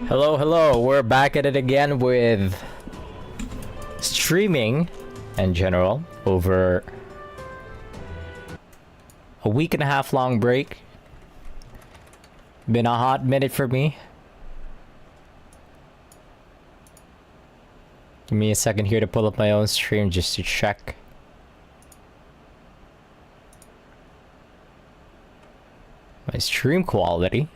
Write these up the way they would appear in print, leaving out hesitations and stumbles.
Hello, hello. We're back at it again with streaming in general over a week and a half long break. Been a hot minute for me. Give me a second here to pull up my own stream just to check. My stream quality.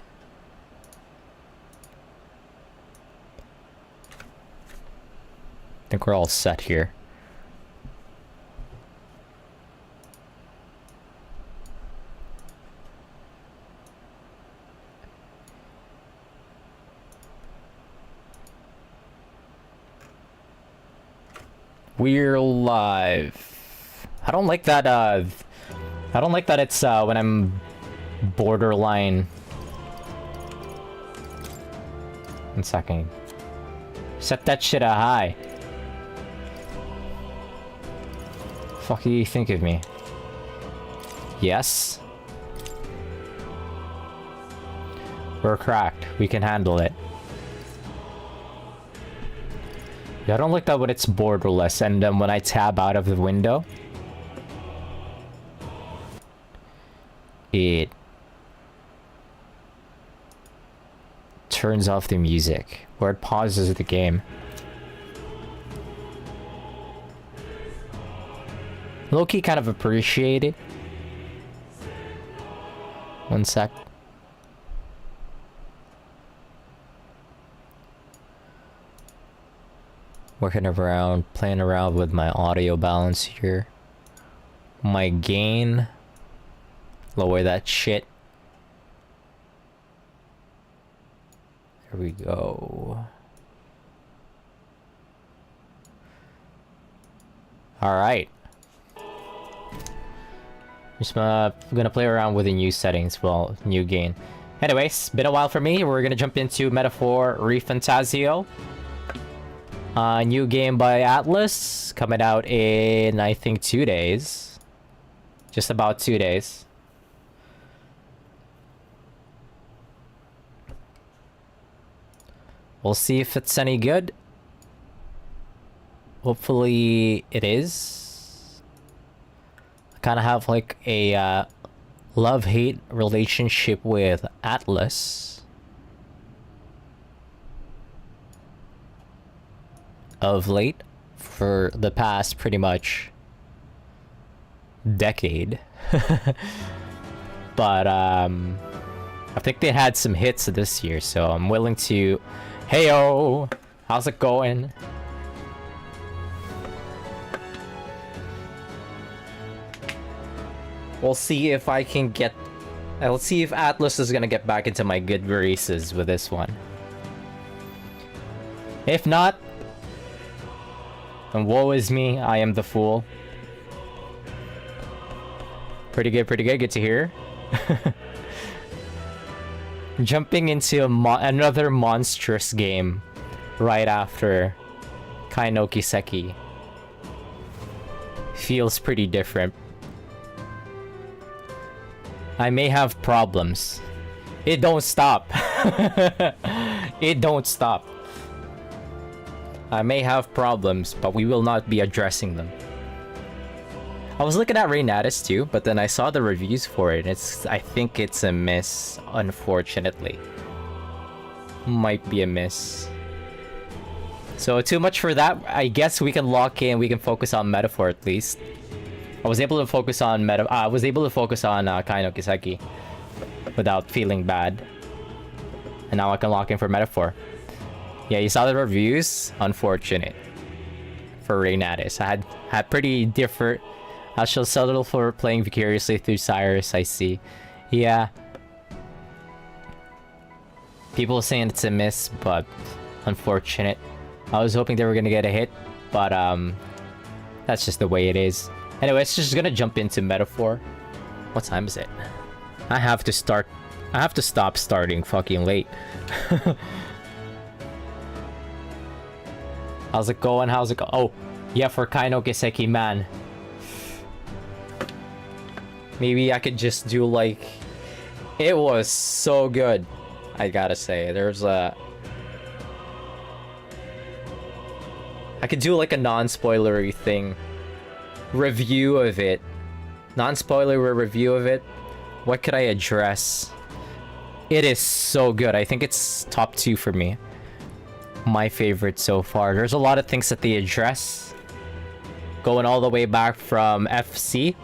I think we're all set here. We're live. I don't like that it's when I'm borderline. 1 second. Set that shit a high. Fuck do you think of me? Yes. We're cracked. We can handle it. Yeah, I don't like that when it's borderless and then when I tab out of the window, it turns off the music or it pauses the game. Low-key kind of appreciate it. 1 sec. Working around, playing around with my audio balance here. My gain. Lower that shit. There we go. Alright. Just gonna play around with the new settings, well, new gain. Anyways, been a while for me. We're gonna jump into Metaphor ReFantazio. New game by Atlas, coming out in, I think, 2 days. Just about 2 days. We'll see if it's any good. Hopefully it is. I kind of have like a love-hate relationship with Atlas. Of late, for the past pretty much decade. But I think they had some hits this year, so I'm willing to. Heyo, how's it going? We'll see if I can get. I'll see if Atlas is gonna get back into my good graces with this one. If not, and woe is me, I am the fool. Pretty good, good to hear. Jumping into another monstrous game right after Kiseki. Feels pretty different. I may have problems. It don't stop. It don't stop. I may have problems, but we will not be addressing them. I was looking at ReFantazio too, but then I saw the reviews for it. I think it's a miss, unfortunately. Might be a miss. So too much for that. I guess we can lock in. We can focus on Metaphor at least. I was able to focus on Kiseki without feeling bad, and now I can lock in for Metaphor. Yeah, you saw the reviews. Unfortunate for ReFantazio. I had pretty different. I shall settle for playing vicariously through Cyrus. I see. Yeah. People saying it's a miss, but unfortunate. I was hoping they were gonna get a hit, but that's just the way it is. Anyway, it's just gonna jump into Metaphor. What time is it? I have to stop starting fucking late. How's it going? How's it go? Oh, yeah, for Kiseki, man. Maybe I could just do like... It was so good, I gotta say. There's a... I could do like a non-spoilery thing. Review of it. Non-spoiler review of it. What could I address? It is so good. I think it's top 2 for me. My favorite so far. There's a lot of things that they address. Going all the way back from FC.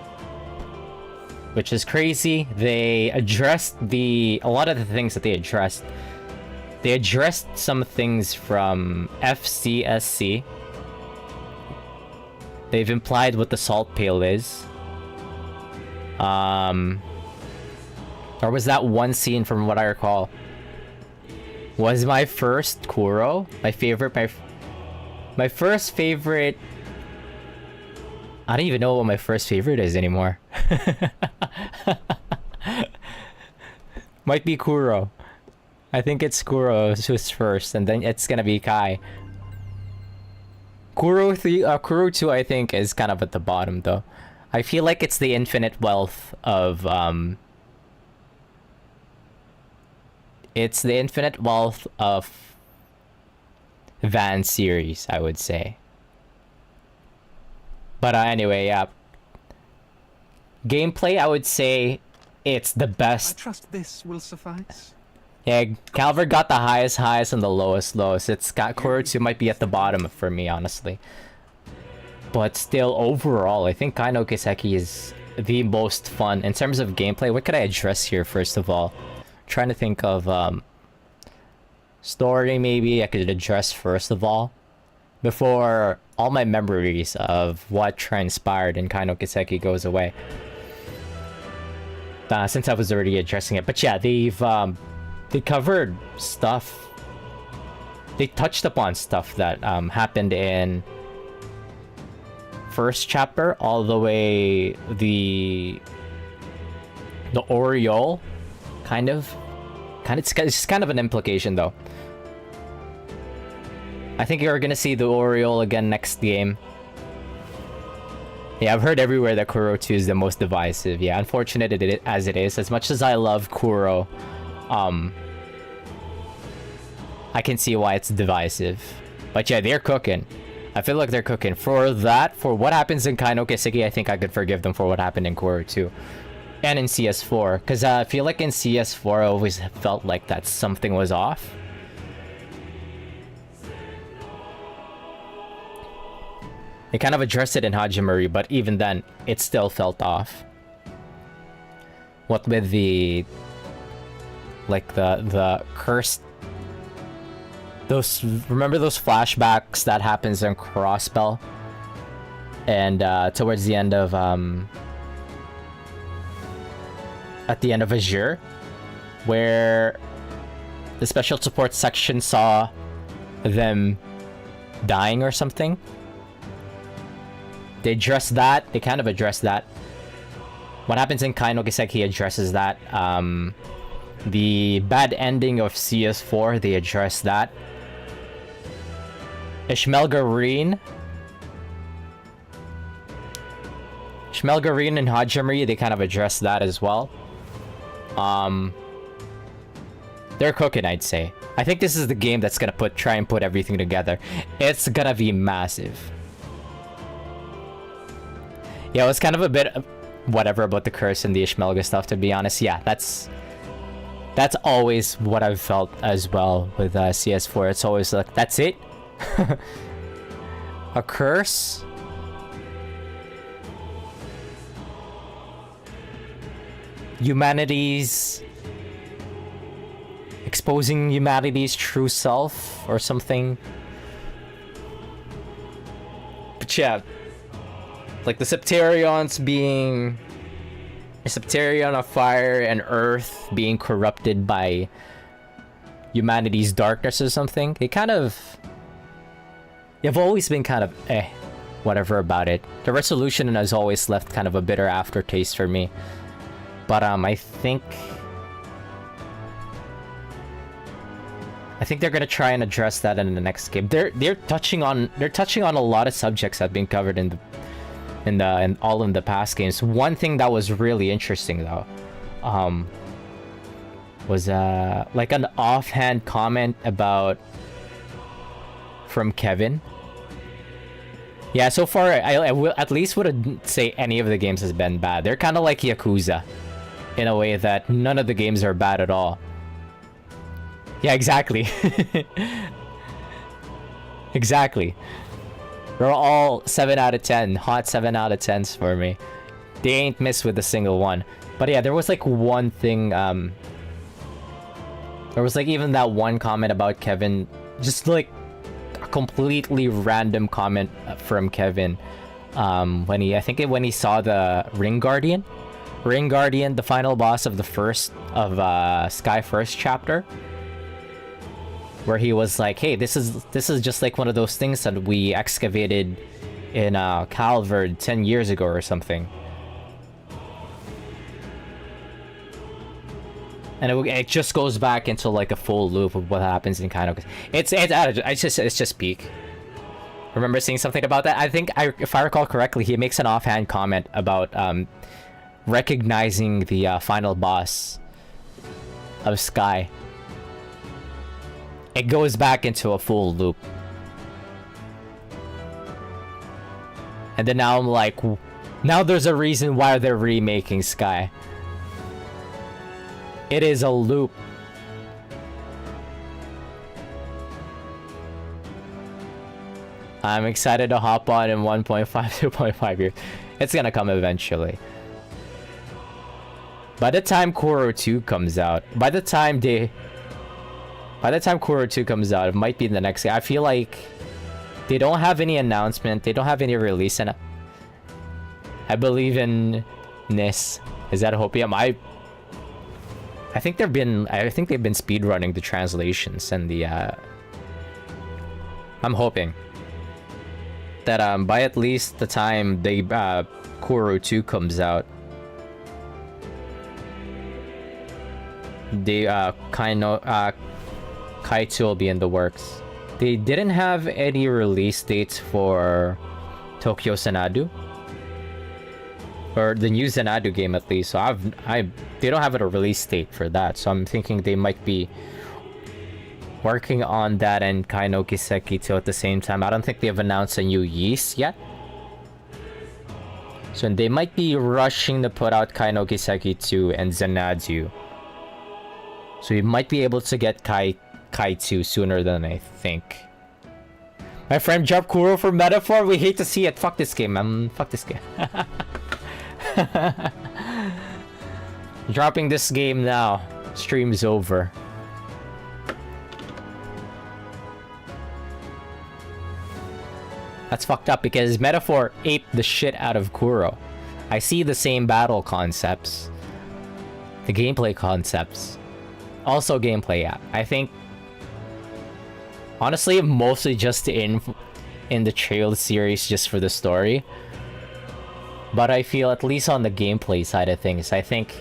Which is crazy. They addressed a lot of the things that they addressed. They addressed some things from FCSC. They've implied what the salt pail is. Or was that one scene from what I recall? Was my first Kuro my favorite? My first favorite. I don't even know what my first favorite is anymore. Might be Kuro. I think it's Kuro who's first, and then it's gonna be Kai. Kuro 2 I think is kind of at the bottom though. I feel like it's the infinite wealth of it's the infinite wealth of Van series, I would say. But anyway, yeah. Gameplay, I would say it's the best. I trust this will suffice. Yeah, Calvert got the highest highs and the lowest lows. It's got Kuro 2 might be at the bottom for me, honestly. But still, overall, I think Kai no Kiseki is the most fun. In terms of gameplay, what could I address here, first of all? Trying to think of story, maybe I could address first of all. Before all my memories of what transpired in Kai no Kiseki goes away. Since I was already addressing it. But yeah, they covered stuff. They touched upon stuff that happened in first chapter all the way the Oriole, kind of. It's just kind of an implication though. I think you're gonna see the Oriole again next game. Yeah, I've heard everywhere that Kuro 2 is the most divisive. Yeah, unfortunate as it is. As much as I love Kuro, I can see why it's divisive. But yeah, they're cooking. I feel like they're cooking. For what happens in Kai no Kiseki, I think I could forgive them for what happened in Kuro 2. And in CS4. Because I feel like in CS4, I always felt like that something was off. They kind of addressed it in Hajimari, but even then, it still felt off. What with the cursed... Remember those flashbacks that happens in Crossbell? And towards the end of... at the end of Azure? Where the special support section saw them dying or something? They address that. They kind of address that. What happens in Kai no Kiseki addresses that. The bad ending of CS4, they address that. Ishmael Gareen and Hajimari, they kind of address that as well. They're cooking, I'd say. I think this is the game that's gonna try and put everything together. It's gonna be massive. Yeah, it was kind of a bit whatever about the curse and the Ishmelga stuff, to be honest. Yeah, that's always what I've felt as well with CS4. It's always like, that's it? A curse? Exposing humanity's true self or something. But yeah, like the Septarions being a Septarion of fire and earth being corrupted by humanity's darkness or something. They've always been kind of whatever about it. The resolution has always left kind of a bitter aftertaste for me. But I think they're gonna try and address that in the next game. They're touching on a lot of subjects that have been covered in the past games. One thing that was really interesting though, was like an offhand comment from Kevin Yeah, so far I will at least wouldn't say any of the games has been bad. They're kind of like Yakuza, in a way that none of the games are bad at all. Yeah, exactly. Exactly. They're all 7 out of 10. Hot 7 out of 10s for me. They ain't missed with a single one. But yeah, there was like one thing, there was like even that one comment about Kevin, just like a completely random comment from Kevin, when he saw the Ring Guardian, the final boss of the first of Sky First chapter, where he was like, hey, this is just like one of those things that we excavated in Calvard 10 years ago or something. And it just goes back into like a full loop of what happens in kind of. It's just peak. Remember seeing something about that? I think if I recall correctly, he makes an offhand comment about recognizing the final boss of Sky. It goes back into a full loop. And then now I'm like, now there's a reason why they're remaking Sky. It is a loop. I'm excited to hop on in 1.5, 2.5 years. It's gonna come eventually. By the time Kuro 2 comes out, by the time Kuro 2 comes out, it might be the next year. I feel like they don't have any announcement, they don't have any release, and I believe in Nis. Is that Hopium? I think they've been speedrunning the translations and the I'm hoping that by at least the time the Kuro 2 comes out, the Kai 2 will be in the works. They didn't have any release dates for Tokyo Sanadu, or the new Xanadu game at least, so they don't have a release date for that, so I'm thinking they might be working on that and Kai no Kiseki 2 at the same time. I don't think they have announced a new Ys yet, so they might be rushing to put out Kai no Kiseki 2 and Xanadu, so you might be able to get Kai 2 sooner than I think. My friend dropped Kuro for Metaphor. We hate to see it. Fuck this game. Fuck this game. Dropping this game now. Stream's over. That's fucked up because Metaphor aped the shit out of Kuro. I see the same battle concepts, the gameplay concepts, also gameplay. Yeah, I think honestly mostly just in the Trail series just for the story. But I feel at least on the gameplay side of things, I think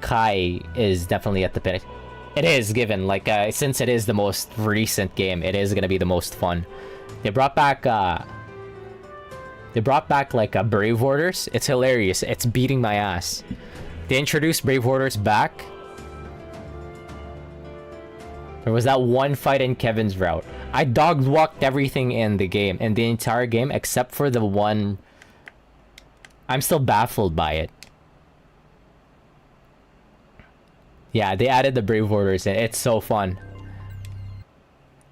Kai is definitely at the pinnacle. It is, given like since it is the most recent game, it is gonna be the most fun. They brought back like Brave Orders. It's hilarious. It's beating my ass. They introduced Brave Orders back. There was that one fight in Kevin's route. I dog walked everything in the game, in the entire game, except for the one. I'm still baffled by it. Yeah, they added the Brave Orders in. It's so fun.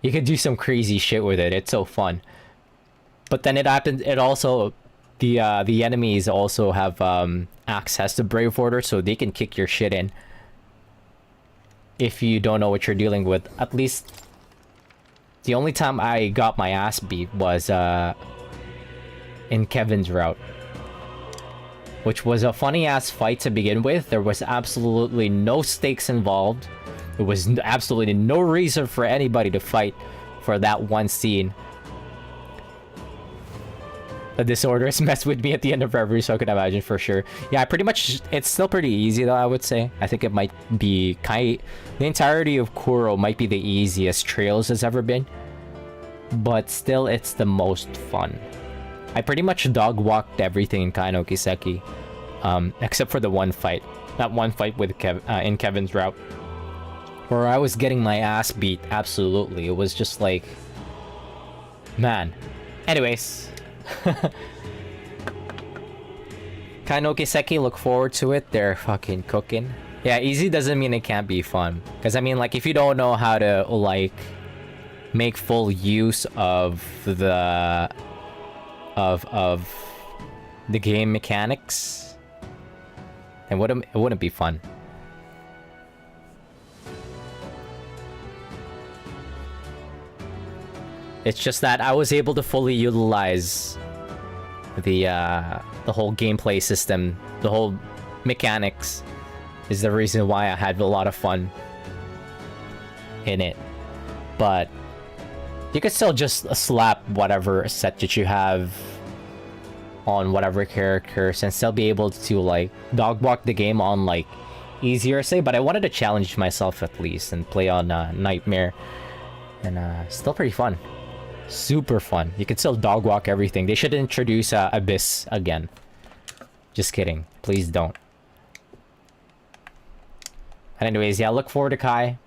You could do some crazy shit with it. It's so fun. But then it happened. It also, the enemies also have access to Brave Order, so they can kick your shit in. If you don't know what you're dealing with, at least the only time I got my ass beat was in Kevin's route, which was a funny ass fight to begin with. There was absolutely no stakes involved. There was absolutely no reason for anybody to fight for that one scene. The disorders messed with me at the end of every, so I could imagine for sure. Yeah, pretty much, it's still pretty easy though, I would say. I think it might be the entirety of Kuro might be the easiest Trails has ever been, but still it's the most fun. I pretty much dog walked everything in Kai no Kiseki, except for the one fight. That one fight with in Kevin's route, where I was getting my ass beat. Absolutely, it was just like Man. Anyways. Kaino Kiseki, look forward to it. They're fucking cooking. Yeah, easy doesn't mean it can't be fun. Because I mean, like, if you don't know how to, like, make full use of the of the game mechanics, then it wouldn't be fun. It's just that I was able to fully utilize the whole gameplay system, the whole mechanics is the reason why I had a lot of fun in it. But you could still just slap whatever set that you have on whatever characters and still be able to like dog walk the game on like easier say, but I wanted to challenge myself at least and play on Nightmare, and still pretty fun. Super fun. You can still dog walk everything. They should introduce Abyss again. Just kidding. Please don't. And anyways, yeah, look forward to Kai.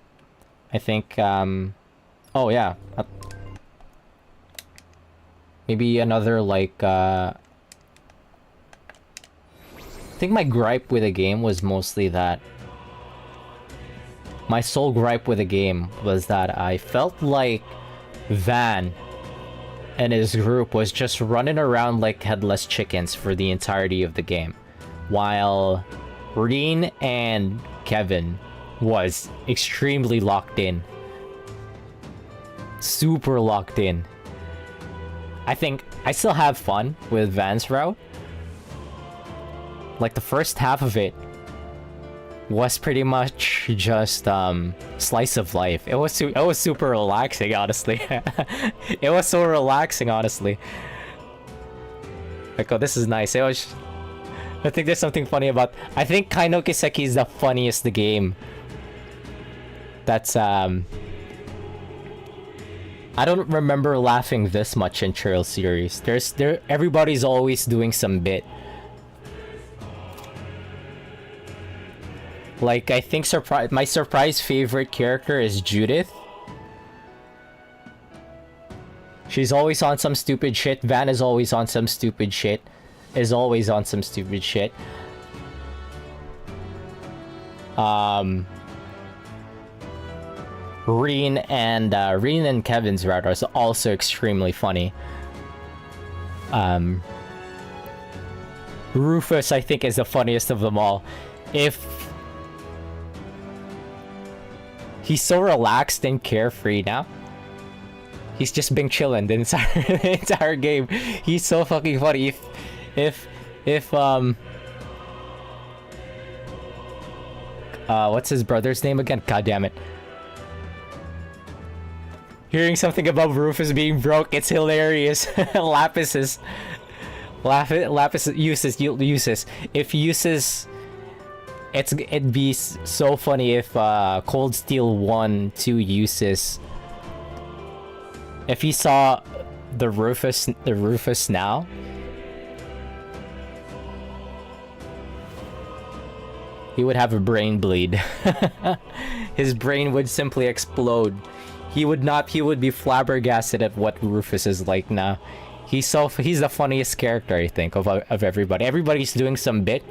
I think, oh yeah. Maybe another, like, I think my gripe with the game was mostly that... My sole gripe with the game was that I felt like Van and his group was just running around like headless chickens for the entirety of the game, while Reen and Kevin was extremely locked in. Super locked in. I think I still have fun with Van's route. Like the first half of it was pretty much just slice of life. It was super relaxing, honestly. It was so relaxing, honestly. Like, oh, this is nice. I think there's something funny about... I think Kaino Kiseki is the funniest game. That's I don't remember laughing this much in Trail series. Everybody's always doing some bit. Like, I think my surprise favorite character is Judith. She's always on some stupid shit. Van is always on some stupid shit. Reen and Kevin's route are also extremely funny. Rufus, I think, is the funniest of them all. He's so relaxed and carefree now. He's just been chilling the entire game. He's so fucking funny. If what's his brother's name again? God damn it. Hearing something about Rufus being broke, it's hilarious. Lapis uses. If uses... It'd be so funny if Cold Steel 1, 2 uses. If he saw the Rufus now, he would have a brain bleed. His brain would simply explode. He would be flabbergasted at what Rufus is like now. He's the funniest character, I think, of everybody. Everybody's doing some bit.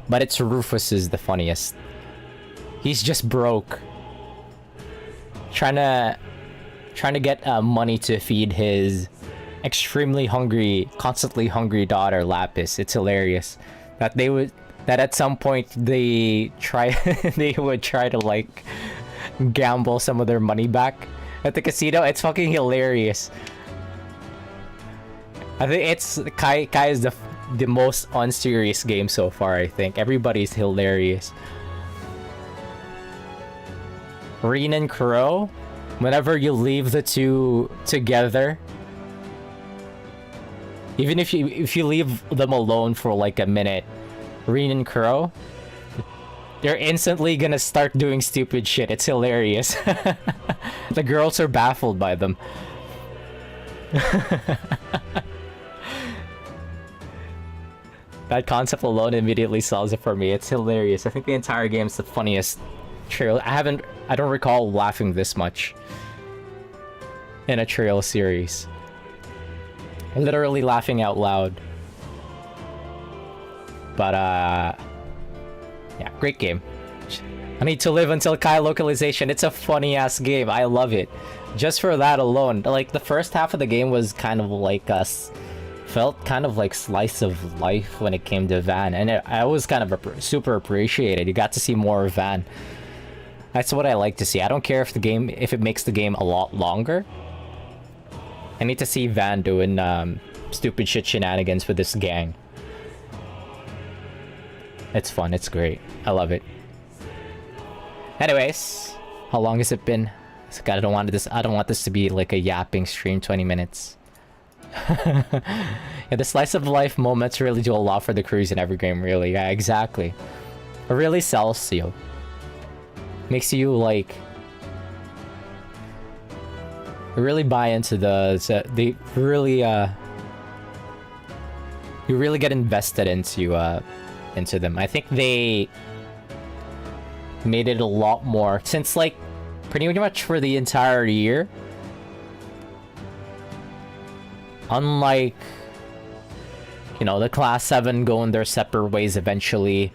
But it's Rufus is the funniest. He's just broke. Trying to get money to feed his extremely hungry, constantly hungry daughter, Lapis. It's hilarious. That at some point they would try to like gamble some of their money back at the casino. It's fucking hilarious. I think it's Kai is the most unserious game so far, I think. Everybody's hilarious. Reen and Crow, whenever you leave the two together, even if you leave them alone for like a minute, Reen and Crow, they're instantly gonna start doing stupid shit. It's hilarious. The girls are baffled by them. That concept alone immediately solves it for me. It's hilarious. I think the entire game is the funniest trail. I don't recall laughing this much in a trail series. Literally laughing out loud. But yeah, great game. I Need to Live Until Kai localization. It's a funny ass game. I love it. Just for that alone. Like the first half of the game was kind of like felt kind of like slice of life when it came to Van, and I was kind of super appreciated. You got to see more of Van. That's what I like to see. I don't care if it makes the game a lot longer. I need to see Van doing stupid shit shenanigans with this gang. It's fun. It's great. I love it. Anyways, how long has it been? I don't want this to be like a yapping stream. 20 minutes. Yeah, the slice of life moments really do a lot for the crews in every game. Really, yeah, exactly. It really sells you. Makes you like really buy into the really you really get invested into them. I think they made it a lot more since like pretty much for the entire year. Unlike, you know, the Class 7 going their separate ways eventually.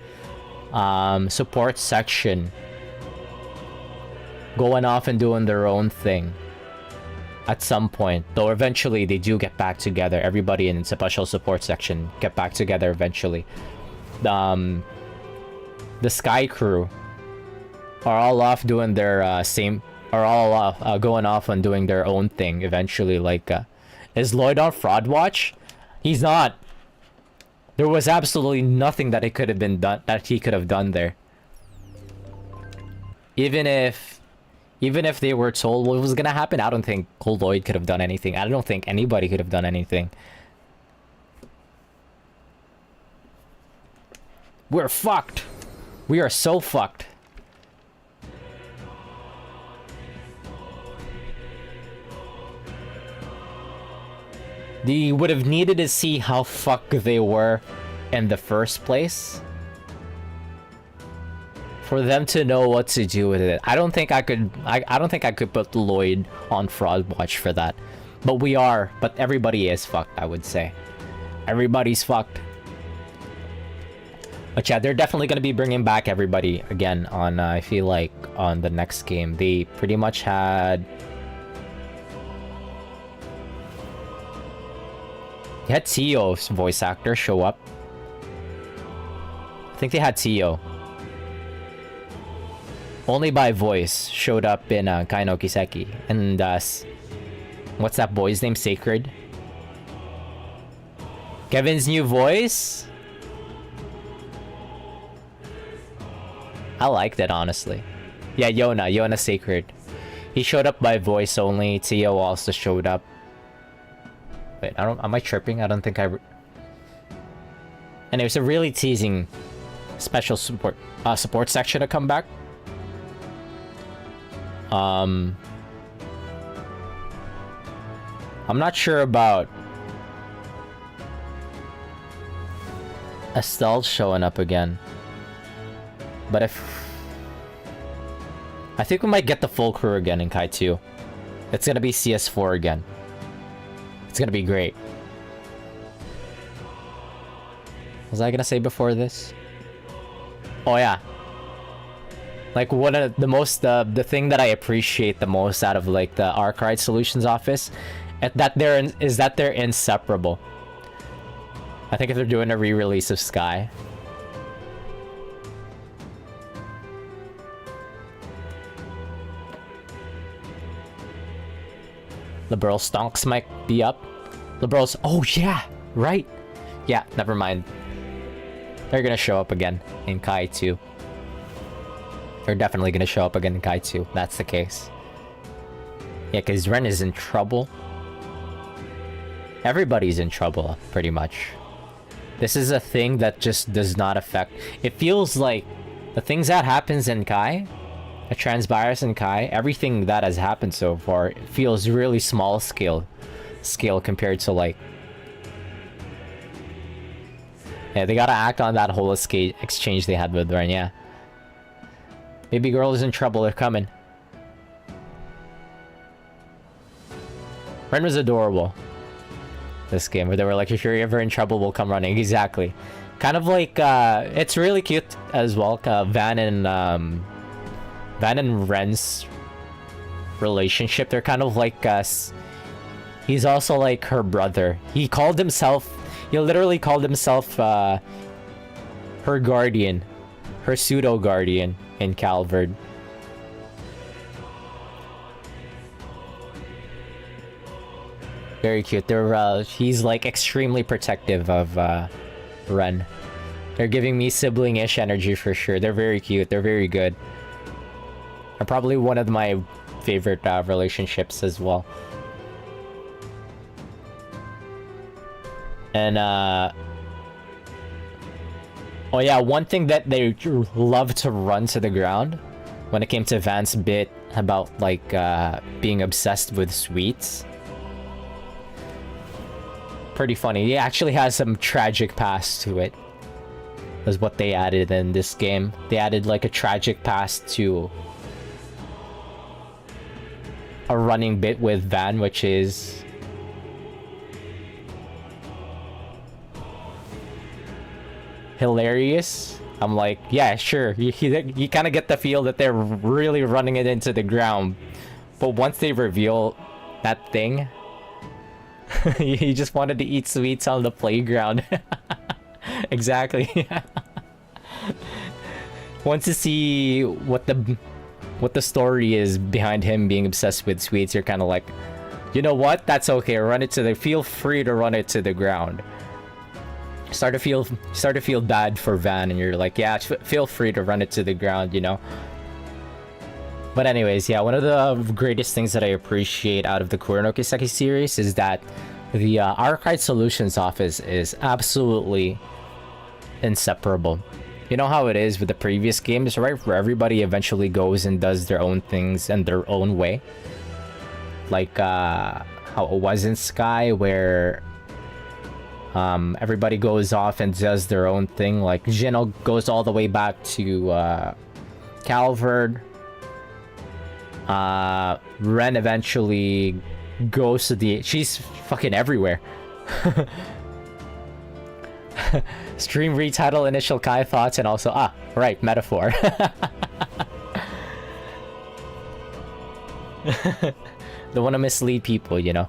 Support section going off and doing their own thing at some point. Though eventually they do get back together. Everybody in special support section get back together eventually. The Sky Crew are all off doing their going off and doing their own thing eventually. Like, is Lloyd on Fraud Watch? He's not. There was absolutely nothing that he could have done there. Even if they were told what was gonna happen, I don't think Lloyd could have done anything. I don't think anybody could have done anything. We're fucked. We are so fucked. They would have needed to see how fucked they were in the first place for them to know what to do with it. I don't think I could put Lloyd on Fraud Watch for that. But we are. But everybody is fucked, I would say. Everybody's fucked. But yeah, they're definitely going to be bringing back everybody again on, I feel like, on the next game. They pretty much had... They had Tio's voice actor show up. I think they had Tio. Only by voice showed up in Kaino Kiseki. And what's that boy's name? Sacred? Kevin's new voice? I liked it, honestly. Yeah, Yona Sacred. He showed up by voice only. Tio also showed up. Wait, am I chirping? I don't think I... And it was a really teasing special support section to come back. I'm not sure about Estelle showing up again. But I think we might get the full crew again in Kai 2. It's gonna be CS4 again. It's gonna be great. What was I gonna say before this? Oh yeah. Like one of the most, the thing that I appreciate the most out of like the Arcade Solutions office, is that they're inseparable. I think if they're doing a re-release of Sky. Liberal stonks might be up. Liberals. Oh yeah, right. Yeah, never mind. They're gonna show up again in Kai 2. They're definitely gonna show up again in Kai 2. That's the case. Yeah, because Ren is in trouble. Everybody's in trouble, pretty much. This is a thing that just does not affect... It feels like the things that happens in Kai, that transpires in Kai, everything that has happened so far, it feels really small scale compared to like... Yeah, they gotta act on that whole exchange they had with Ren, yeah. Baby girl is in trouble, they're coming. Ren was adorable. This game, where they were like, if you're ever in trouble, we'll come running. Exactly. Kind of like, it's really cute as well. Van and Ren's relationship. They're kind of like us. He's also like her brother. He literally called himself her guardian, her pseudo guardian in Calvard. Very cute. He's like extremely protective of Ren. They're giving me sibling-ish energy for sure. They're very cute. They're very good. They're probably one of my favorite relationships as well. And oh yeah, one thing that they love to run to the ground when it came to Van's bit about like being obsessed with sweets. Pretty funny. He actually has some tragic past to it. Is what they added in this game. They added like a tragic past to a running bit with Van, which is hilarious. I'm like, yeah, sure. You kind of get the feel that they're really running it into the ground, but once they reveal that thing, he just wanted to eat sweets on the playground. Exactly. Once you see what the story is behind him being obsessed with sweets, you're kind of like, you know what? That's okay. Feel free to run it to the ground. Start to feel bad for Van, and you're like, yeah, feel free to run it to the ground, you know. But anyways, yeah, one of the greatest things that I appreciate out of the Kuro no Kiseki series is that the Archive Solutions office is absolutely inseparable. You know how it is with the previous games, right? Where everybody eventually goes and does their own things in their own way. Like how it was in Sky, where everybody goes off and does their own thing. Like Jino goes all the way back to Calvard. Ren eventually goes to she's fucking everywhere. Stream retitle, initial Kai thoughts, and also right, metaphor. Don't want to mislead people, you know.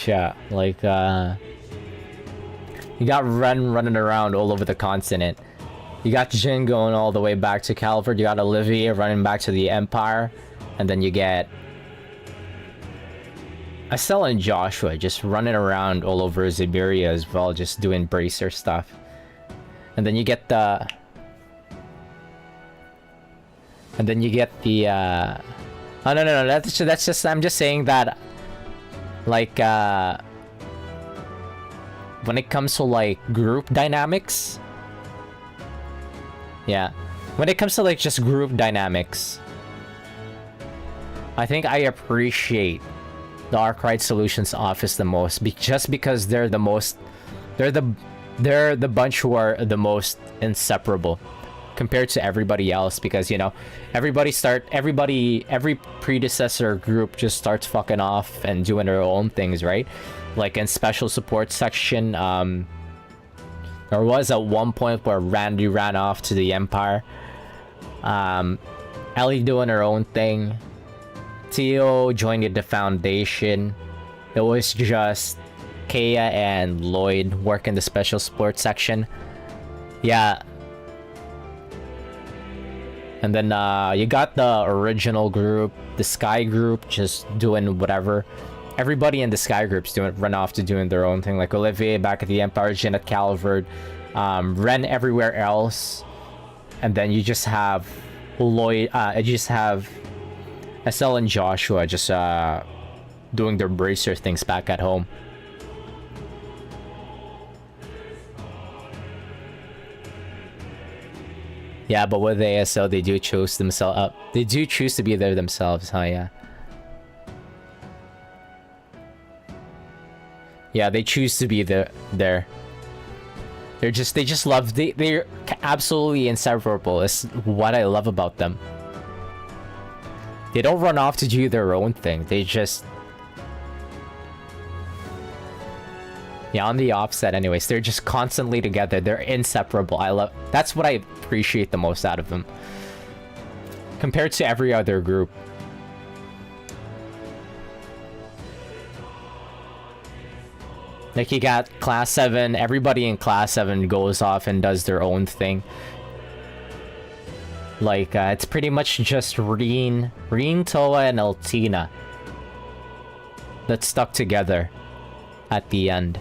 Yeah, like you got Ren running around all over the continent. You got Jin going all the way back to Calvard. You got Olivier running back to the Empire. And then you get Estelle and Joshua just running around all over Ziberia as well, just doing bracer stuff. And then you get the... And then you get the... Oh, no. That's just... I'm just saying that... Like, when it comes to, like, group dynamics... Yeah. When it comes to, like, just group dynamics... I think I appreciate the Arkwright Solutions office the most, just because they're the most... They're the bunch who are the most inseparable compared to everybody else, because, you know, every predecessor group just starts fucking off and doing their own things, right? Like in special support section, there was at one point where Randy ran off to the Empire. Ellie doing her own thing. Tio joined the Foundation. It was just Kea and Lloyd working the special support section. Yeah. And then you got the original group, the Sky group, just doing whatever. Everybody in the Sky group's run off to doing their own thing. Like Olivier back at the Empire, Jin at Calvard, Ren everywhere else. And then you just have Lloyd, you just have Estelle and Joshua just doing their bracer things back at home. Yeah, but with ASL, they do choose themselves. They do choose to be there themselves, huh? Yeah. Yeah, they choose to be there. They just love. They're absolutely inseparable. It's what I love about them. They don't run off to do their own thing. They just... Yeah, on the offset anyways. They're just constantly together. They're inseparable. That's what I appreciate the most out of them. Compared to every other group. Like, you got Class 7. Everybody in Class 7 goes off and does their own thing. Like, it's pretty much just Reen, Toa, and Altina that stuck together at the end.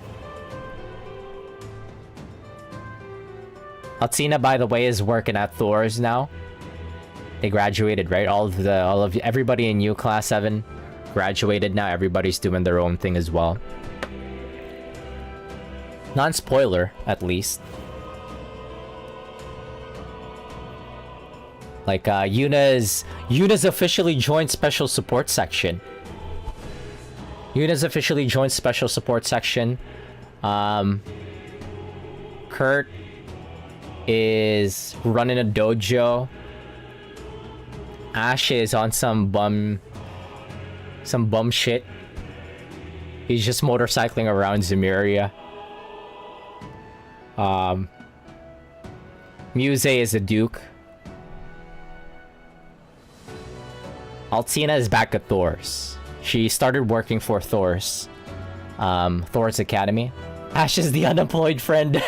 Altina, by the way, is working at Thor's now. They graduated, right? Everybody in new Class 7 graduated now. Everybody's doing their own thing as well. Non-spoiler, at least. Like, Yuna's officially joined Special Support Section. Yuna's officially joined Special Support Section. Kurt is running a dojo. Ash is on some bum shit. He's just motorcycling around Zemuria. Muse is a duke. Altina is back at Thor's. She started working for Thor's Academy. Ash is the unemployed friend.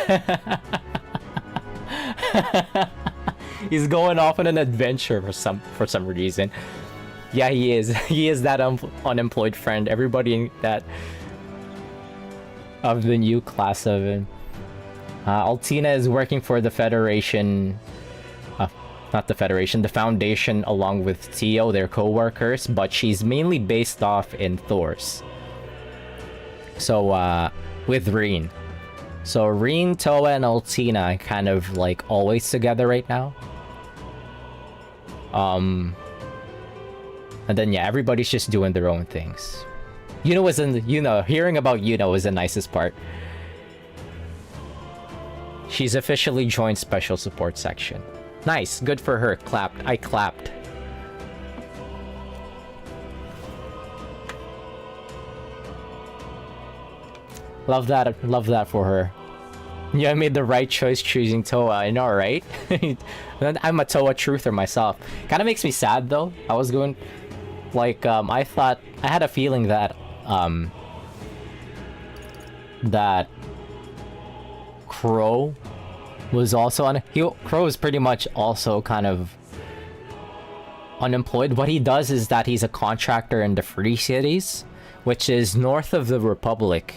He's going off on an adventure for some reason. Yeah, he is. He is that unemployed friend. Everybody that of the new Class 7. Altina is working for the Federation. Not the Federation, the Foundation, along with Tio, their co-workers, but she's mainly based off in Thor's. So, with Reen. So, Reen, Toa, and Altina kind of, like, always together right now. And then, yeah, everybody's just doing their own things. Hearing about Yuna was the nicest part. She's officially joined Special Support Section. Nice, good for her. Clapped. I clapped. Love that for her. Yeah, I made the right choice choosing Toa. I know, right? I'm a Toa truther myself. Kind of makes me sad though. I was going, like, I had a feeling that, that Crow was also Crow is pretty much also kind of unemployed. What he does is that he's a contractor in the Free Cities, which is north of the Republic.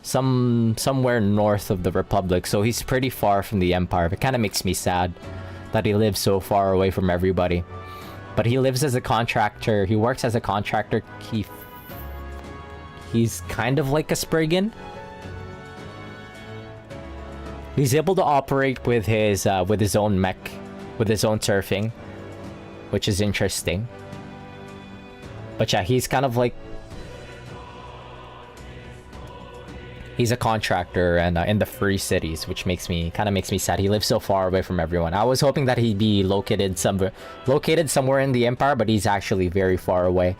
Somewhere north of the Republic, so he's pretty far from the Empire. It kind of makes me sad that he lives so far away from everybody. But he lives as a contractor. He works as a contractor. He's kind of like a Spriggan. He's able to operate with his own mech, with his own surfing, which is interesting. But yeah, he's kind of like, he's a contractor and in the Free Cities, which kind of makes me sad. He lives so far away from everyone. I was hoping that he'd be located somewhere in the Empire, but he's actually very far away.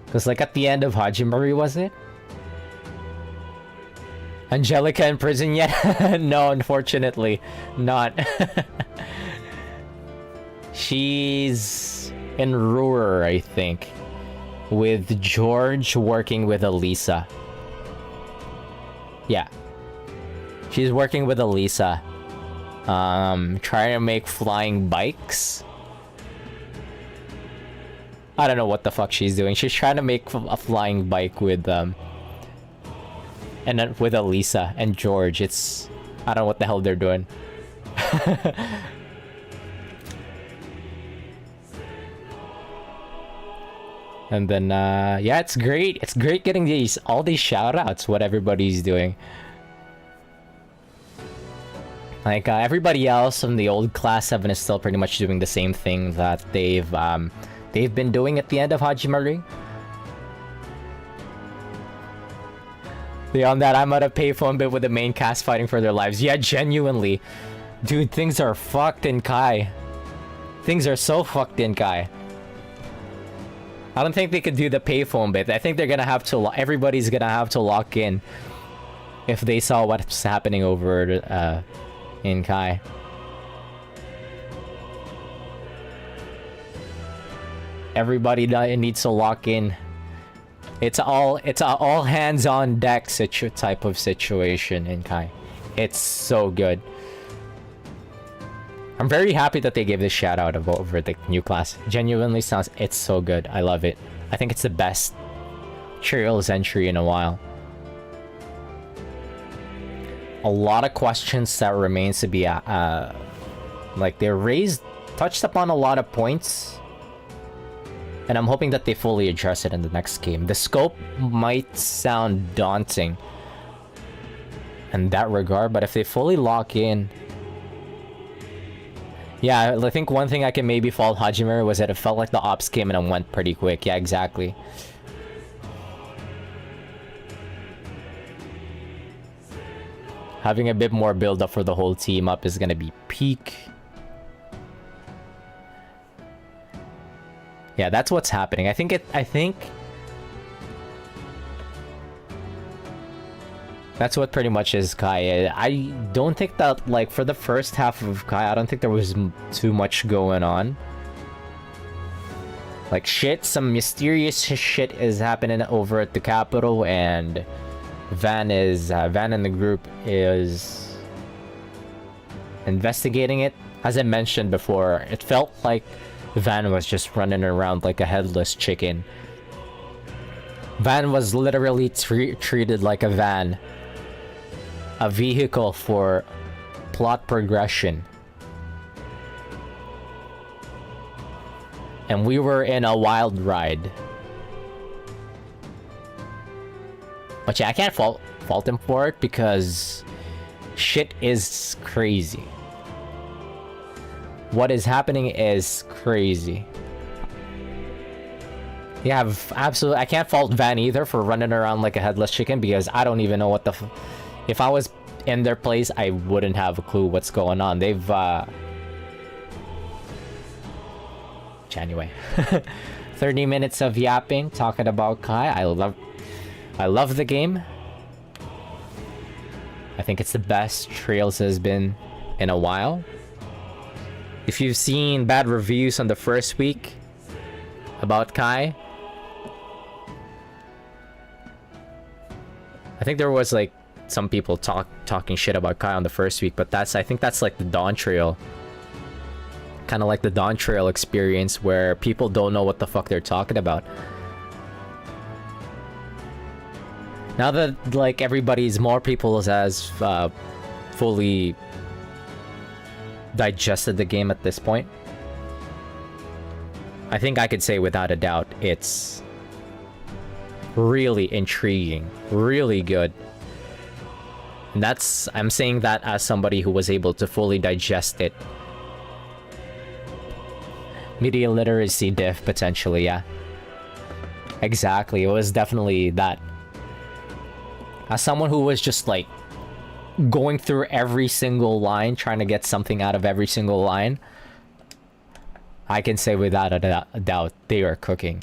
Because, like, at the end of Hajimari, was it? Angelica in prison yet? No, unfortunately, not. She's in Ruhr, I think, with George working with Elisa. Yeah. She's working with Elisa. Trying to make flying bikes. I don't know what the fuck she's doing. She's trying to make a flying bike with and then with Elisa and George. I don't know what the hell they're doing. And then yeah, it's great. It's great getting all these shout-outs, what everybody's doing. Like everybody else from the old Class 7 is still pretty much doing the same thing that they've been doing at the end of Hajimari. Beyond that, I'm at a payphone bit with the main cast fighting for their lives. Yeah, genuinely. Dude, things are fucked in Kai. Things are so fucked in Kai. I don't think they could do the payphone bit. I think they're gonna have to... Everybody's gonna have to lock in if they saw what's happening over in Kai. Everybody needs to lock in. It's all hands on deck type of situation in Kai. It's so good. I'm very happy that they gave this shout out over the new class. Genuinely sounds, it's so good. I love it. I think it's the best Trials entry in a while. A lot of questions that remains to be like they touched upon a lot of points. And I'm hoping that they fully address it in the next game. The scope might sound daunting in that regard, but if they fully lock in... Yeah, I think one thing I can maybe fault Hajime was that it felt like the ops came in and went pretty quick. Yeah, exactly. Having a bit more build up for the whole team up is gonna be peak. Yeah, that's what's happening. I think that's what pretty much is Kai. I don't think that, like, for the first half of Kai, I don't think there was too much going on. Like, some mysterious shit is happening over at the capital, and Van and the group is investigating it. As I mentioned before, it felt like Van was just running around like a headless chicken. Van was literally treated like a van. A vehicle for plot progression. And we were in a wild ride. But yeah, I can't fault him for it because shit is crazy. What is happening is crazy. Yeah, absolutely. I can't fault Van either for running around like a headless chicken because I don't even know what the... If I was in their place, I wouldn't have a clue what's going on. They've... Anyway. 30 minutes of yapping, talking about Kai. I love the game. I think it's the best Trails has been in a while. If you've seen bad reviews on the first week about Kai, I think there was like some people talking shit about Kai on the first week, but I think that's like the Dawn Trail. Kind of like the Dawn Trail experience where people don't know what the fuck they're talking about. Now that like more people has fully digested the game at this point, I think I could say without a doubt it's really intriguing, really good. And I'm saying that as somebody who was able to fully digest it. Media literacy diff, potentially, yeah. Exactly, it was definitely that. As someone who was just like going through every single line, trying to get something out of every single line, I can say without a doubt they are cooking.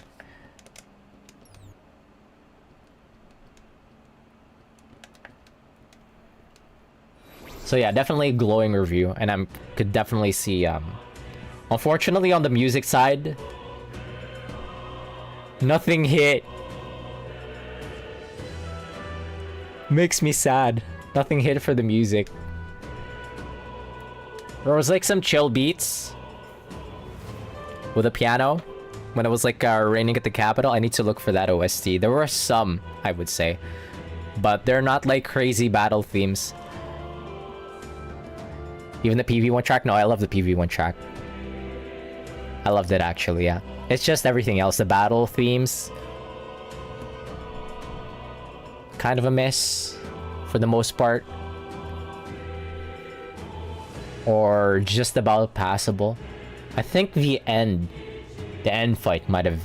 So yeah, definitely a glowing review, and I could definitely see unfortunately on the music side, nothing hit. Makes me sad. Nothing hit for the music. There was like some chill beats with a piano when it was like raining at the capital. I need to look for that OST. There were some, I would say, but they're not like crazy battle themes. Even the PV1 track? No, I love the PV1 track. I loved it actually, yeah. It's just everything else. The battle themes, kind of a miss for the most part. Or just about passable. I think the end fight might have...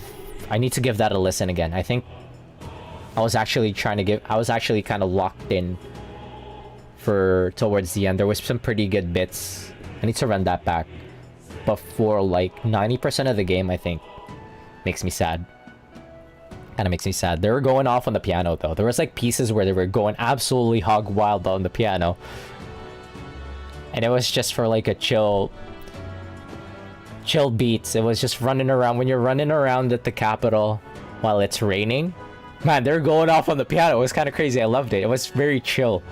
I need to give that a listen again. I think I was actually kind of locked in for towards the end. There was some pretty good bits. I need to run that back. But for like 90% of the game, I think, makes me sad. Kind of makes me sad. They were going off on the piano though. There was like pieces where they were going absolutely hog wild on the piano. And it was just for like a chill beats. It was just running around. When you're running around at the capital while it's raining, man, they're going off on the piano. It was kind of crazy. I loved it. It was very chill.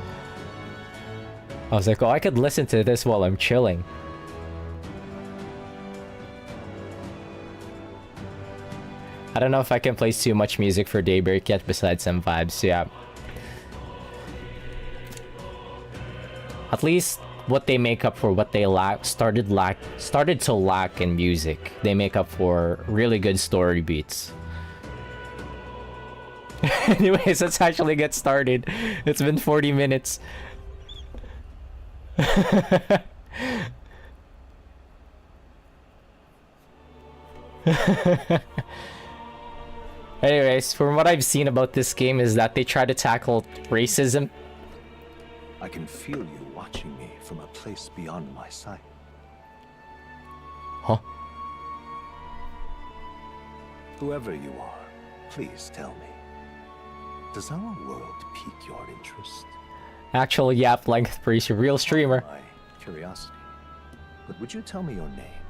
I was like, oh, I could listen to this while I'm chilling. I don't know if I can play too much music for Daybreak yet besides some vibes. Yeah. At least what they make up for what they started to lack in music. They make up for really good story beats. Anyways, let's actually get started. It's been 40 minutes. Anyways, from what I've seen about this game is that they try to tackle racism. I can feel you watching me from a place beyond my sight. Huh? Whoever you are, please tell me. Does our world pique your interest? Actual yap length priest, real streamer. My curiosity. But would you tell me your name?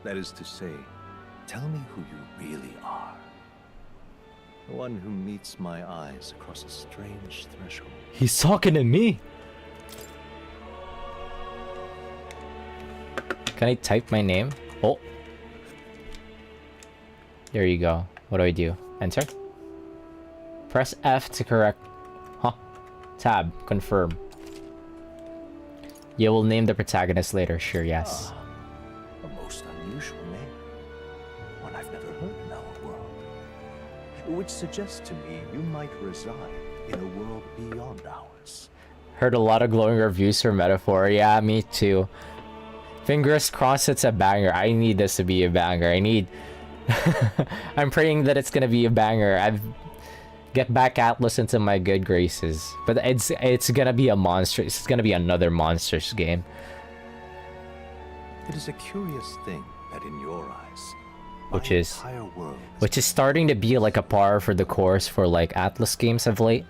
That is to say, tell me who you really are. The one who meets my eyes across a strange threshold. He's talking to me. Can I type my name? Oh. There you go. What do I do? Enter? Press F to correct. Huh. Tab. Confirm. You will name the protagonist later. Sure, yes. A most unusual name. One I've never heard in our world. Which suggests to me you might reside in a world beyond ours. Heard a lot of glowing reviews for Metaphor. Yeah, me too. Fingers crossed it's a banger. I need this to be a banger. I'm praying that it's gonna be a banger. I've get back Atlas into my good graces. But it's gonna be a monster. It's gonna be another monsters game. It is a curious thing that in your eyes, Which my is entire world starting to be like a par for the course for like Atlas games of late.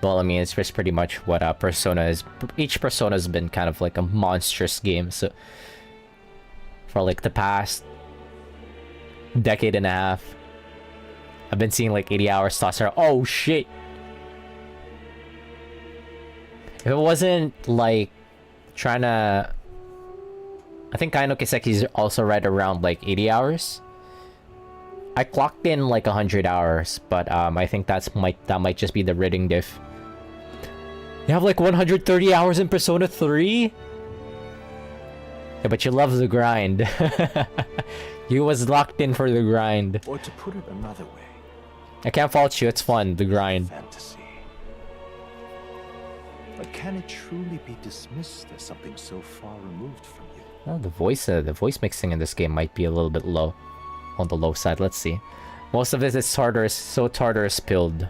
Well, I mean, it's just pretty much what Persona is. Each Persona has been kind of like a monstrous game. So for like the past decade and a half, I've been seeing like 80 hours toss around. Oh shit! If it wasn't like trying to, I think Kaino Kiseki's also right around like 80 hours. I clocked in like 100 hours, but I think that might just be the ridding diff. You have like 130 hours in Persona 3? Yeah, but you love the grind. You was locked in for the grind. Or to put it another way, I can't fault you, it's fun, the grind. fantasy. But can it truly be dismissed as something so far removed from you? Oh, the voice mixing in this game might be a little bit low. On the low side, let's see. Most of it is Tartarus pilled.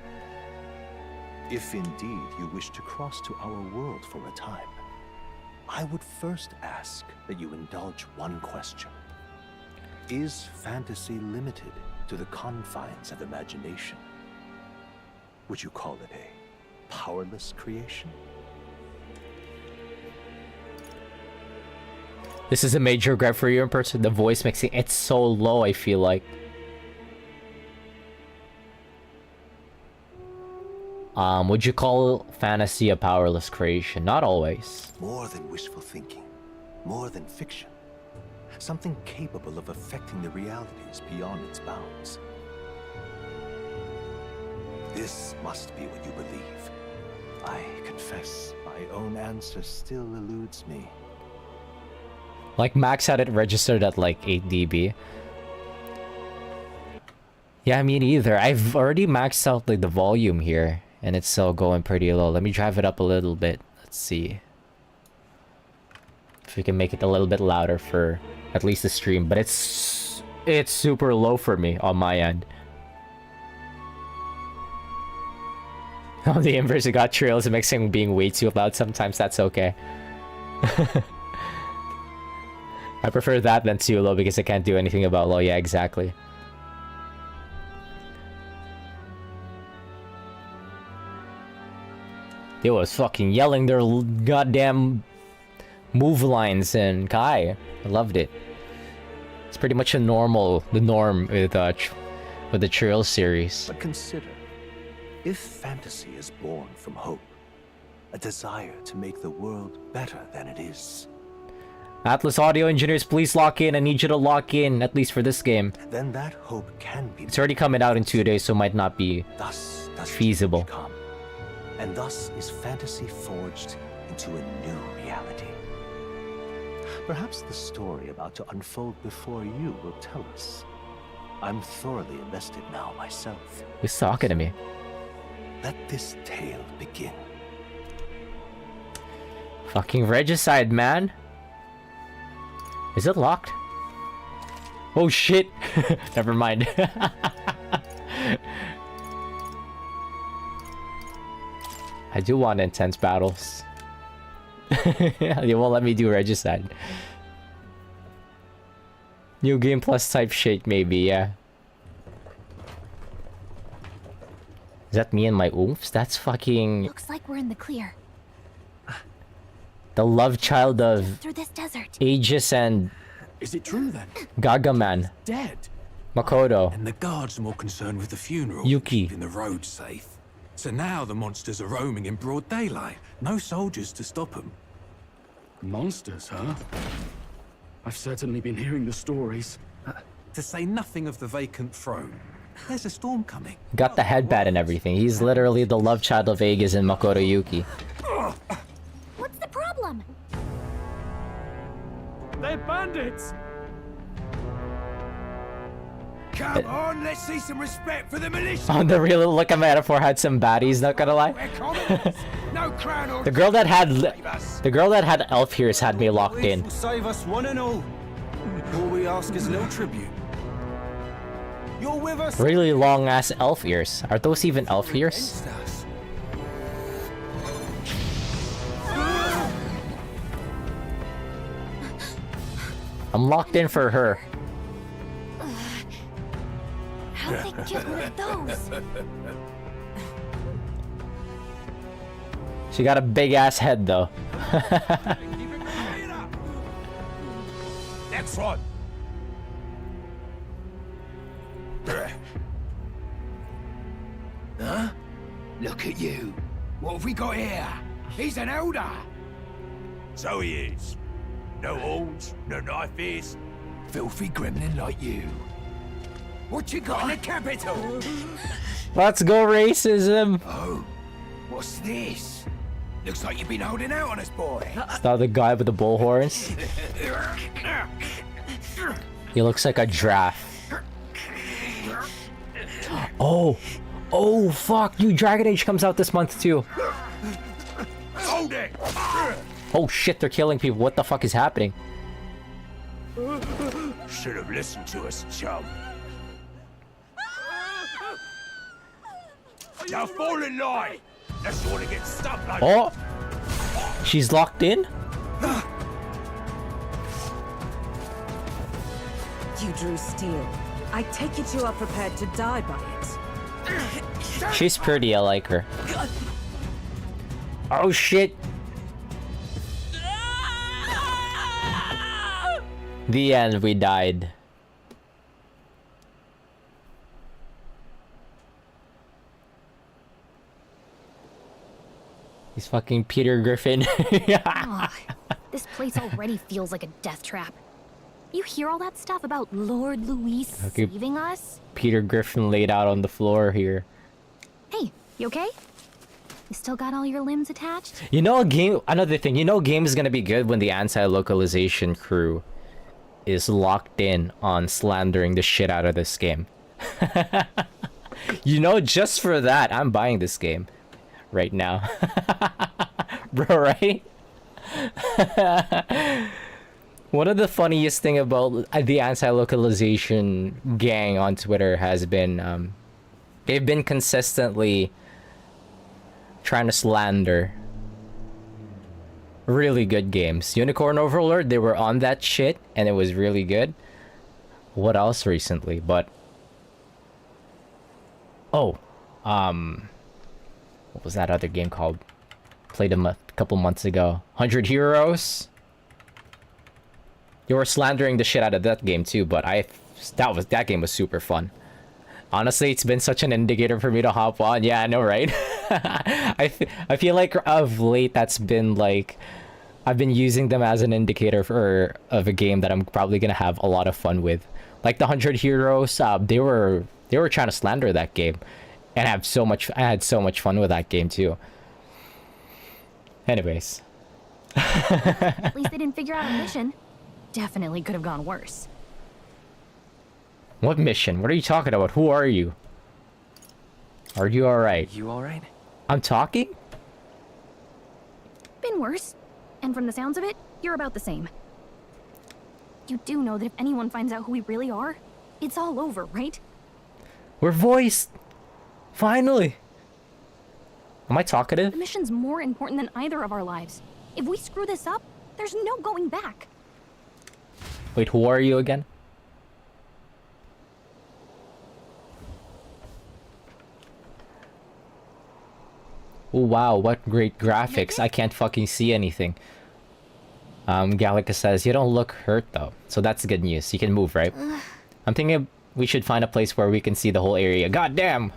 If indeed you wish to cross to our world for a time, I would first ask that you indulge one question. Is fantasy limited to the confines of imagination? Would you call it a powerless creation? This is a major regret for you in person. The voice mixing, it's so low, I feel like. Would you call fantasy a powerless creation? Not always. More than wishful thinking, more than fiction. Something capable of affecting the realities beyond its bounds. This must be what you believe. I confess, my own answer still eludes me. Like Max had it registered at like 8 dB. Yeah, me neither. I've already maxed out like the volume here, and it's still going pretty low. Let me drive it up a little bit. Let's see if we can make it a little bit louder for at least the stream. But it's super low for me on my end. Oh, the inverse, you got trails mixing being way too loud. Sometimes that's okay. I prefer that than too low because I can't do anything about low. Yeah, exactly. They was fucking yelling their goddamn move lines in Kai. I loved it. It's pretty much the norm with the Trail series. But consider, if fantasy is born from hope, a desire to make the world better than it is, Atlas audio engineers, please lock in. I need you to lock in, at least for this game. then that hope can be. It's already coming out in 2 days, so might not be Thus does feasible. change come, and thus is fantasy forged into a new reality. Perhaps the story about to unfold before you will tell us. I'm thoroughly invested now myself. Who's talking to me? Let this tale begin. Fucking regicide, man. Is it locked? Oh shit! Never mind. I do want intense battles. You won't let me do regicide. New game plus type shake, maybe, yeah. Is that me and my oofs? That's fucking Looks like we're in the clear. the love child of Through this desert. Aegis and Is it true then? Gagaman. Dead? Makoto. And the guards more concerned with the funeral Yuki. than keeping the road safe. So now the monsters are roaming in broad daylight. No soldiers to stop them. Monsters, huh? I've certainly been hearing the stories. To say nothing of the vacant throne. There's a storm coming. Got the headband and everything. He's literally the love child of Aegis and Makoto Yuki. What's the problem? They're bandits! Come on, let's see some respect for the militia. Oh, the real look at metaphor had some baddies, not gonna lie. We're commoners. No crown or The girl that had save us. the girl that had elf ears had me locked in. Save us one and all. All we ask is no tribute. You're with us. Really long ass elf ears. Are those even elf ears? Against us. I'm locked in for her. How'd they get one of those? She got a big ass head though. Next one. Huh? Look at you. What have we got here? He's an elder. So he is. No horns, no knife ears. Filthy gremlin like you. What you got in the capital? Let's go racism. Oh, what's this? Looks like you've been holding out on us, boy. It's not the guy with the bull horns. He looks like a giraffe. Oh, oh fuck! New Dragon Age comes out this month too. Hold it! Oh shit! They're killing people. What the fuck is happening? Should have listened to us, chum. Now fall in line. Unless you want to get stuck like. Oh, she's locked in. You drew steel. I take it you are prepared to die by it. She's pretty. I like her. Oh shit! The end. We died. He's fucking Peter Griffin. Ugh, this place already feels like a death trap. You hear all that stuff about Lord Luis Okay. saving us? Peter Griffin laid out on the floor here. Hey, you okay? You still got all your limbs attached? You know, another thing, you know, a game is gonna be good when the anti-localization crew is locked in on slandering the shit out of this game. You know, just for that, I'm buying this game right now. Bro, right? One of the funniest thing about the anti-localization gang on Twitter has been, they've been consistently trying to slander. Really good games. Unicorn Overlord, they were on that shit and it was really good. What else recently? But oh, what was that other game called? Played a couple months ago. 100 Heroes. You were slandering the shit out of that game too, but that game was super fun. Honestly, it's been such an indicator for me to hop on. Yeah, I know, right? I feel like of late that's been like I've been using them as an indicator of a game that I'm probably gonna have a lot of fun with. Like the 100 Heroes, they were trying to slander that game, and I had so much fun with that game too. Anyways. At least they didn't figure out a mission. Definitely could have gone worse. What mission? What are you talking about? Who are you? Are you alright? You alright? I'm talking? Been worse. And from the sounds of it, you're about the same. You do know that if anyone finds out who we really are, it's all over, right? We're voiced! Finally! Am I talkative? The mission's more important than either of our lives. If we screw this up, there's no going back. Wait, who are you again? Oh wow, what great graphics. I can't fucking see anything. Gallica says, you don't look hurt though. So that's good news. You can move, right? I'm thinking we should find a place where we can see the whole area. God damn!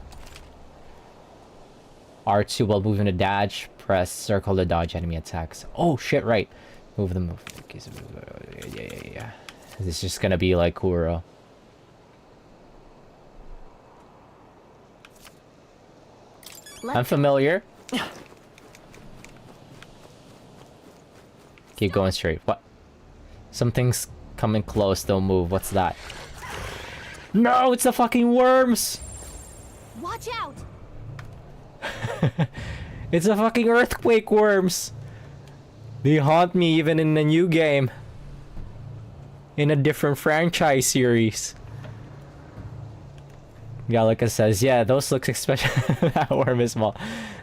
R2 while moving to dash. Press circle to dodge enemy attacks. Oh shit, right. Move the move. Okay, so yeah. This is just gonna be like Kuro. I'm familiar. Keep going straight. What? Something's coming close. Don't move. What's that? No, it's the fucking worms! Watch out! It's the fucking earthquake worms! They haunt me even in the new game. In a different franchise series. Gallica says, yeah, those looks especially that worm is small.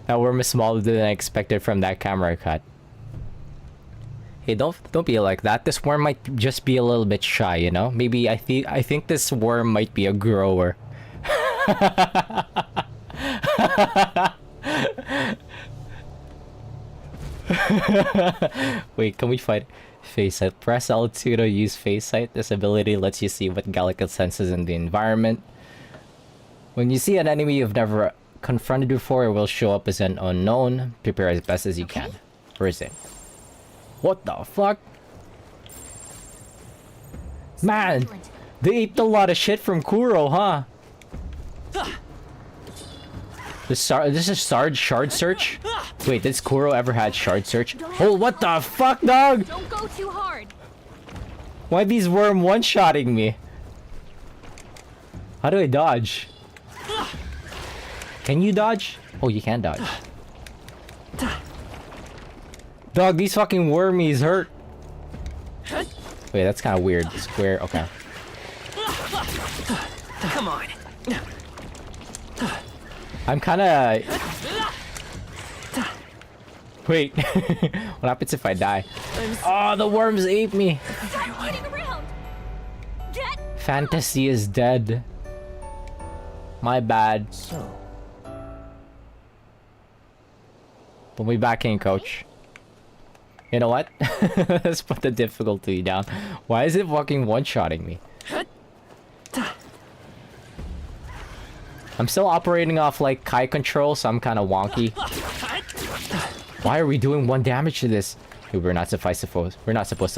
That worm is smaller than I expected from that camera cut. Hey, don't be like that. This worm might just be a little bit shy, you know? Maybe I think this worm might be a grower. Wait, can we fight face sight? Press L2 to use face sight. This ability lets you see what Gallica senses in the environment. When you see an enemy you've never confronted before, it will show up as an unknown. Prepare as best as you can. Where is it? What the fuck? Man, they ate a lot of shit from Kuro, huh? This is shard search? Wait, did Kuro ever had shard search? Oh, what the fuck, dog? Don't go too hard. Why these worm one-shotting me? How do I dodge? Can you dodge? Oh, you can dodge. Dog, these fucking wormies hurt. Wait, that's kind of weird. Square, okay. Come on. I'm kind of... Wait. What happens if I die? Oh, the worms ate me. Fantasy is dead. My bad. So, Put me back in, coach. You know what? Let's put the difficulty down. Why is it fucking one-shotting me? I'm still operating off like Kai control, so I'm kind of wonky. Why are we doing 1 damage to this? Dude, we're not supposed to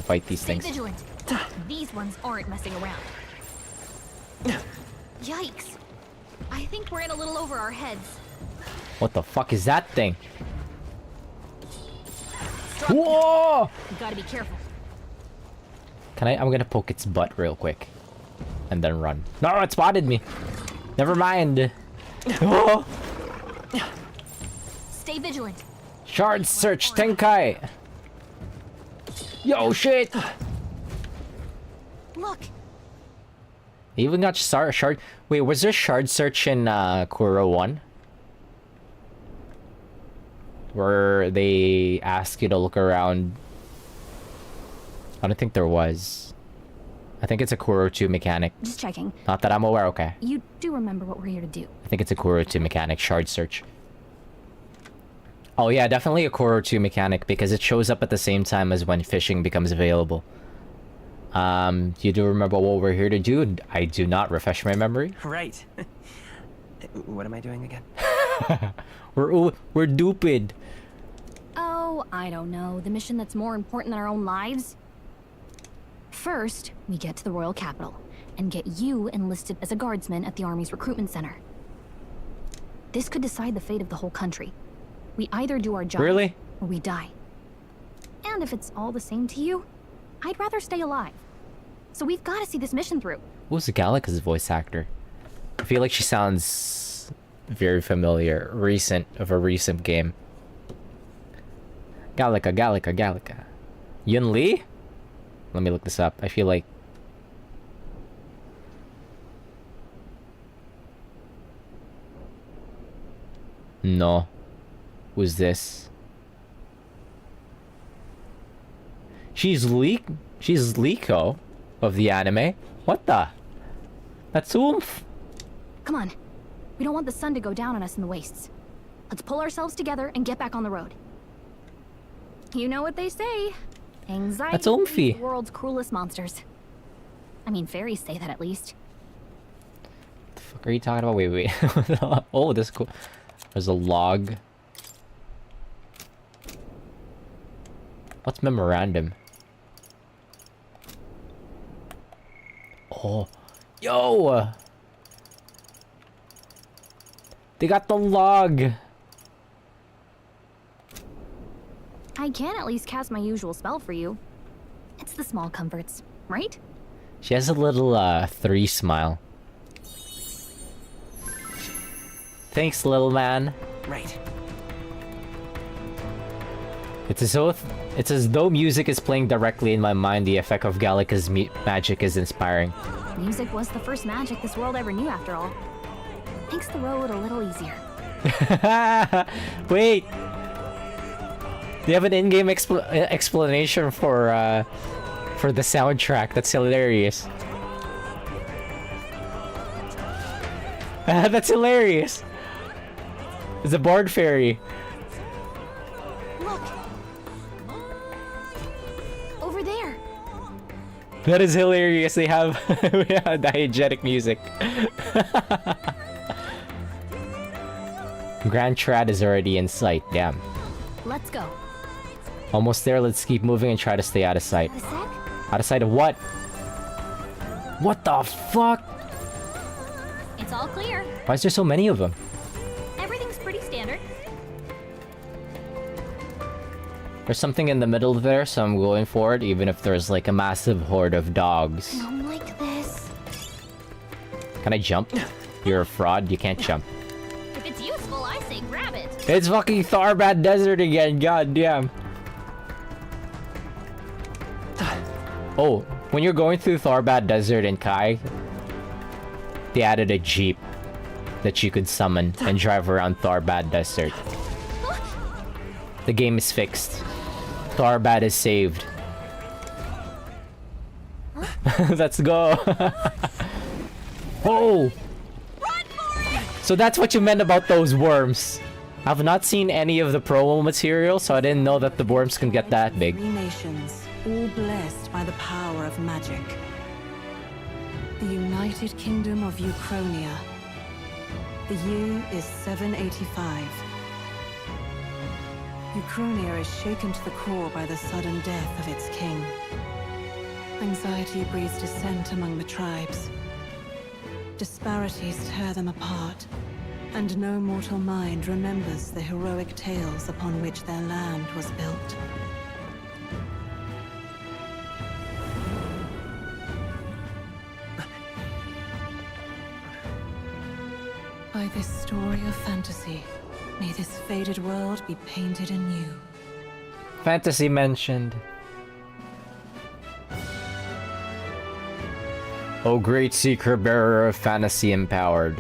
fight these Stay things. vigilant. These ones aren't messing around. Yikes. I think we're in a little over our heads. What the fuck is that thing? Whoa! You gotta be careful. I'm gonna poke its butt real quick. And then run. No, it spotted me. Never mind. Oh! Stay vigilant. Shard search Tenkai! Yo, shit! Look. They even got shard... Wait, was there shard search in Kuro 1? where they ask you to look around. I don't think there was. I think it's a Kuro 2 mechanic. Just checking. Not that I'm aware, okay. You do remember what we're here to do. I think it's a Kuro 2 mechanic, shard search. Oh yeah, definitely a Kuro 2 mechanic because it shows up at the same time as when fishing becomes available. You do remember what we're here to do? I do not. Refresh my memory. Right. What am I doing again? We're duped. Oh, I don't know. The mission that's more important than our own lives? First, we get to the royal capital and get you enlisted as a guardsman at the army's recruitment center. This could decide the fate of the whole country. We either do our job Really? or we die. And if it's all the same to you, I'd rather stay alive. So we've got to see this mission through. Who's Gallica's voice actor? I feel like she sounds very familiar. Of a recent game. Gallica. Yun Li? Let me look this up. I feel like... No. Who's this? She's Liko of the anime. What the? That's oomph. Come on. We don't want the sun to go down on us in the wastes. Let's pull ourselves together and get back on the road. You know what they say. Anxiety That's oomphy. is the world's cruelest monsters. I mean, fairies say that at least. What the fuck are you talking about? Wait. Oh, this is cool. There's a log. What's memorandum? Oh. Yo! They got the log! I can at least cast my usual spell for you. It's the small comforts, right? She has a little, 3 smile. Thanks, little man. Right. It's as though music is playing directly in my mind. The effect of Gallica's magic is inspiring. Music was the first magic this world ever knew, after all. Makes the road a little easier. Wait! They have an in-game explanation for the soundtrack. That's hilarious. That's hilarious! It's a Bard Fairy. Look! Over there! That is hilarious. They have diegetic music. Grand Trad is already in sight. Damn. Let's go. Almost there. Let's keep moving and try to stay out of sight. A sec? Out of sight of what? What the fuck? It's all clear. Why is there so many of them? Everything's pretty standard. There's something in the middle there, so I'm going for it, even if there's like a massive horde of dogs. I don't like this. Can I jump? You're a fraud. You can't jump. If it's useful, I say grab it. It's fucking Tharbad Desert again. God damn. Oh, when you're going through Tharbad Desert in Kai, they added a jeep that you could summon and drive around Tharbad Desert. The game is fixed. Tharbad is saved. Let's go. Oh! So that's what you meant about those worms. I've not seen any of the promo material, so I didn't know that the worms can get that big. 3 nations, all blessed by the power of magic. The United Kingdom of Uchronia. The year is 785. Uchronia is shaken to the core by the sudden death of its king. Anxiety breeds dissent among the tribes. Disparities tear them apart, and no mortal mind remembers the heroic tales upon which their land was built. By this story of fantasy, may this faded world be painted anew. Fantasy mentioned. Oh, great secret bearer of fantasy empowered.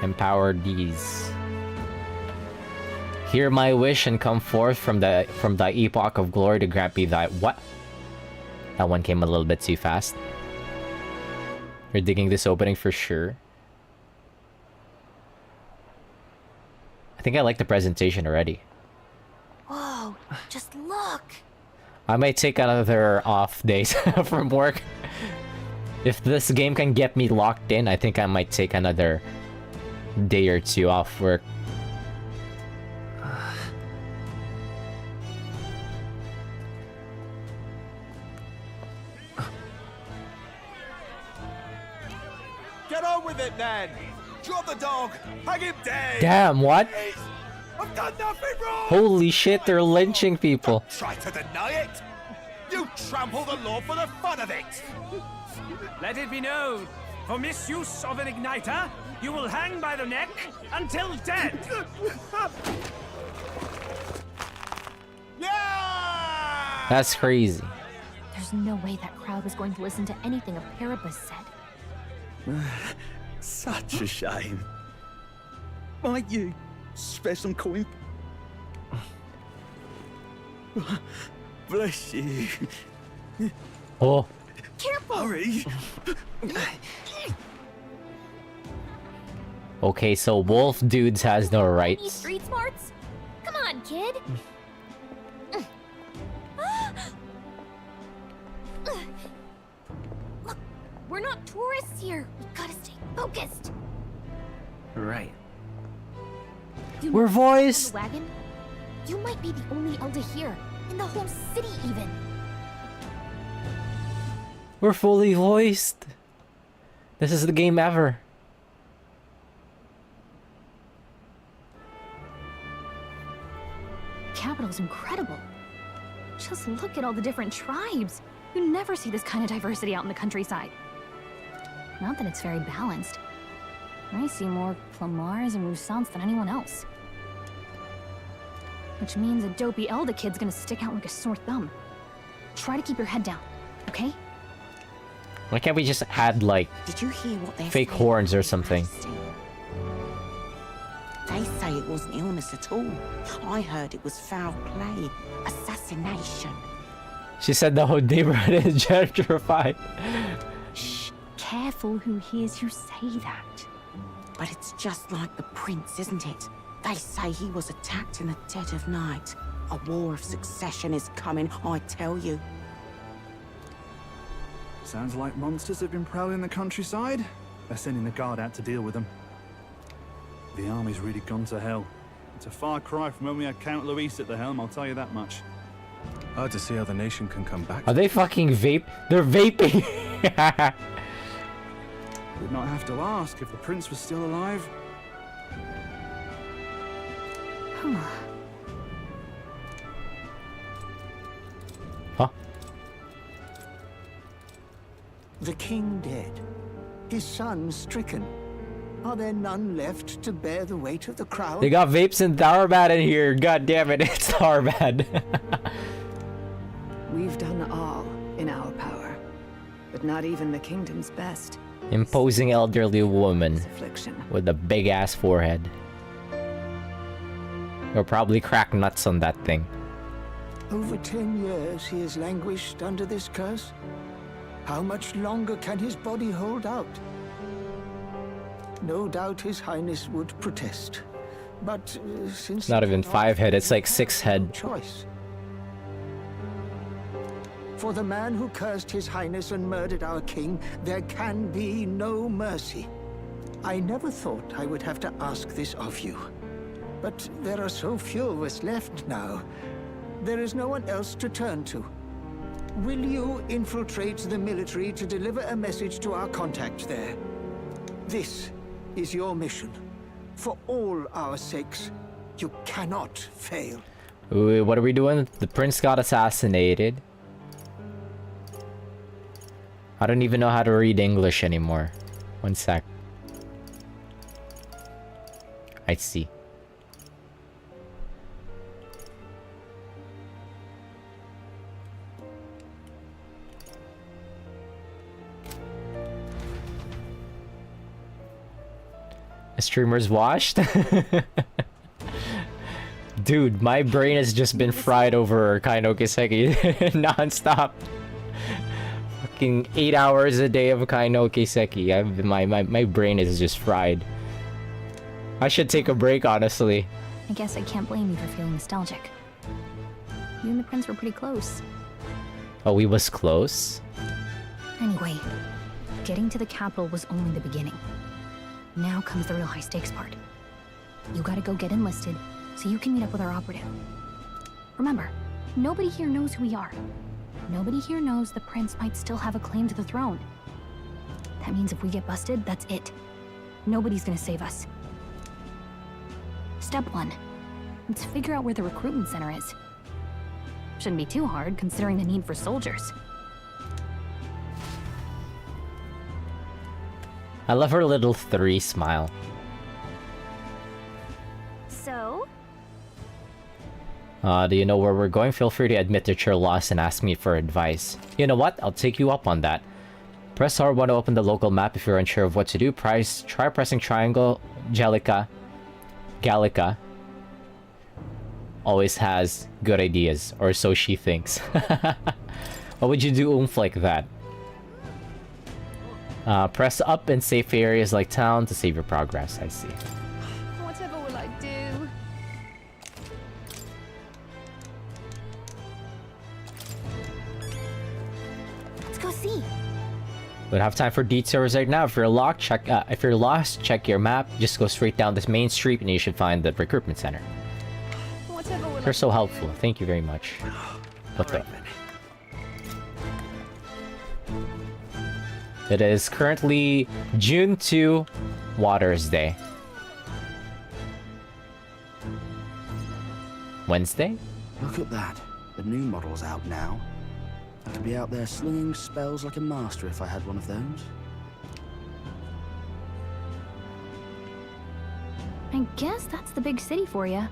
Empowered these. Hear my wish and come forth from the epoch of glory to grant me thy what? That one came a little bit too fast. You're digging this opening for sure. I think I like the presentation already. Whoa, just look. I might take another off days from work. If this game can get me locked in, I think I might take another day or two off work. Get on with it, then! Drop the dog! Hang him dead! Damn, what? I've done nothing wrong! Holy shit, they're lynching people. Try to deny it! You trample the law for the fun of it! Let it be known, for misuse of an igniter, you will hang by the neck until dead. Yeah! That's crazy. There's no way that crowd was going to listen to anything a Paribus said. Such a shame. Might you spare some coin? Bless you. Oh. Careful! Hurry. Okay, so wolf dudes has no Any rights. street smarts? Come on, kid. Look, we're not tourists here. We gotta stay focused. Right. You We're know voiced. the wagon? You might be the only elder here, in the whole city even. We're fully voiced. This is the game ever. Capital's incredible. Just look at all the different tribes. You never see this kind of diversity out in the countryside. Not that it's very balanced. I see more Clamars and Roussants than anyone else. Which means a dopey Elda kid's gonna stick out like a sore thumb. Try to keep your head down, okay? Why can't we just add like Did you hear what they fake horns or something? They say it wasn't illness at all. I heard it was foul play, assassination. She said the whole neighborhood is gentrified. Shh, careful who hears you say that. But it's just like the prince, isn't it? They say he was attacked in the dead of night. A war of succession is coming, I tell you. Sounds like monsters have been prowling the countryside. They're sending the guard out to deal with them. The army's really gone to hell. It's a far cry from when we had Count Luis at the helm, I'll tell you that much. Hard to see how the nation can come back. Are they fucking vape? They're vaping. Would not have to ask if the prince was still alive. Huh? The king dead, his son stricken. Are there none left to bear the weight of the crown? They got vapes and Tharbad in here. God damn it, it's Tharbad. We've done all in our power, but not even the kingdom's best. Imposing elderly woman Affliction. with a big ass forehead. You'll probably crack nuts on that thing. Over 10 years he has languished under this curse. How much longer can his body hold out? No doubt His Highness would protest, but since Not even 5 head, it's like 6 head. choice. For the man who cursed His Highness and murdered our king, there can be no mercy. I never thought I would have to ask this of you, but there are so few of us left now. There is no one else to turn to. Will you infiltrate the military to deliver a message to our contact there? This is your mission. For all our sakes, you cannot fail. Ooh, what are we doing? The prince got assassinated. I don't even know how to read English anymore. One sec. I see. Streamers washed? Dude, my brain has just been fried over Kaino Kiseki non-stop. Fucking 8 hours a day of Kaino Kiseki. My brain is just fried. I should take a break, honestly. I guess I can't blame you for feeling nostalgic. You and the prince were pretty close. Oh, we was close? Anyway, getting to the capital was only the beginning. Now comes the real high-stakes part. You gotta go get enlisted, so you can meet up with our operative. Remember, nobody here knows who we are. Nobody here knows the prince might still have a claim to the throne. That means if we get busted, that's it. Nobody's gonna save us. Step 1. Let's figure out where the recruitment center is. Shouldn't be too hard, considering the need for soldiers. I love her little 3 smile. So? Do you know where we're going? Feel free to admit that you're lost and ask me for advice. You know what? I'll take you up on that. Press R1 to open the local map if you're unsure of what to do. Try pressing triangle. Gallica always has good ideas, or so she thinks. What would you do oomph like that? Press up in safe areas like town to save your progress. I see. Whatever will I do? Let's go see. We don't have time for detours right now. If you're locked, if you're lost, check your map. Just go straight down this main street and you should find the recruitment center. You're so helpful. Thank you very much. What the? It is currently June 2, Waters Day. Wednesday? Look at that. The new model's out now. I could be out there slinging spells like a master if I had one of those. I guess that's the big city for you.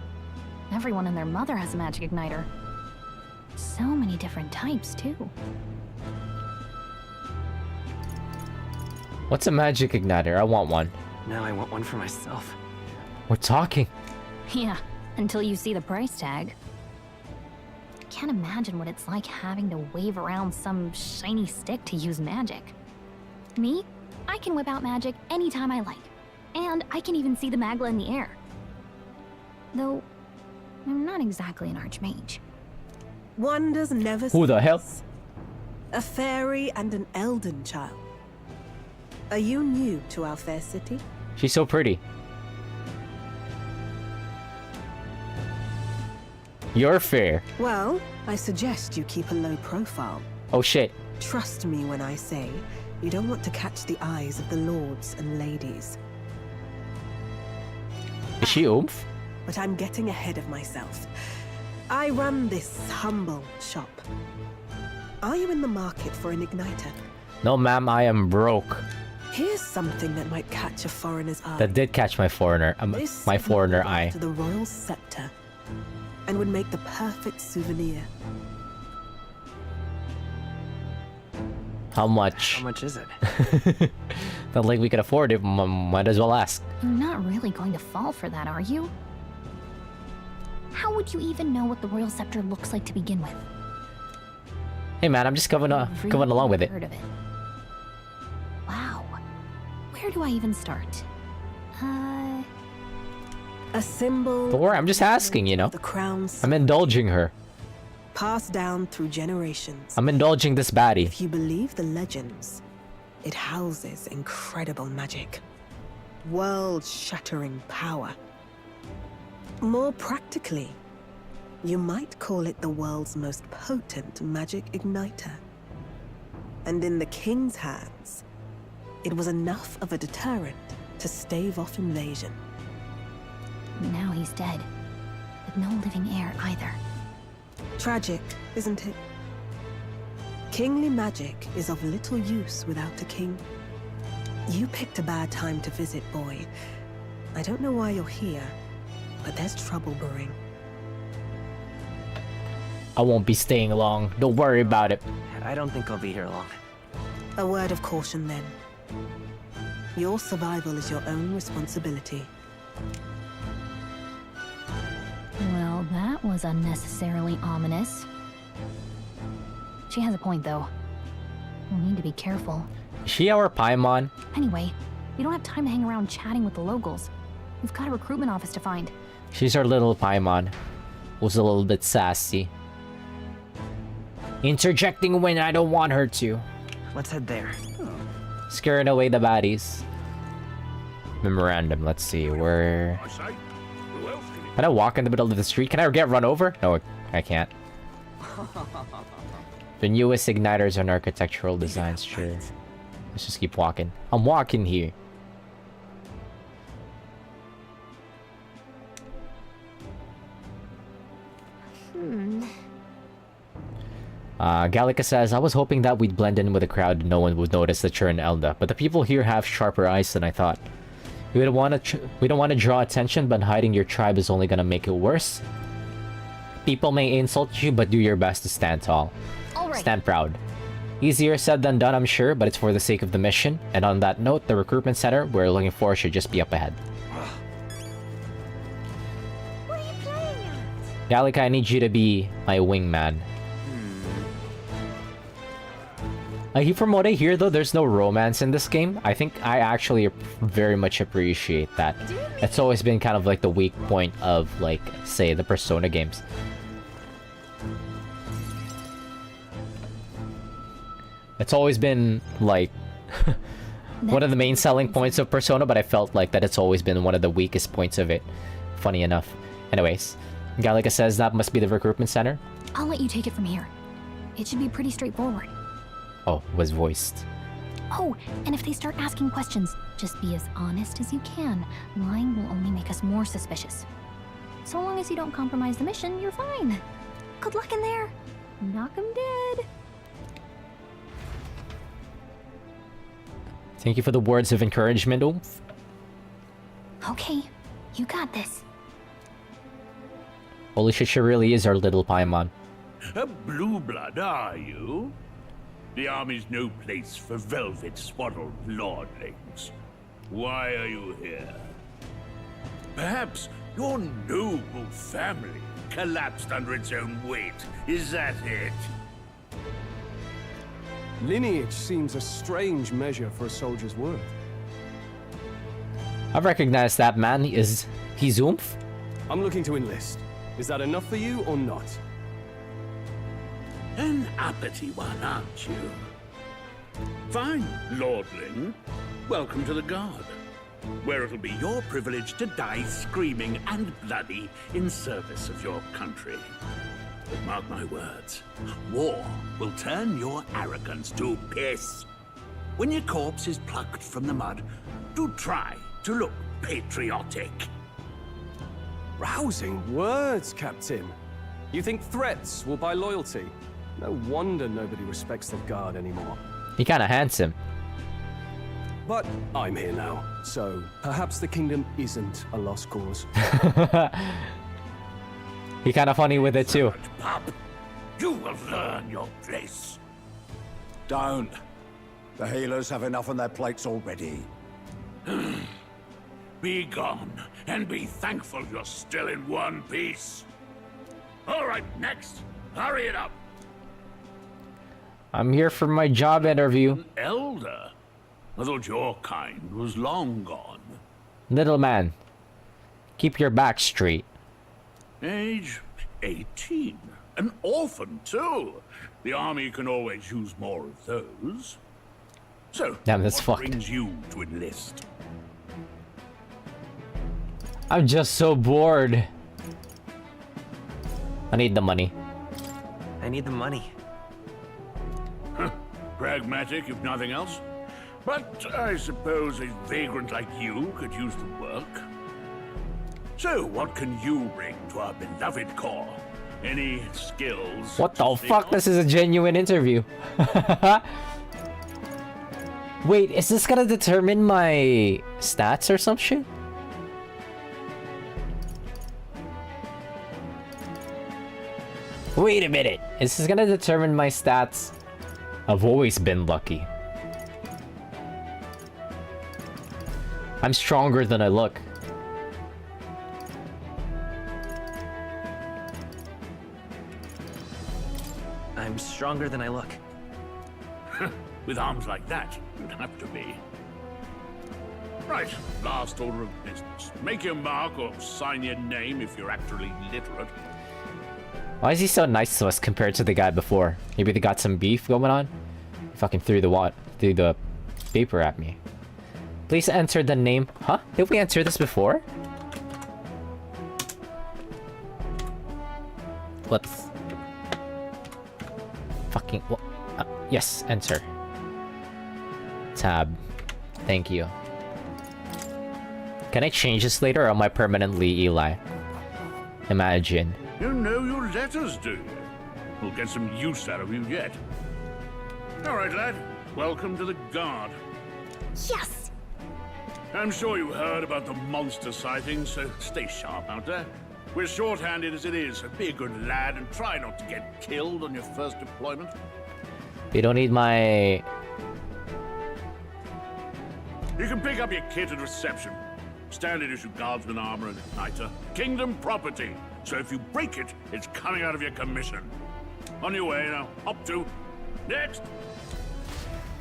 Everyone and their mother has a magic igniter. So many different types, too. What's a magic igniter? I want one. Now I want one for myself. We're talking. Yeah, until you see the price tag. I can't imagine what it's like having to wave around some shiny stick to use magic. Me? I can whip out magic anytime I like. And I can even see the magla in the air. Though, I'm not exactly an archmage. Wonders never Who the hell? A fairy and an elden child. Are you new to our fair city? She's so pretty. You're fair. Well, I suggest you keep a low profile. Oh shit. Trust me when I say you don't want to catch the eyes of the lords and ladies. Is she oomph? But I'm getting ahead of myself. I run this humble shop. Are you in the market for an igniter? No, ma'am, I am broke. Here's something that might catch a foreigner's eye. That did catch my foreigner eye. To the royal scepter, and would make the perfect souvenir. How much? How much is it? Not like we could afford it. Might as well ask. You're not really going to fall for that, are you? How would you even know what the royal scepter looks like to begin with? Hey man, I'm just going along with it. Heard of it. Wow. Where do I even start? A symbol. Don't worry, I'm just asking, you know. The crown. I'm indulging her. Passed down through generations. I'm indulging this baddie. If you believe the legends, it houses incredible magic. World-shattering power. More practically, you might call it the world's most potent magic igniter. And in the king's hands, it was enough of a deterrent to stave off invasion. Now he's dead, with no living heir either. Tragic, isn't it? Kingly magic is of little use without a king. You picked a bad time to visit, boy. I don't know why you're here, but there's trouble brewing. I won't be staying long. Don't worry about it. I don't think I'll be here long. A word of caution, then. Your survival is your own responsibility. Well, was unnecessarily ominous. She has a point, though. We'll need to be careful. Is she our Paimon? Anyway, we don't have time to hang around chatting with the locals. We've got a recruitment office to find. She's our little Paimon. Who's a little bit sassy. Interjecting when I don't want her to. Let's head there. Scaring away the baddies. Memorandum, let's see, where... Can I walk in the middle of the street? Can I get run over? No, I can't. The newest igniters and architectural designs, sure. Let's just keep walking. I'm walking here. Gallica says, I was hoping that we'd blend in with the crowd and no one would notice that you're in Elda, but the people here have sharper eyes than I thought. We don't want to draw attention, but hiding your tribe is only gonna make it worse. People may insult you, but do your best to stand tall. Stand proud. Easier said than done, I'm sure, but it's for the sake of the mission. And on that note, the recruitment center we're looking for should just be up ahead. What are you playing at? Gallica, I need you to be my wingman. From what I hear, though, there's no romance in this game. I think I actually very much appreciate that. It's always been kind of like the weak point of, like, say, the Persona games. It's always been, like, one of the main selling points of Persona, but I felt like that it's always been one of the weakest points of it. Funny enough. Anyways, Gallica says that must be the recruitment center. I'll let you take it from here. It should be pretty straightforward. Oh, was voiced. Oh, and if they start asking questions, just be as honest as you can. Lying will only make us more suspicious. So long as you don't compromise the mission, you're fine. Good luck in there. Knock 'em dead. Thank you for the words of encouragement, Oomph. Okay, you got this. Holy shit, she really is our little Paimon. A blue blood, are you? The army's no place for velvet-swaddled lordlings. Why are you here? Perhaps your noble family collapsed under its own weight. Is that it? Lineage seems a strange measure for a soldier's worth. I've recognized that man. He's Oomph? I'm looking to enlist. Is that enough for you or not? An uppity one, aren't you? Fine, lordling. Welcome to the Guard, where it'll be your privilege to die screaming and bloody in service of your country. But mark my words, war will turn your arrogance to piss. When your corpse is plucked from the mud, do try to look patriotic. Rousing words, Captain. You think threats will buy loyalty? No wonder nobody respects the Guard anymore. He kinda handsome. But I'm here now, so perhaps the kingdom isn't a lost cause. He kinda funny with it too. Pup, you will learn your place. Don't. The healers have enough on their plates already. Be gone, and be thankful you're still in one piece. All right, next. Hurry it up. I'm here for my job interview. An elder? I thought your kind was long gone. Little man, keep your back straight. Age 18. An orphan, too. The army can always use more of those. So, damn, that's what fucked. brings you to enlist? I'm just so bored. I need the money. I need the money. Pragmatic, if nothing else. But I suppose a vagrant like you could use the work. So, what can you bring to our beloved corps? Any skills? What the fuck? This is a genuine interview. Wait, is this gonna determine my stats or some shit? Wait a minute. Is this gonna determine my stats? I've always been lucky. I'm stronger than I look. I'm stronger than I look. With arms like that, you'd have to be. Right, last order of business. Make your mark or sign your name if you're actually literate. Why is he so nice to us compared to the guy before? Maybe they got some beef going on? He fucking threw the paper at me. Please enter the name. Huh? Did we enter this before? Whoops. Fucking what? Yes, enter. Tab. Thank you. Can I change this later or am I permanently Eli? Imagine. You know your letters, do you? We'll get some use out of you yet. Alright, lad. Welcome to the Guard. Yes! I'm sure you heard about the monster sightings, so stay sharp out there. We're short-handed as it is, so be a good lad and try not to get killed on your first deployment. You don't need my... You can pick up your kit at reception. Standard issue guardsman armor and igniter. Kingdom property. So if you break it, it's coming out of your commission. On your way now. Up to. Next.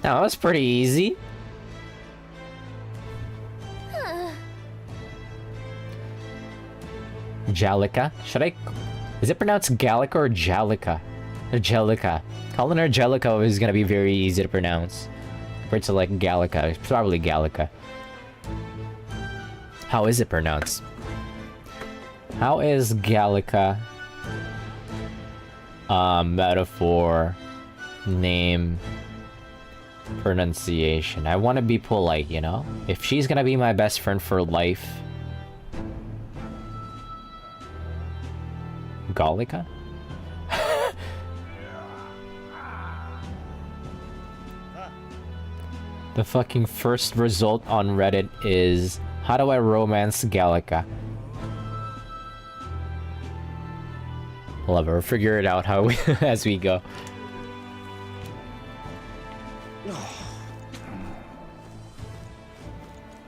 That was pretty easy. Jalika? Should I... Is it pronounced Gallica or Jalika? Angelica. Calling her Angelica is gonna be very easy to pronounce. Compared to like Gallica. It's probably Gallica. How is it pronounced? How is Gallica metaphor, name, pronunciation? I want to be polite, you know? If she's gonna be my best friend for life... Gallica? The fucking first result on Reddit is... How do I romance Gallica? We'll figure it out how we as we go.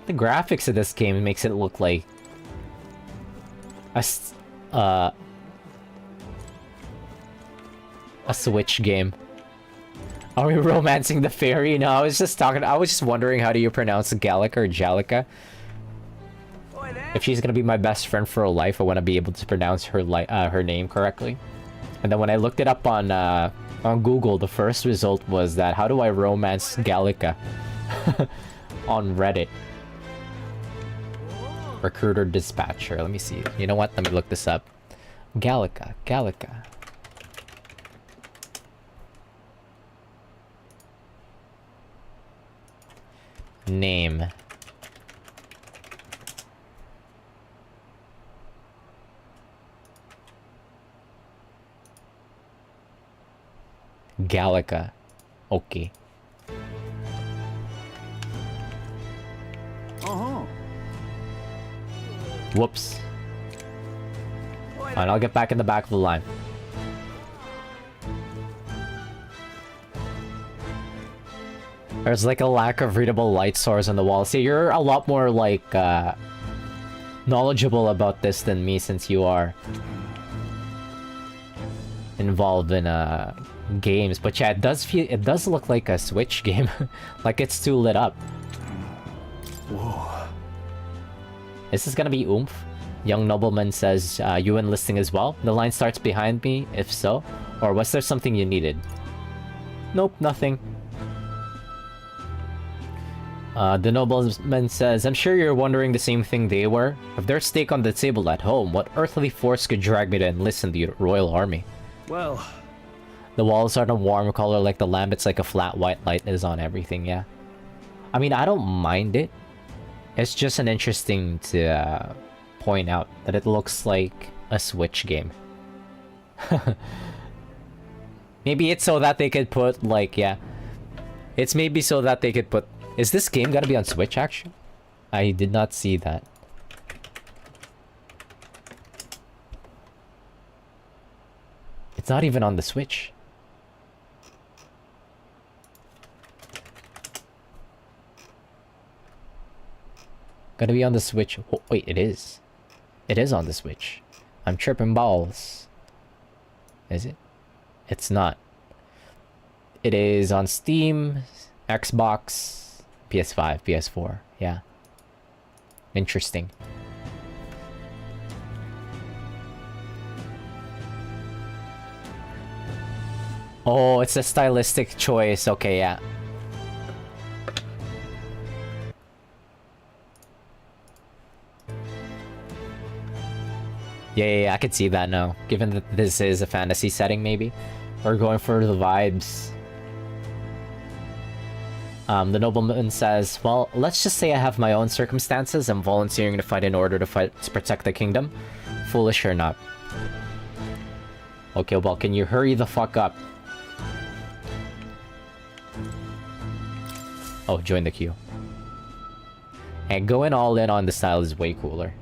The graphics of this game makes it look like a Switch game. Are we romancing the fairy? No, I was just wondering how do you pronounce Gallica or Jalika? If she's gonna be my best friend for life, I want to be able to pronounce her her name correctly. And then when I looked it up on Google, the first result was that how do I romance Gallica on Reddit? Recruiter dispatcher. Let me see. You know what? Let me look this up. Gallica. Gallica. Name. Gallica. Okay. Whoops. Fine, I'll get back in the back of the line. There's like a lack of readable light source on the wall. See, you're a lot more like knowledgeable about this than me since you are involved in games. But yeah, it does look like a Switch game. Like it's too lit up. Whoa. This is gonna be oomph. Young nobleman says, you enlisting as well? The line starts behind me, if so. Or was there something you needed? Nope, nothing. The nobleman says, I'm sure you're wondering the same thing they were. With their stake on the table at home, what earthly force could drag me to enlist in the royal army? Well... The walls are a warm color like the lamp. It's like a flat white light is on everything, yeah. I mean, I don't mind it. It's just an interesting to point out that it looks like a Switch game. Maybe it's so that they could put, like, yeah. It's maybe so that they could put... Is this game gonna be on Switch, actually? I did not see that. It's not even on the Switch. Gonna be on the Switch. Oh, wait, it is. It is on the Switch. I'm tripping balls. Is it? It's not. It is on Steam, Xbox, PS5, PS4. Yeah. Interesting. Oh, it's a stylistic choice. Okay, yeah. Yeah, I could see that now. Given that this is a fantasy setting, maybe. We're going for the vibes. The nobleman says, well, let's just say I have my own circumstances. I'm volunteering to fight in order to protect the kingdom. Foolish or not. Okay, well, can you hurry the fuck up? Oh, join the queue. And going all in on the style is way cooler.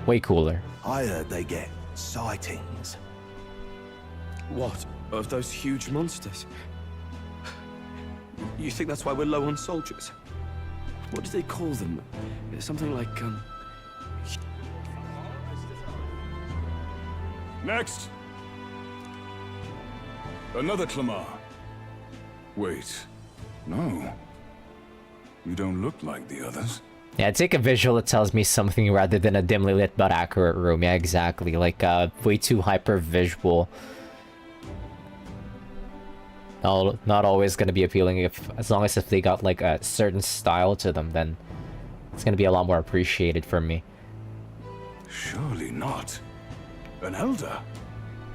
Way cooler. I heard they get sightings. What? Of those huge monsters? You think that's why we're low on soldiers? What do they call them? Something like, Next! Another Clamar. Wait. No. You don't look like the others. Yeah, take a visual that tells me something rather than a dimly lit but accurate room. Yeah, exactly. Like, way too hyper visual. No, not always gonna be appealing as long as if they got like a certain style to them, then it's gonna be a lot more appreciated for me. Surely not. An elder.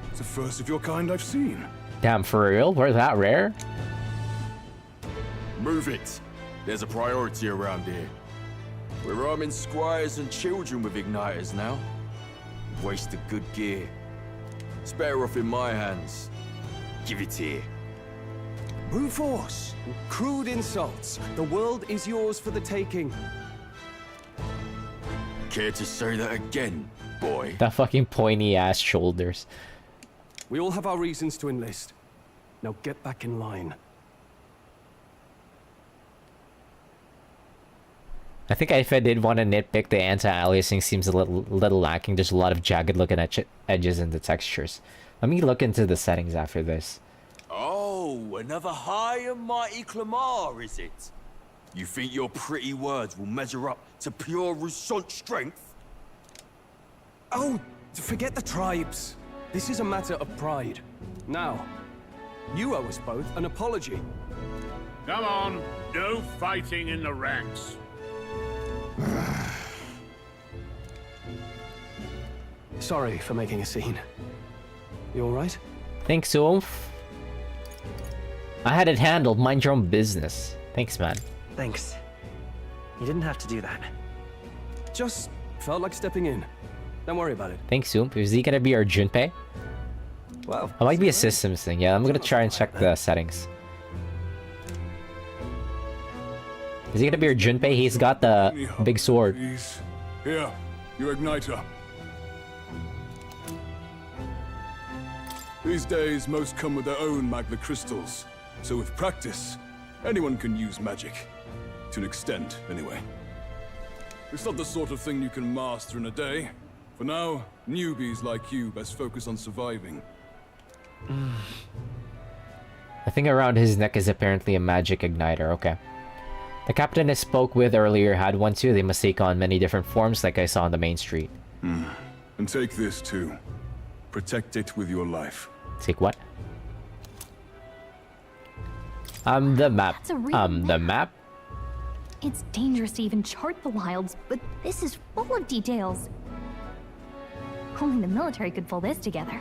It's the first of your kind I've seen. Damn, for real? We're that rare? Move it. There's a priority around here. We're arming squires and children with igniters now. Waste of good gear. It's better off in my hands. Give it here. brute force, crude insults. The world is yours for the taking. Care to say that again, boy? That fucking pointy ass shoulders. We all have our reasons to enlist. Now get back in line. I think if I did want to nitpick, the anti-aliasing seems a little lacking. There's a lot of jagged looking edges in the textures. Let me look into the settings after this. Oh, another high and mighty Clamar, is it? You think your pretty words will measure up to pure Rousseau strength? Oh, forget the tribes. This is a matter of pride. Now, you owe us both an apology. Come on, no fighting in the ranks. Sorry for making a scene. You alright? Thanks, Oomph. I had it handled. Mind your own business. Thanks, man. Thanks. You didn't have to do that. Just felt like stepping in. Don't worry about it. Thanks, Oomph. Is he gonna be our Junpei? Well, it might be a systems thing. Yeah, I'm gonna try and check the settings. Is he gonna be our Junpei? He's got the big sword. Here, your igniter. These days, most come with their own magna crystals. So with practice, anyone can use magic. To an extent, anyway. It's not the sort of thing you can master in a day. For now, newbies like you best focus on surviving. The thing around his neck is apparently a magic igniter. Okay. The captain I spoke with earlier had one too. They must take on many different forms like I saw on the main street. And take this too. Protect it with your life. Take what? The map. That's a real the map? It's dangerous to even chart the wilds, but this is full of details. Only the military could pull this together.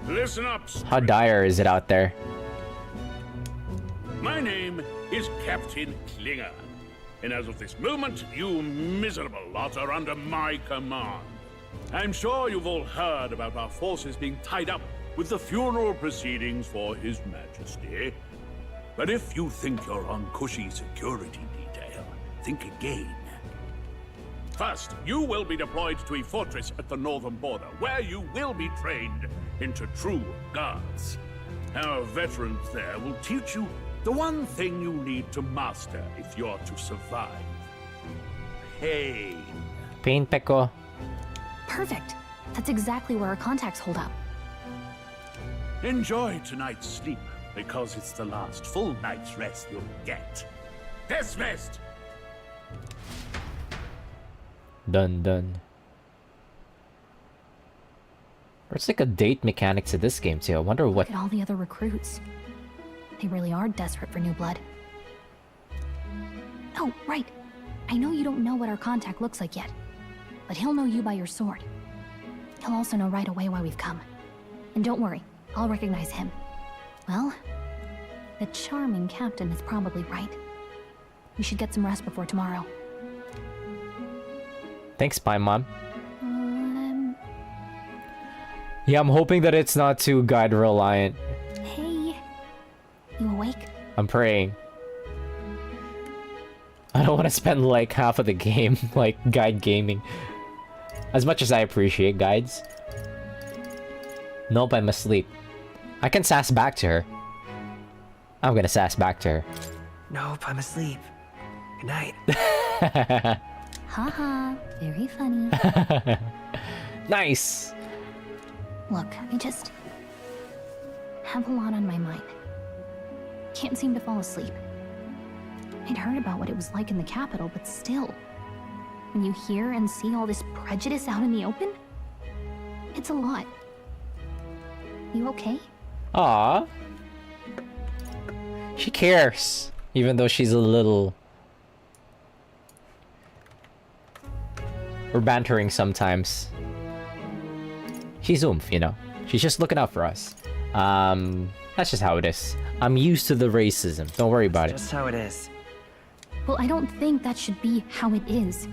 Listen up. How dire is it out there? My name is Captain Klinger, and as of this moment, you miserable lot are under my command. I'm sure you've all heard about our forces being tied up with the funeral proceedings for His Majesty. But if you think you're on cushy security detail, think again. First, you will be deployed to a fortress at the northern border, where you will be trained into true guards. Our veterans there will teach you the one thing you need to master if you're to survive. Pain. Pain, Peko. Perfect. That's exactly where our contacts hold up. Enjoy tonight's sleep, because it's the last full night's rest you'll get. Dismissed! Done, done. There's like a date mechanic to this game too. I wonder what... Look at all the other recruits. They really are desperate for new blood. Oh, right. I know you don't know what our contact looks like yet, but he'll know you by your sword. He'll also know right away why we've come. And don't worry, I'll recognize him. Well, the charming captain is probably right. We should get some rest before tomorrow. Thanks, Pie Mom. Yeah, I'm hoping that it's not too guide reliant. Hey, you awake? I'm praying. I don't want to spend like half of the game like guide gaming. As much as I appreciate guides. Nope, I'm asleep. I can sass back to her. I'm gonna sass back to her. Nope, I'm asleep. Good night. Haha, very funny. Nice. Look, I just have a lot on my mind. Can't seem to fall asleep. I'd heard about what it was like in the capital, but still, when you hear and see all this prejudice out in the open, it's a lot. You okay? Aww. She cares, even though she's a little... We're bantering sometimes. She's oomph, you know. She's just looking out for us. That's just how it is. I'm used to the racism. Don't worry about it. Just how it is. Well, I don't think that should be how it is.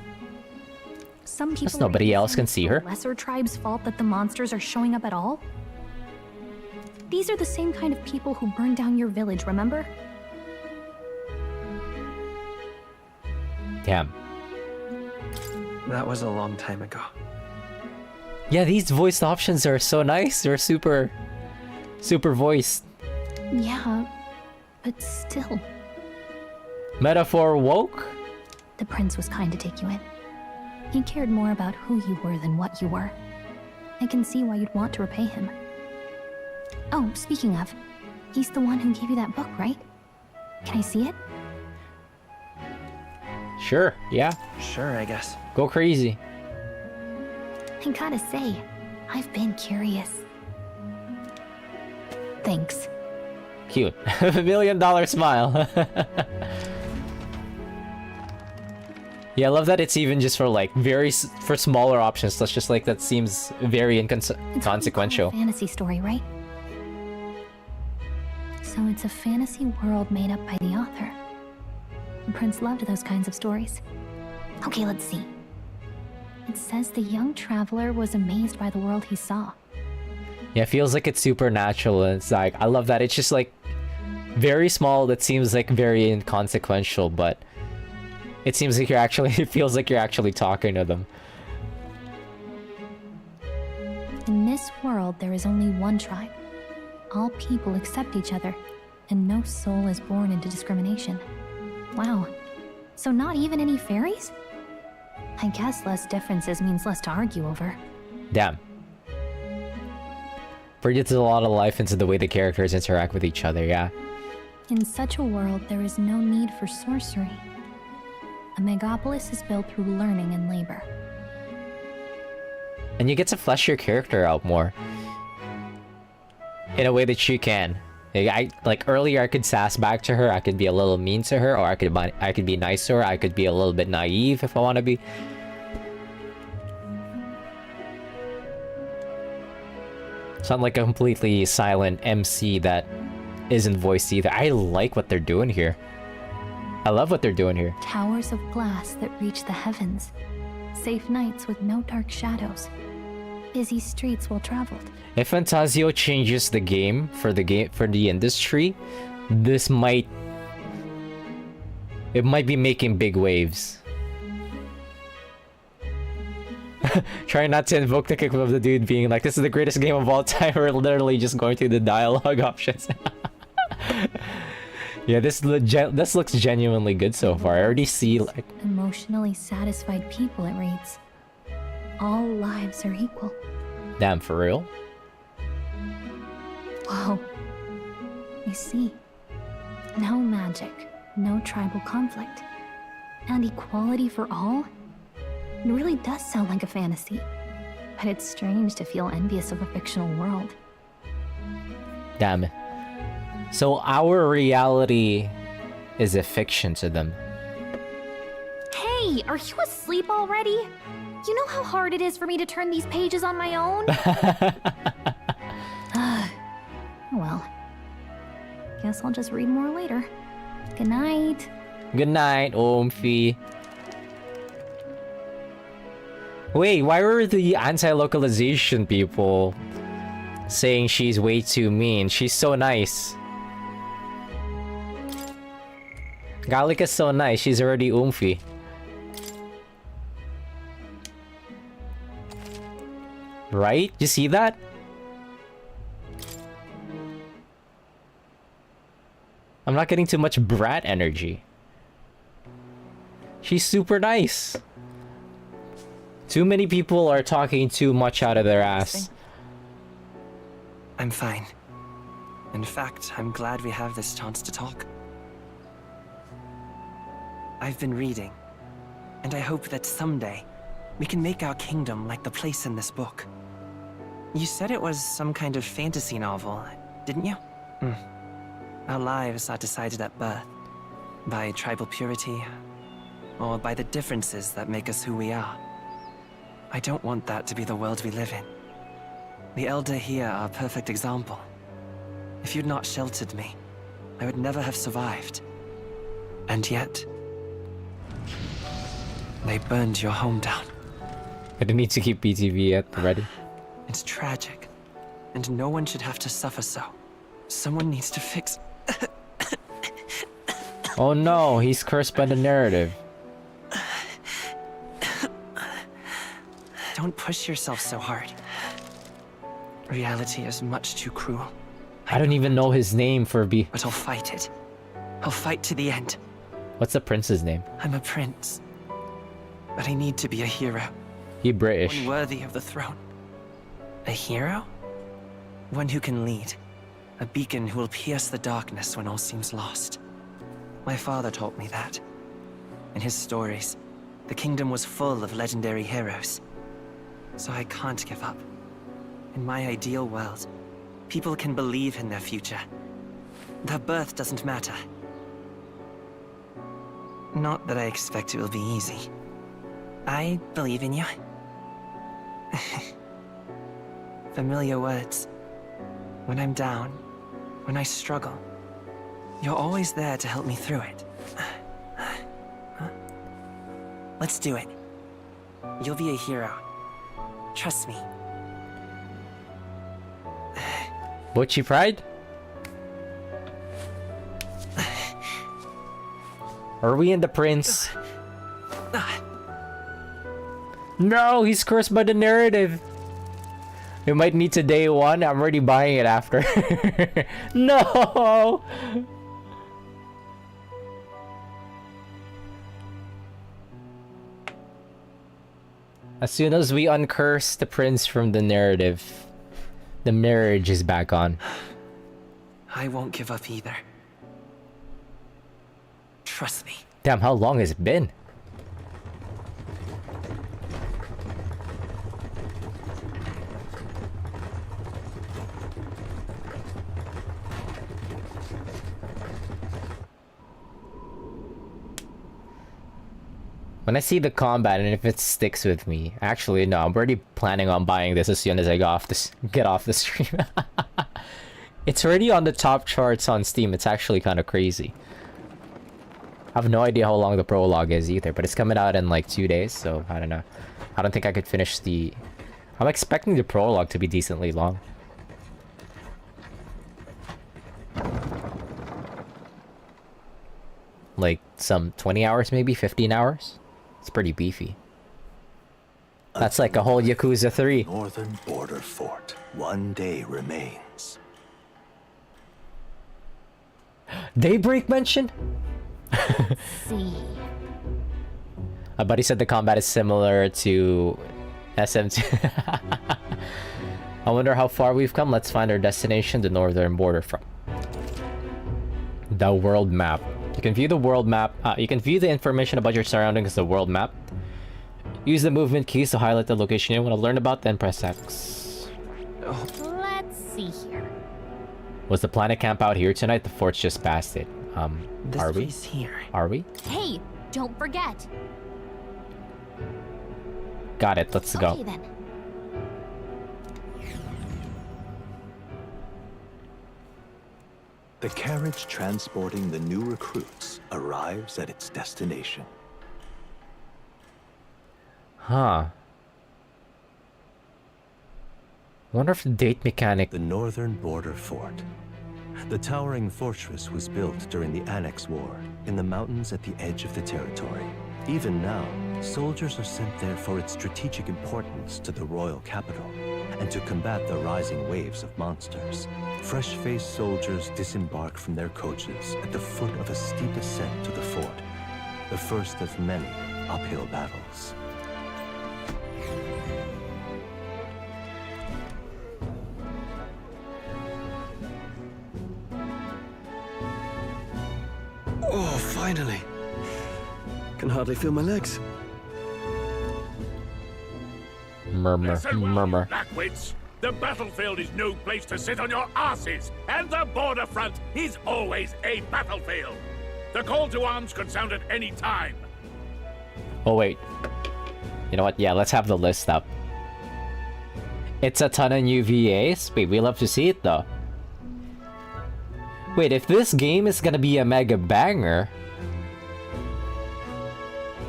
Some people. Plus nobody else can see her. Lesser tribes' fault that the monsters are showing up at all. These are the same kind of people who burned down your village, remember? Damn. That was a long time ago. Yeah, these voiced options are so nice. They're super voiced. Yeah, but still. Metaphor woke? The prince was kind to take you in. He cared more about who you were than what you were. I can see why you'd want to repay him. Oh, speaking of, he's the one who gave you that book, right? Can I see it? Sure, yeah. Sure, I guess. Go crazy. I gotta say, I've been curious. Thanks. Cute. $1 million smile. Yeah, I love that it's even just for like for smaller options. That's just like, that seems very inconsequential. It's a fantasy story, right? So it's a fantasy world made up by the author. The prince loved those kinds of stories. Okay, let's see. It says the young traveler was amazed by the world he saw. Yeah, it feels like it's supernatural, and it's like, I love that. It's just like very small, that seems like very inconsequential, but it seems like it feels like you're actually talking to them. In this world, there is only one tribe. All people accept each other, and no soul is born into discrimination. Wow. So not even any fairies? I guess less differences means less to argue over. Damn. Bridges a lot of life into the way the characters interact with each other, yeah. In such a world, there is no need for sorcery. A megapolis is built through learning and labor. And you get to flesh your character out more. In a way that you can. Like earlier I could sass back to her, I could be a little mean to her, or I could be nice to her, I could be a little bit naive if I want to be. So I'm like a completely silent MC that isn't voiced either. I like what they're doing here. I love what they're doing here. Towers of glass that reach the heavens. Safe nights with no dark shadows. Busy streets well traveled. If Fantasio changes the game for the industry, it might be making big waves. Try not to invoke the kick of the dude being like, this is the greatest game of all time. We're literally just going through the dialogue options. Yeah, this looks genuinely good so far. I already see like emotionally satisfied people, it reads. All lives are equal. Damn, for real? Whoa. I see. No magic, no tribal conflict, and equality for all? It really does sound like a fantasy. But it's strange to feel envious of a fictional world. Damn it. So our reality is a fiction to them. Hey, are you asleep already? You know how hard it is for me to turn these pages on my own? Well, guess I'll just read more later. Good night. Good night, Omfi. Wait, why were the anti-localization people saying she's way too mean? She's so nice. Gallica's so nice, she's already Omfi. Right? You see that? I'm not getting too much brat energy. She's super nice. Too many people are talking too much out of their ass. I'm fine. In fact, I'm glad we have this chance to talk. I've been reading, and I hope that someday we can make our kingdom like the place in this book. You said it was some kind of fantasy novel, didn't you? Our lives are decided at birth, by tribal purity, or by the differences that make us who we are. I don't want that to be the world we live in. The Elder here are a perfect example. If you'd not sheltered me, I would never have survived. And yet, they burned your home down. I don't need to keep BTV at ready. It's tragic, and no one should have to suffer so. Someone needs to fix... Oh no, he's cursed by the narrative. Don't push yourself so hard. Reality is much too cruel. I don't even know his name for B. But I'll fight it. I'll fight to the end. What's the prince's name? I'm a prince. But I need to be a hero. He British. One worthy of the throne. A hero? One who can lead. A beacon who will pierce the darkness when all seems lost. My father taught me that. In his stories, the kingdom was full of legendary heroes. So I can't give up. In my ideal world, people can believe in their future. Their birth doesn't matter. Not that I expect it will be easy. I believe in you. Familiar words. When I'm down, when I struggle, you're always there to help me through it. Let's do it. You'll be a hero. Trust me. Butchie Pride? Are we in the prince? No, he's cursed by the narrative. We might need to day one. I'm already buying it after. No! As soon as we uncurse the prince from the narrative, the marriage is back on. I won't give up either. Trust me. Damn, how long has it been? When I see the combat and if it sticks with me, actually no, I'm already planning on buying this as soon as I get off the stream. It's already on the top charts on Steam. It's actually kind of crazy. I have no idea how long the prologue is either, but it's coming out in like 2 days, so I don't know. I don't think I could finish the... I'm expecting the prologue to be decently long. Like some 20 hours maybe, 15 hours? It's pretty beefy. That's like a whole Yakuza 3. Northern border fort. One day remains. Daybreak mention? See. Buddy said the combat is similar to SM2. I wonder how far we've come. Let's find our destination, the northern border front. The world map. You can view the world map. You can view the information about your surroundings as the world map. Use the movement keys to highlight the location you want to learn about, then press X. Let's see here. Was the planet camp out here tonight? The fort's just past it. Are we? Here. Are we? Hey, don't forget. Got it. Let's go. Okay, then. The carriage transporting the new recruits arrives at its destination. Huh. Wonder if the date mechanic... The northern border fort. The towering fortress was built during the Annex War in the mountains at the edge of the territory. Even now, soldiers are sent there for its strategic importance to the royal capital and to combat the rising waves of monsters. Fresh-faced soldiers disembark from their coaches at the foot of a steep ascent to the fort, the first of many uphill battles. Oh, finally. Can hardly feel my legs. Murmur, murmur. Blackwits, the battlefield is no place to sit on your asses, and the border front is always a battlefield. The call to arms could sound at any time. Oh, wait. You know what? Yeah, let's have the list up. It's a ton of new VAs. Wait, we love to see it, though. Wait, if this game is gonna be a mega banger,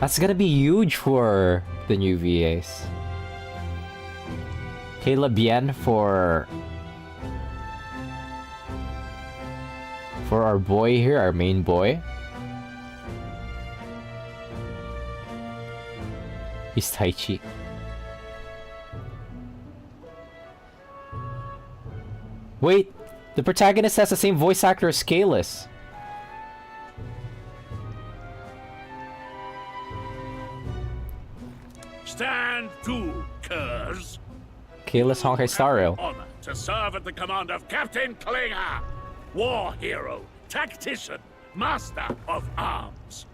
that's gonna be huge for the new VAs. Kayla Bien for our boy here, our main boy. He's Taichi. Wait, the protagonist has the same voice actor as Kalis. Stand to, curs. Kalis Honkai Star Rail. Honor to serve at the command of Captain Klinger, war hero, tactician, master of arms.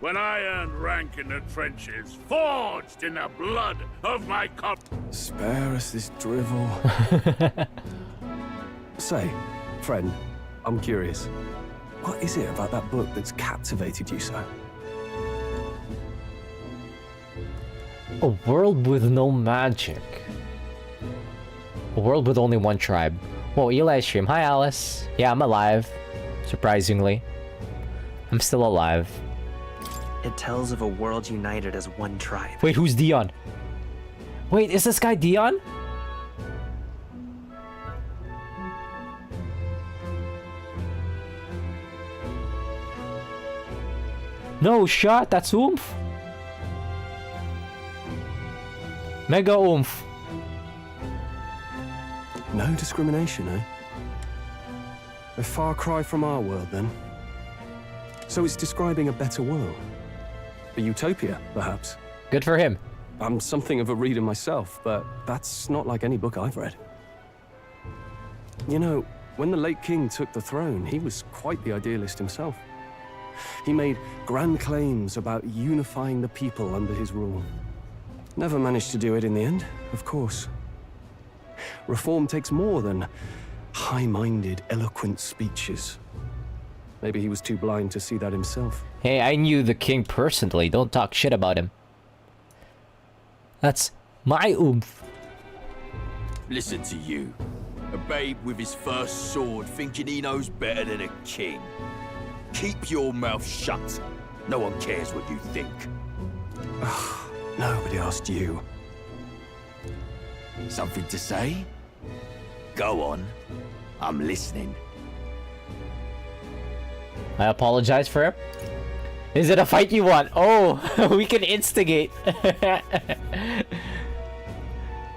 When I earned rank in the trenches, forged in the blood of my Spare us this drivel. Say, friend, I'm curious. What is it about that book that's captivated you so? A world with no magic. A world with only one tribe. Whoa, Eli stream. Hi, Alice. Yeah, I'm alive. Surprisingly. I'm still alive. It tells of a world united as one tribe. Wait, who's Dion? Wait, is this guy Dion? No shot, that's Oomph. Mega Oomph. No discrimination, eh? A far cry from our world, then. So it's describing a better world. A utopia, perhaps. Good for him. I'm something of a reader myself, but that's not like any book I've read. You know, when the late king took the throne, he was quite the idealist himself. He made grand claims about unifying the people under his rule. Never managed to do it in the end, of course. Reform takes more than high-minded, eloquent speeches. Maybe he was too blind to see that himself. Hey, I knew the king personally. Don't talk shit about him. That's my oomph. Listen to you. A babe with his first sword thinking he knows better than a king. Keep your mouth shut. No one cares what you think. Nobody asked you. Something to say? Go on. I'm listening. I apologize for him. Is it a fight you want? Oh, we can instigate.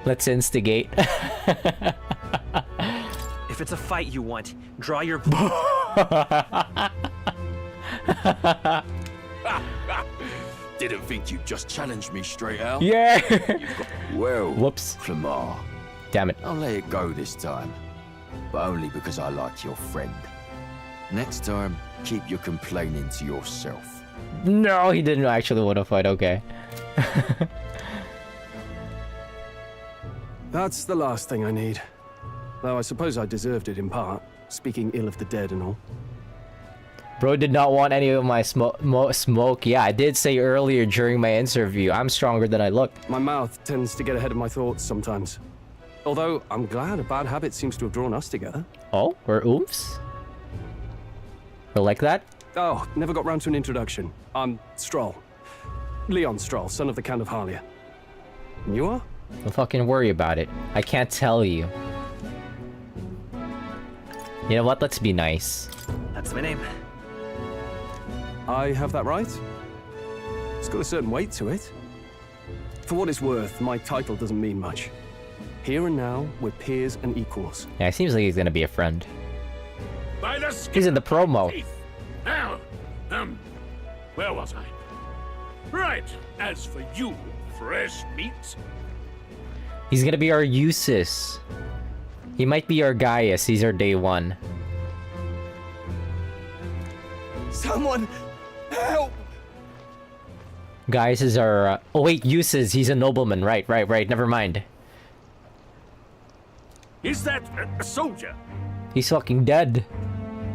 Let's instigate. If it's a fight you want, draw your... Didn't think you'd just challenge me straight out. Yeah. Well, whoops. Clamar, Damn it. I'll let it go this time, but only because I like your friend. Next time, keep your complaining to yourself. No, he didn't actually want to fight. Okay. That's the last thing I need. Though I suppose I deserved it in part, speaking ill of the dead and all. Bro did not want any of my smoke. Yeah, I did say earlier during my interview, I'm stronger than I look. My mouth tends to get ahead of my thoughts sometimes. Although, I'm glad a bad habit seems to have drawn us together. Oh, we're oofs? We're like that? Oh, never got round to an introduction. I'm Stroll. Leon Stroll, son of the Count of Harlia. And you are? Don't fucking worry about it. I can't tell you. You know what? Let's be nice. That's my name. I have that right? It's got a certain weight to it. For what it's worth, my title doesn't mean much. Here and now, we're peers and equals. Yeah, it seems like he's gonna be a friend. By the He's in the promo. Now, where was I? Right, as for you, fresh meat. He's gonna be our Usis. He might be our Gaius. He's our day one. Someone help! Gaius is our... oh wait, Usis. He's a nobleman. Right. Never mind. Is that a soldier? He's fucking dead.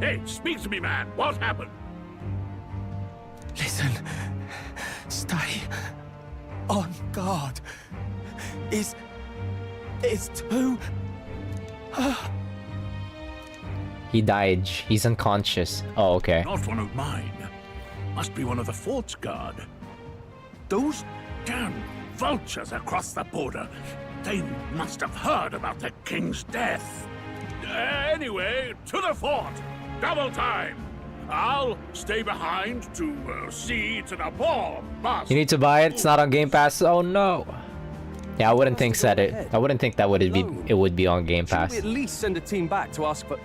Hey, speak to me, man. What happened? Listen. Stay on guard. It's too... He died. He's unconscious. Oh, okay. Not one of mine. Must be one of the fort's guard. Those damn vultures across the border. They must have heard about the king's death. Anyway, to the fort. Double time. I'll stay behind to see to the poor bus. You need to buy it. It's not on Game Pass. Oh no. Yeah, I wouldn't think I wouldn't think that it would be on Game Pass. Should we at least send a team back to ask for...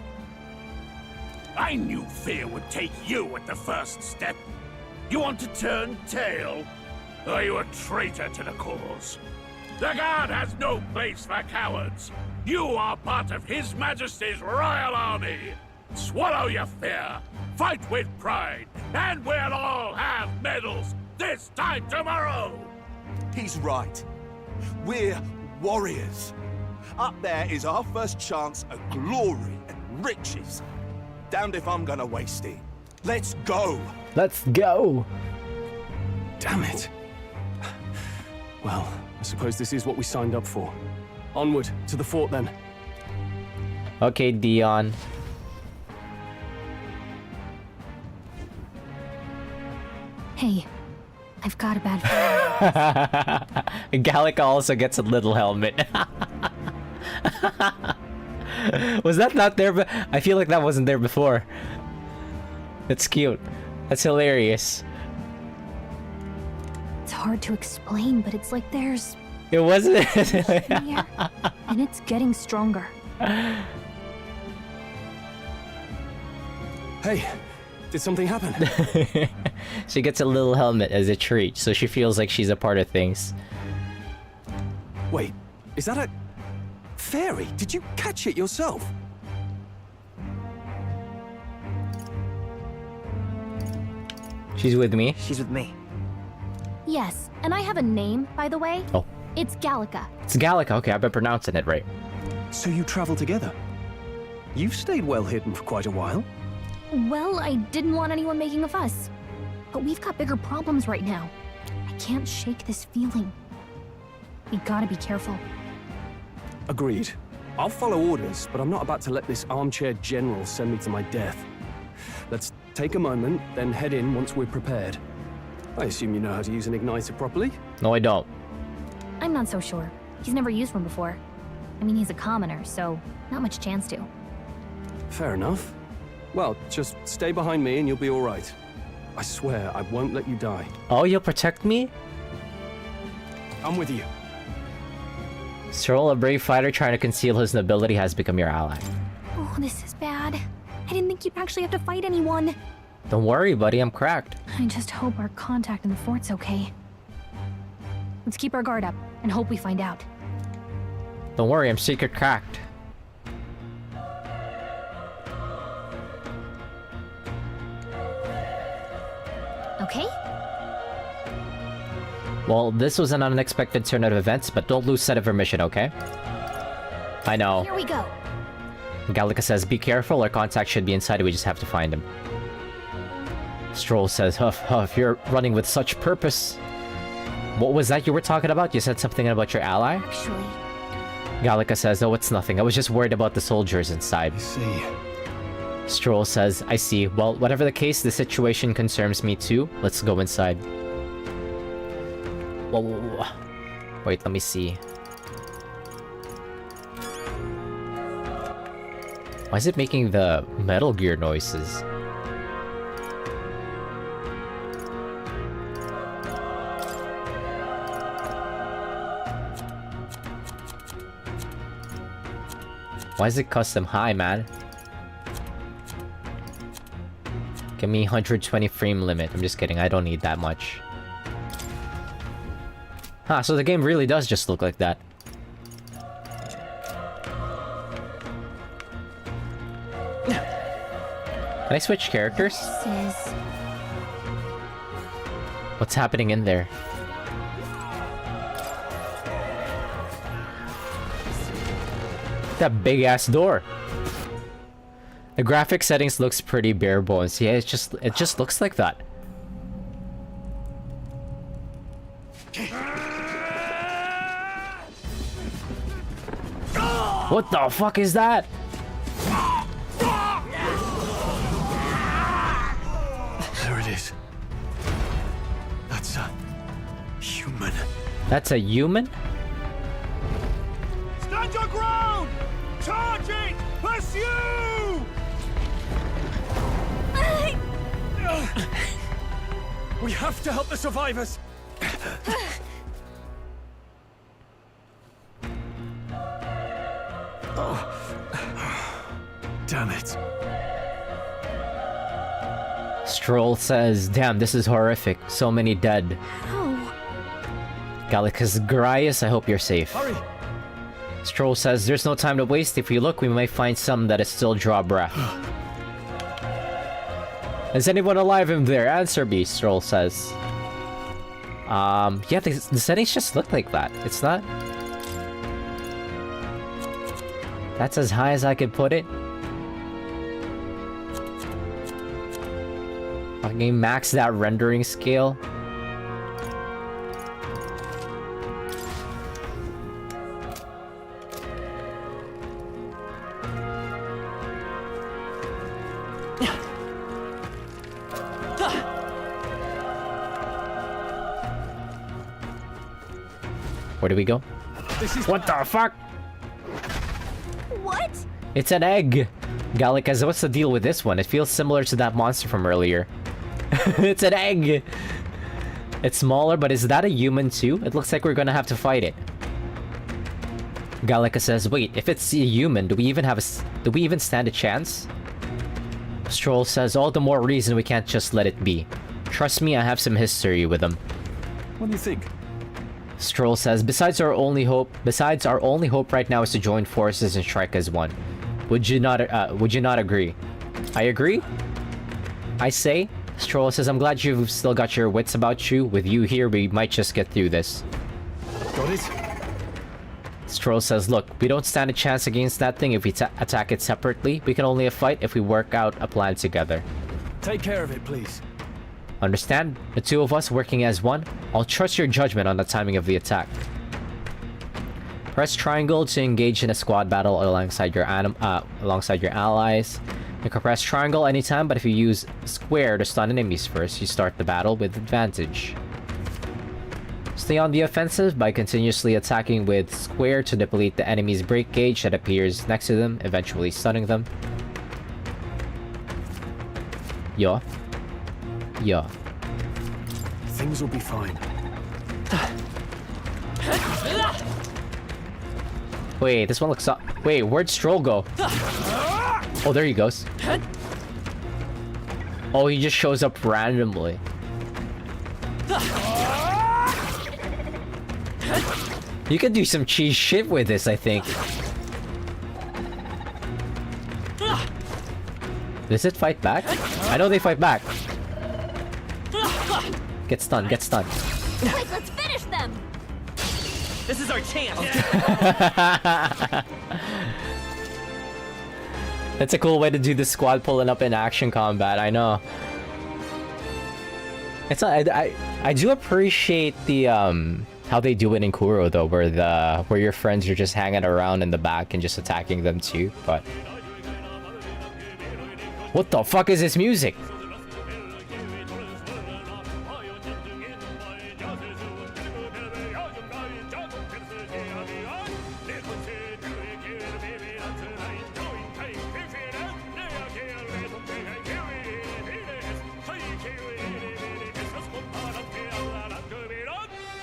I knew fear would take you at the first step. You want to turn tail? Are you a traitor to the cause? The Guard has no place for cowards. You are part of His Majesty's Royal Army. Swallow your fear, fight with pride, and we'll all have medals this time tomorrow. He's right. We're warriors. Up there is our first chance at glory and riches. Damned if I'm gonna waste it. Let's go! Let's go! Damn it. Well, I suppose this is what we signed up for. Onward, to the fort then. Okay, Dion. Hey, I've got a bad feeling. Gallica also gets a little helmet. Was that not there? But I feel like that wasn't there before. It's cute. That's hilarious. It's hard to explain, but it's like there's... It wasn't. here, and it's getting stronger. Hey, did something happen? She gets a little helmet as a treat, so she feels like she's a part of things. Wait, is that a... fairy? Did you catch it yourself? She's with me. She's with me. Yes, and I have a name, by the way. Oh. It's Gallica. It's Gallica. Okay, I've been pronouncing it right. So you travel together? You've stayed well hidden for quite a while. Well, I didn't want anyone making a fuss. But we've got bigger problems right now. I can't shake this feeling. We gotta be careful. Agreed. I'll follow orders, but I'm not about to let this armchair general send me to my death. Let's take a moment, then head in once we're prepared. I assume you know how to use an igniter properly? No, I don't. I'm not so sure. He's never used one before. I mean, he's a commoner, so not much chance to. Fair enough. Well, just stay behind me and you'll be all right. I swear I won't let you die. Oh, you'll protect me? I'm with you. Stroll, a brave fighter trying to conceal his nobility, has become your ally. Oh, this is bad. I didn't think you'd actually have to fight anyone. Don't worry, buddy, I'm cracked. I just hope our contact in the fort's okay. Let's keep our guard up and hope we find out. Don't worry, I'm secret cracked. Okay? Well, this was an unexpected turn of events, but don't lose sight of our mission, okay? I know. Here we go. Gallica says, be careful, our contact should be inside, we just have to find him. Stroll says, huff, huff, you're running with such purpose. What was that you were talking about? You said something about your ally? Actually... Gallica says, oh, it's nothing. I was just worried about the soldiers inside. I see. Stroll says, I see. Well, whatever the case, the situation concerns me too. Let's go inside. Whoa. Wait, let me see. Why is it making the Metal Gear noises? Why is it custom high, man? Give me 120 frame limit. I'm just kidding, I don't need that much. Huh, so the game really does just look like that. Can I switch characters? What's happening in there? That big ass door. The graphic settings looks pretty bare bones. Yeah, it just looks like that. What the fuck is that? There it is. That's a human. That's a human? Stand your ground! Charge it! Pursue! We have to help the survivors. Damn it. Stroll says, damn, this is horrific. So many dead. Oh. Gallicus Grias, I hope you're safe. Hurry. Stroll says, there's no time to waste. If we look, we might find some that is still draw breath. Is anyone alive in there? Answer me, Stroll says. Yeah, the settings just look like that. It's not... That's as high as I could put it. Fucking max that rendering scale. Where do we go? What the fuck? What? It's an egg! Gallica, what's the deal with this one? It feels similar to that monster from earlier. It's an egg! It's smaller, but is that a human too? It looks like we're gonna have to fight it. Gallica says, wait, if it's a human, do we even stand a chance? Stroll says, all the more reason we can't just let it be. Trust me, I have some history with them. What do you think? Stroll says, besides our only hope right now is to join forces and strike as one. Would you not agree? I agree? I say. Stroll says, I'm glad you've still got your wits about you. With you here, we might just get through this. Got it? Stroll says, look, we don't stand a chance against that thing if we attack it separately. We can only fight if we work out a plan together. Take care of it, please. Understand? The two of us working as one? I'll trust your judgment on the timing of the attack. Press triangle to engage in a squad battle alongside your allies. You can press triangle anytime, but if you use square to stun enemies first, you start the battle with advantage. Stay on the offensive by continuously attacking with square to deplete the enemy's break gauge that appears next to them, eventually stunning them. Yeah. Yeah. Things will be fine. Wait, this one looks up. Wait, where'd Stroll go? Oh, there he goes. Oh, he just shows up randomly. You could do some cheese shit with this, I think. Does it fight back? I know they fight back. Get stunned, get stunned. Quick, let's finish them! This is our chance! That's a cool way to do the squad pulling up in action combat, I know. It's not, I do appreciate the how they do it in Kuro though, where your friends are just hanging around in the back and just attacking them too, but what the fuck is this music?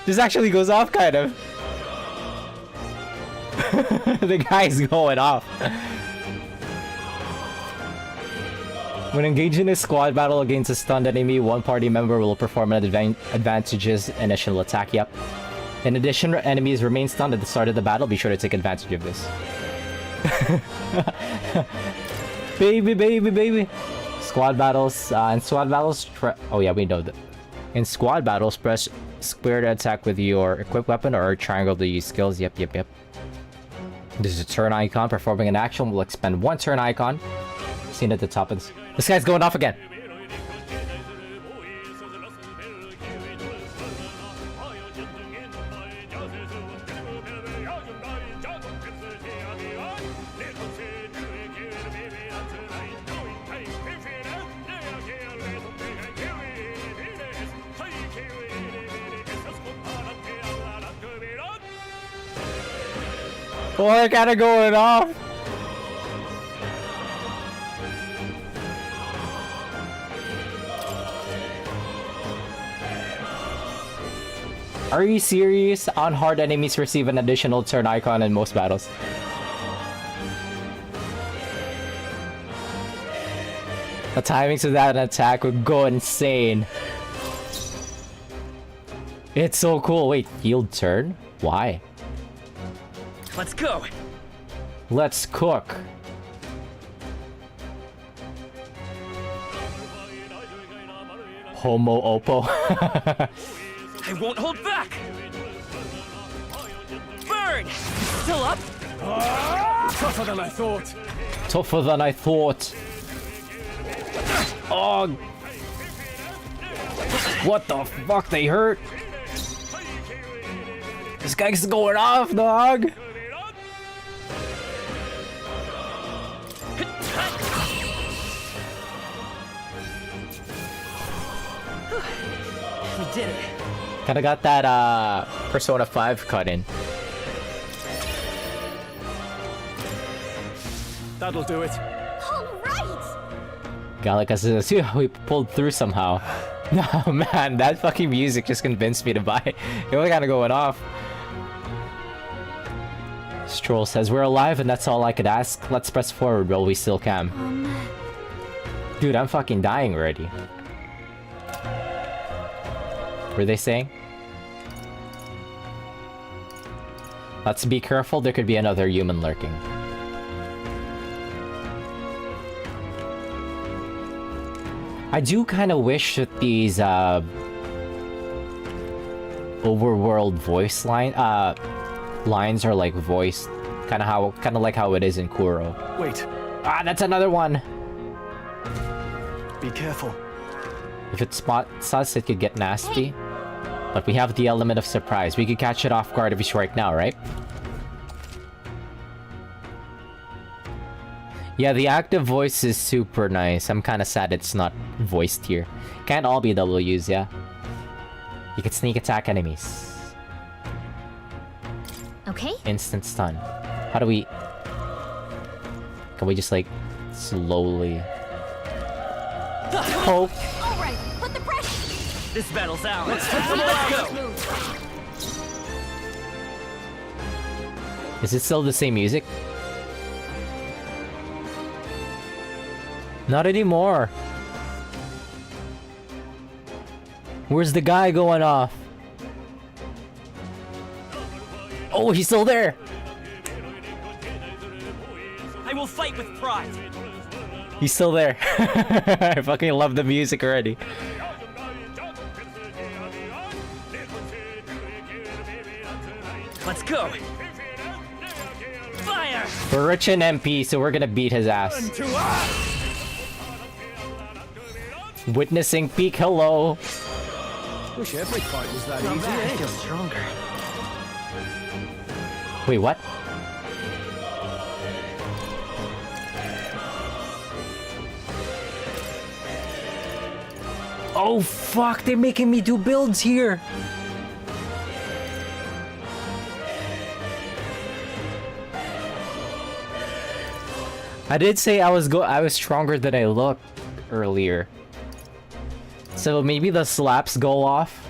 This actually goes off, kind of. The guy's going off. When engaged in a squad battle against a stunned enemy, one party member will perform an advantageous initial attack. Yep. In addition, enemies remain stunned at the start of the battle. Be sure to take advantage of this. Baby, baby, baby. Squad battles. In squad battles, oh yeah, we know that. In squad battles, press square to attack with your equipped weapon or triangle to use skills. Yep, yep, yep. This is a turn icon. Performing an action will expend one turn icon. Seen at the top of this. This guy's going off again. Oh, they're kind of going off. Are you serious? On hard, enemies receive an additional turn icon in most battles. The timings of that attack would go insane. It's so cool. Wait, field turn? Why? Let's go. Let's cook. Homo Oppo. I won't hold back. Burn! Still up? Tougher than I thought. Tougher than I thought. Oh. What the fuck? They hurt. This guy's going off, dog. We did it. Kinda got that Persona 5 cut in. That'll do it. All right. Gallica says, yeah, we pulled through somehow. No, man, that fucking music just convinced me to buy it. It was kinda going off. Stroll says, we're alive and that's all I could ask. Let's press forward while we still can. Dude, I'm fucking dying already. Were they saying? Let's be careful, there could be another human lurking. I do kind of wish that these overworld voice lines are like voiced, kind of like how it is in Kuro. Wait. Ah, that's another one. Be careful. If it spots us, it could get nasty. But we have the element of surprise. We could catch it off guard if we strike now, right? Yeah, the active voice is super nice. I'm kind of sad it's not voiced here. Can't all be W's, yeah? You can sneak attack enemies. Okay. Instant stun. How do we... Can we just like slowly... Oh! All right, put the pressure. This battle's ours. Let's go. Is it still the same music? Not anymore. Where's the guy going off? Oh, he's still there! I will fight with pride. He's still there. I fucking love the music already. Let's go. Fire! We're rich in MP, so we're gonna beat his ass. Witnessing peak, hello. Wish every fight was that Not easy, bad. I eh? feel stronger. Wait, what? Oh fuck, they're making me do builds here. I did say I was stronger than I looked earlier. So maybe the slaps go off.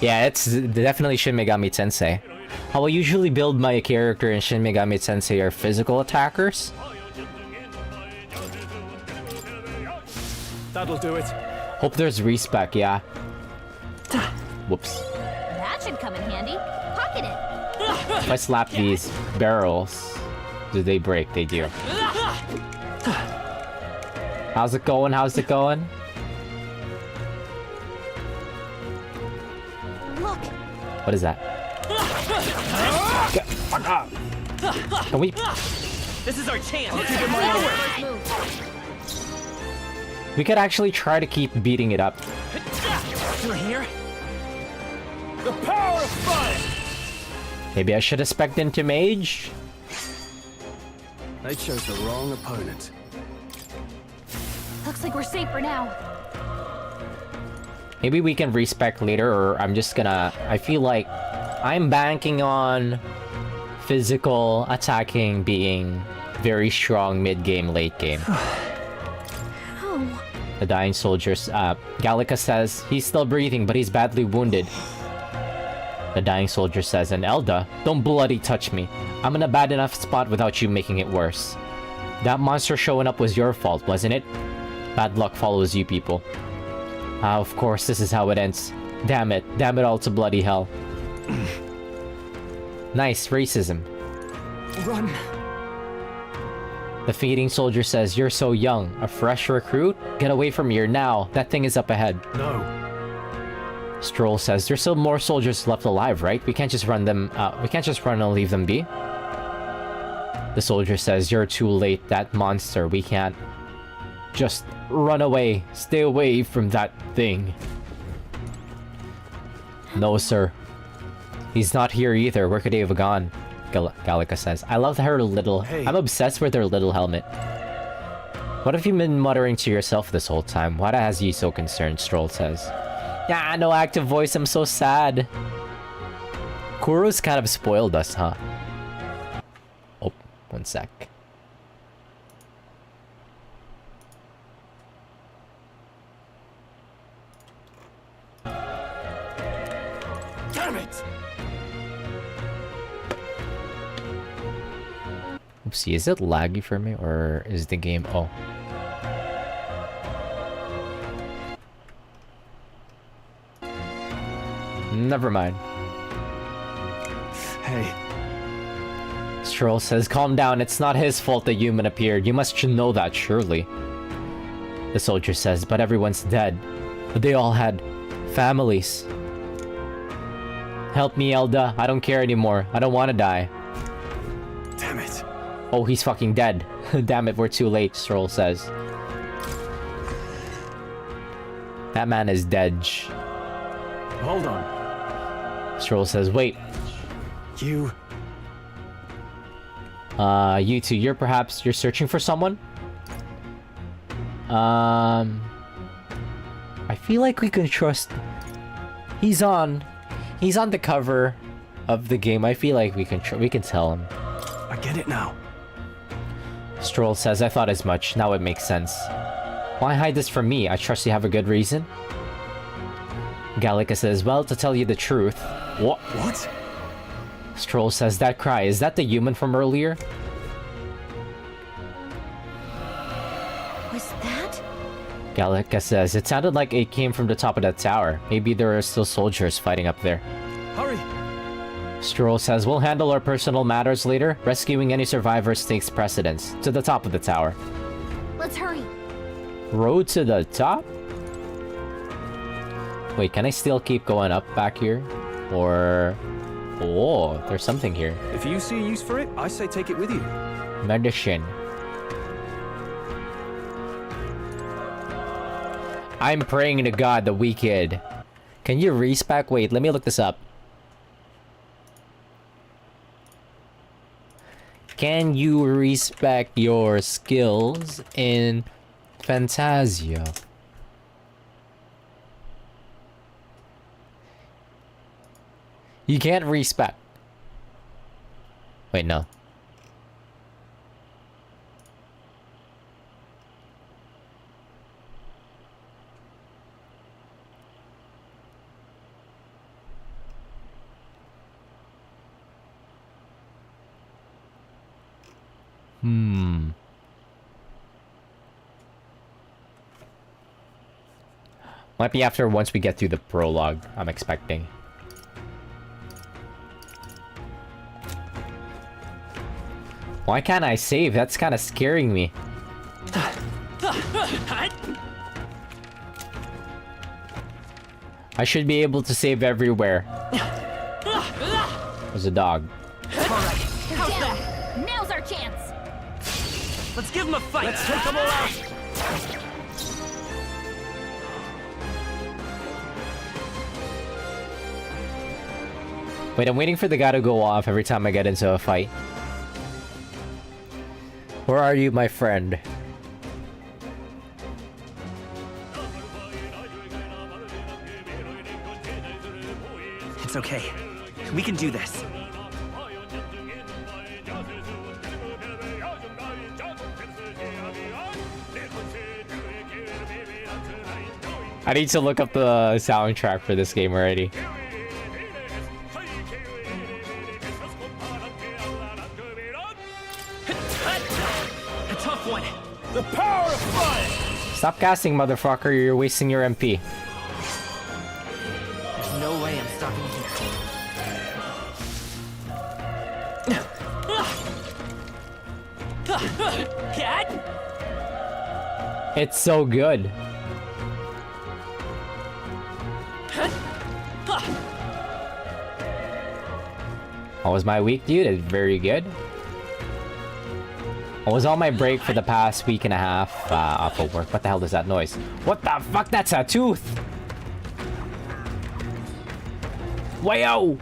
Yeah, it's definitely Shin Megami Tensei. How I usually build my character in Shin Megami Tensei are physical attackers. That'll do it. Hope there's respec, yeah. Whoops. That should come in handy. Pocket it. If I slap these barrels, do they break? They do. How's it going? How's it going? Look. What is that? Fuck off. Can we? This is our chance. We could actually try to keep beating it up. You're here? The power of fire! Maybe I should have spec'd into mage? They chose the wrong opponent. Looks like we're safe for now. Maybe we can respec later, or I'm just gonna... I feel like I'm banking on physical attacking being very strong mid-game, late-game. The dying soldiers. Gallica says he's still breathing, but he's badly wounded. The dying soldier says, and Elda, don't bloody touch me. I'm in a bad enough spot without you making it worse. That monster showing up was your fault, wasn't it? Bad luck follows you people. Of course, this is how it ends. Damn it all to bloody hell. Nice, racism. Run. The feeding soldier says, you're so young. A fresh recruit? Get away from here now. That thing is up ahead. No. Stroll says, there's still more soldiers left alive, right? We can't just run them, we can't just run and leave them be. The soldier says, you're too late, that monster. We can't just run away. Stay away from that thing. No, sir. He's not here either. Where could he have gone? Gallica says. I love her little... Hey. I'm obsessed with her little helmet. What have you been muttering to yourself this whole time? What has you so concerned? Stroll says. Yeah, no active voice. I'm so sad. Kuro's kind of spoiled us, huh? Oh, one sec. Damn it! Oopsie, is it laggy for me or is the game... Oh. Never mind. Hey. Stroll says, calm down, it's not his fault the human appeared. You must know that, surely. The soldier says, but everyone's dead. But they all had families. Help me, Elda. I don't care anymore. I don't want to die. Damn it. Oh, he's fucking dead. Damn it, we're too late, Stroll says. That man is dead. Hold on. Stroll says, wait. You two, you're searching for someone? I feel like we can trust... He's on the cover of the game. I feel like we can tell him. I get it now. Stroll says, I thought as much. Now it makes sense. Why hide this from me? I trust you have a good reason. Gallica says, well, to tell you the truth... What? Stroll says, that cry, is that the human from earlier? Was that? Gallica says, it sounded like it came from the top of that tower. Maybe there are still soldiers fighting up there. Hurry! Stroll says, we'll handle our personal matters later. Rescuing any survivors takes precedence. To the top of the tower. Let's hurry. Road to the top? Wait, can I still keep going up back here? Or... Oh, there's something here. If you see a use for it, I say take it with you. Medicine. I'm praying to God the wicked. Can you respec? Wait, let me look this up. Can you respec your skills in Fantasio? You can't respec. Wait, no. Might be after once we get through the prologue, I'm expecting. Why can't I save? That's kind of scaring me. I should be able to save everywhere. There's a dog. Alright, how's that? Now's our chance! Let's give him a fight! Let's take them all out! Wait, I'm waiting for the guy to go off every time I get into a fight. Where are you, my friend? It's okay. We can do this. I need to look up the soundtrack for this game already. The power of fire! Stop casting, motherfucker. You're wasting your MP. There's no way I'm stopping here. It's so good. How was my week, dude? It's very good. I was on my break for the past week and a half off of work. What the hell is that noise? What the fuck? That's a tooth! Wayo!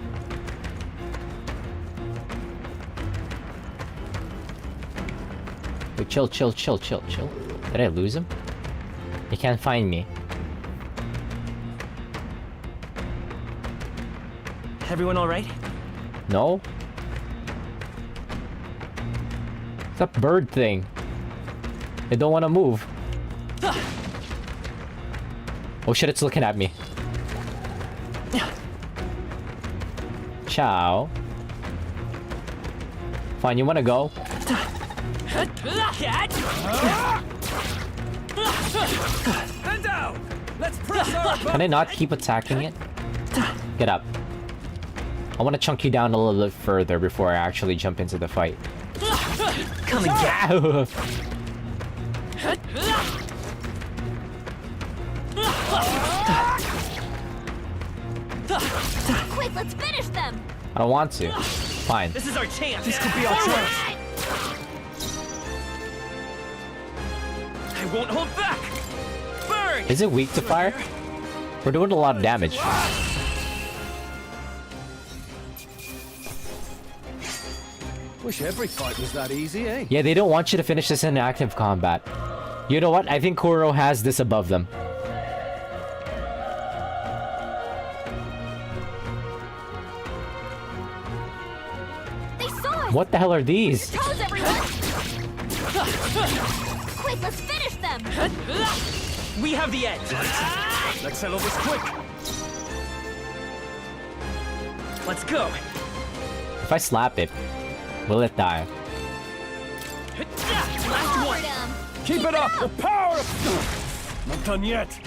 Wait, chill. Did I lose him? He can't find me. Everyone all right? No? It's that bird thing. They don't want to move. Oh shit, it's looking at me. Ciao. Fine, you want to go? Can I not keep attacking it? Get up. I want to chunk you down a little bit further before I actually jump into the fight. Come and get. Quick, let's finish them! I don't want to. Fine. This is our chance! This could be our chance! I won't hold back! Burn! Is it weak to fire? We're doing a lot of damage. Wish every fight was that easy, eh? Yeah, they don't want you to finish this in active combat. You know what? I think Kuro has this above them. They saw us! What the hell are these? Toes, everyone! Quick, let's finish them! We have the edge! Let's settle this quick! Let's go! If I slap it, will it die? Last one! Keep it up! The power of... Not done yet.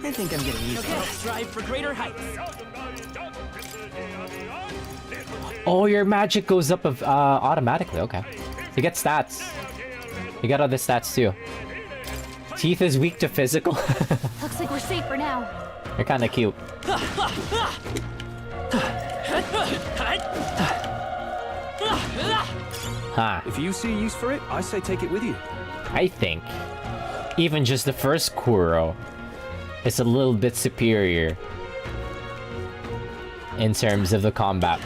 I think I'm getting used to it. Strive for greater heights. Oh, your magic goes up of automatically. Okay, you get stats. You got other stats too. Teeth is weak to physical. Looks like we're safe for now. You're kind of cute. Huh. If you see use for it, I say take it with you. I think even just the first Kuro is a little bit superior in terms of the combat.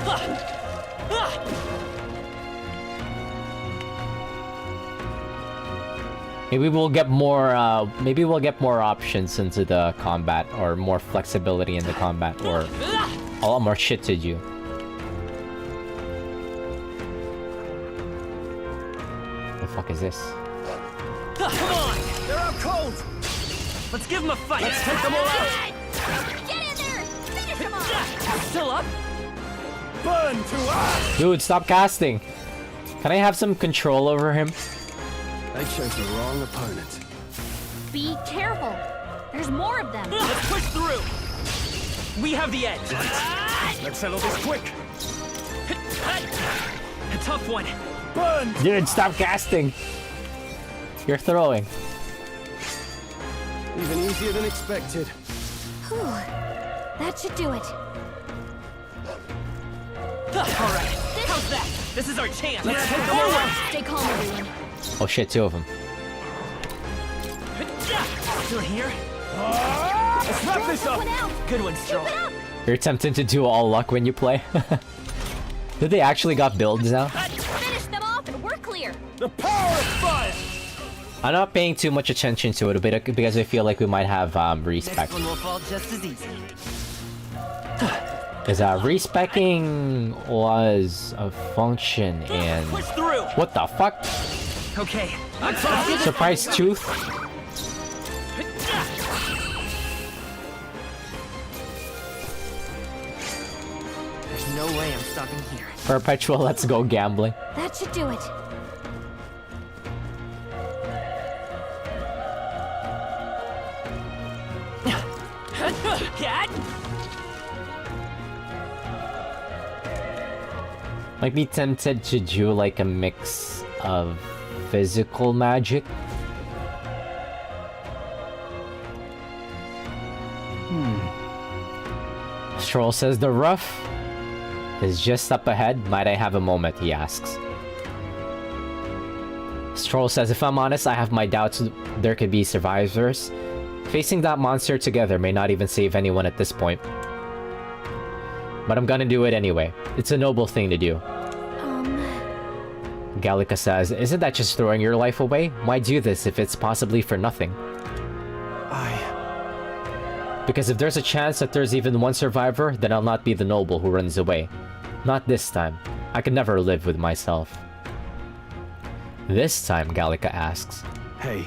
Maybe we'll get more. Maybe we'll get more options into the combat, or more flexibility in the combat, or a lot more shit to do. The fuck is this? Come on! They're out cold! Let's give them a fight! Let's take them all out! Get in there! Finish him off! Still up? Burn to us! Dude, stop casting! Can I have some control over him? They chose the wrong opponent. Be careful! There's more of them! Let's push through! We have the edge! Let's settle this quick! A tough one! Burn! Dude, stop casting! You're throwing. Even easier than expected. Whew. That should do it. Alright, how's that? This is our chance! Let's take forward! Stay calm, everyone. Oh shit, two of them. You're here? Let's wrap this up! Good one, Stroll. You're tempted to do all luck when you play. Did they actually got builds now? Finish them off and we're clear. The power of fun! I'm not paying too much attention to it because I feel like we might have respec. Next one will fall just as easy. Because respecking was a function in... Push through! What the fuck? Okay. Surprise tooth? There's no way I'm stopping here. Perpetual let's go gambling. That should do it. Cat? Might be tempted to do like a mix of physical magic. Stroll says the rough is just up ahead. Might I have a moment, he asks. Stroll says, if I'm honest, I have my doubts there could be survivors. Facing that monster together may not even save anyone at this point. But I'm gonna do it anyway. It's a noble thing to do. Gallica says, isn't that just throwing your life away? Why do this if it's possibly for nothing? Because if there's a chance that there's even one survivor, then I'll not be the noble who runs away. Not this time. I could never live with myself. This time, Gallica asks. Hey.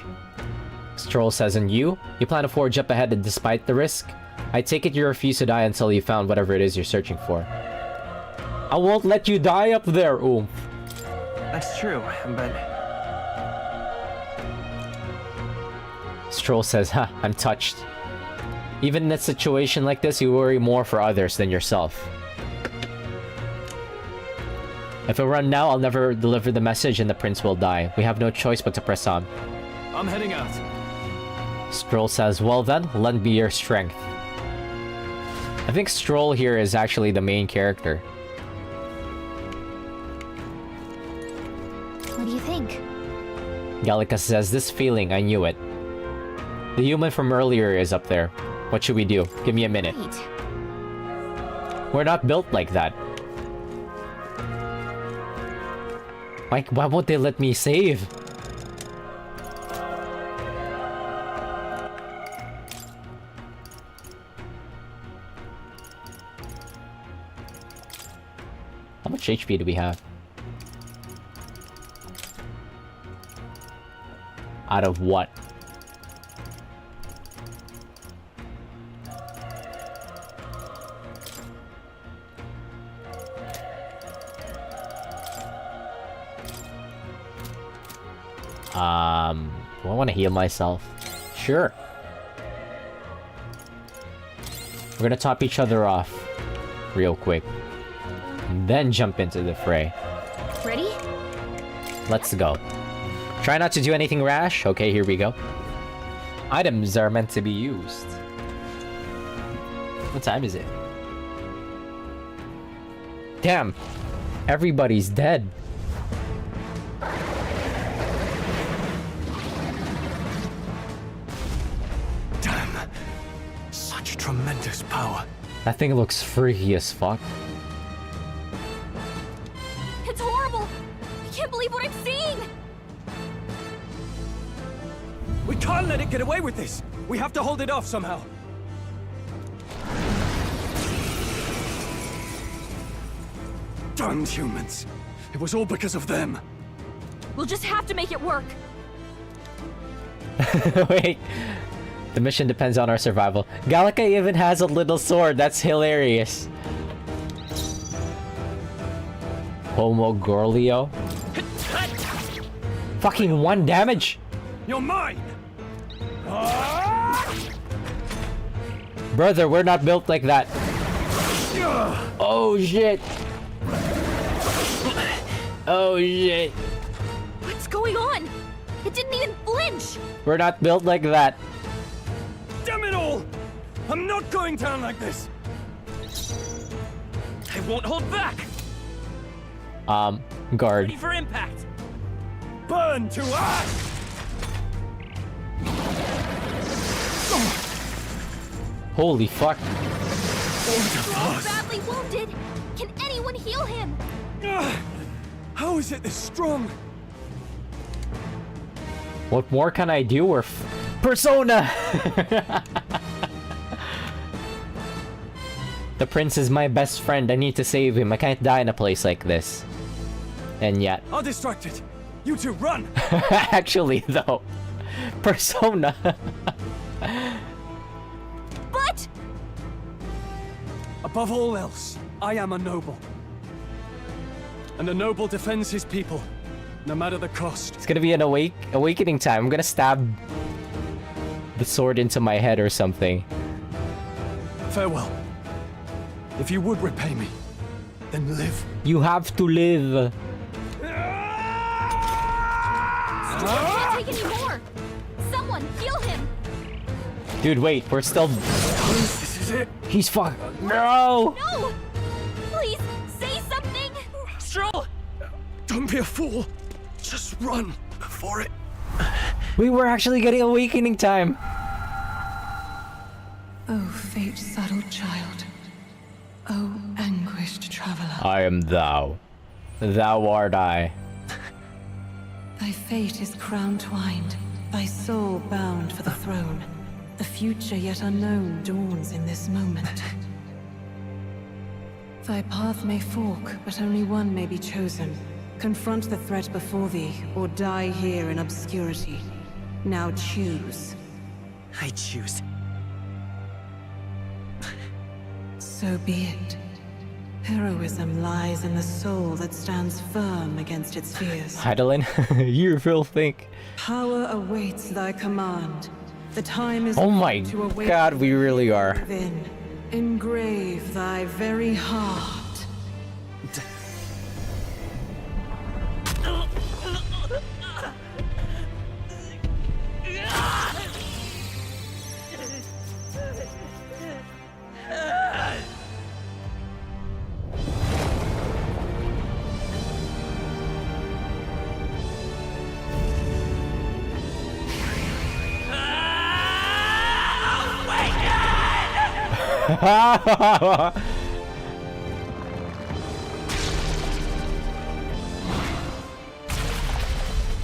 Stroll says, and you? You plan to forge up ahead despite the risk? I take it you refuse to die until you found whatever it is you're searching for. I won't let you die up there, oomph. That's true, but... Stroll says, ha, I'm touched. Even in a situation like this, you worry more for others than yourself. If I run now, I'll never deliver the message and the prince will die. We have no choice but to press on. I'm heading out. Stroll says, well then, lend me your strength. I think Stroll here is actually the main character. What do you think? Gallica says, this feeling, I knew it. The human from earlier is up there. What should we do? Give me a minute. Wait. We're not built like that. Mike, why won't they let me save? How much HP do we have? Out of what? Do I want to heal myself? Sure. We're gonna top each other off real quick. And then jump into the fray. Ready? Let's go. Try not to do anything rash. Okay, here we go. Items are meant to be used. What time is it? Damn. Everybody's dead. Damn. Such tremendous power. That thing looks freaky as fuck. It's horrible! I can't believe what I'm seeing! We can't let it get away with this! We have to hold it off somehow. Damned humans. It was all because of them. We'll just have to make it work! Wait. The mission depends on our survival. Gallica even has a little sword. That's hilarious. Homogorlio. Fucking 1 damage. You're mine! Brother, we're not built like that. Oh shit. Oh shit. What's going on? It didn't even flinch! We're not built like that. Damn it all! I'm not going down like this! I won't hold back! Guard. Ready for impact! Burn to ash! Holy fuck. He's badly wounded! Can anyone heal him? How is it this strong? What more can I do or Persona? The prince is my best friend. I need to save him. I can't die in a place like this. And yet. I'll distract it. You two run! Actually, though. Persona. But! Above all else, I am a noble. And a noble defends his people, no matter the cost. It's gonna be an awakening time. I'm gonna stab the sword into my head or something. Farewell. If you would repay me, then live. You have to live. I can't take any more! Someone heal him! Dude, wait. We're still... This is it. He's fuck. No! No! Please, say something! Stroll! Don't be a fool. Just run for it. We were actually getting awakening time. Oh, fate-saddled child. Oh, anguished traveler. I am thou. Thou art I. Thy fate is crown-twined, thy soul bound for the throne. The future yet unknown dawns in this moment. Thy path may fork, but only one may be chosen. Confront the threat before thee, or die here in obscurity. Now choose. I choose. So be it. Heroism lies in the soul that stands firm against its fears. Heidelin, you will think. Power awaits thy command. The time is Oh my to awake god, we really are. within. Engrave thy very heart.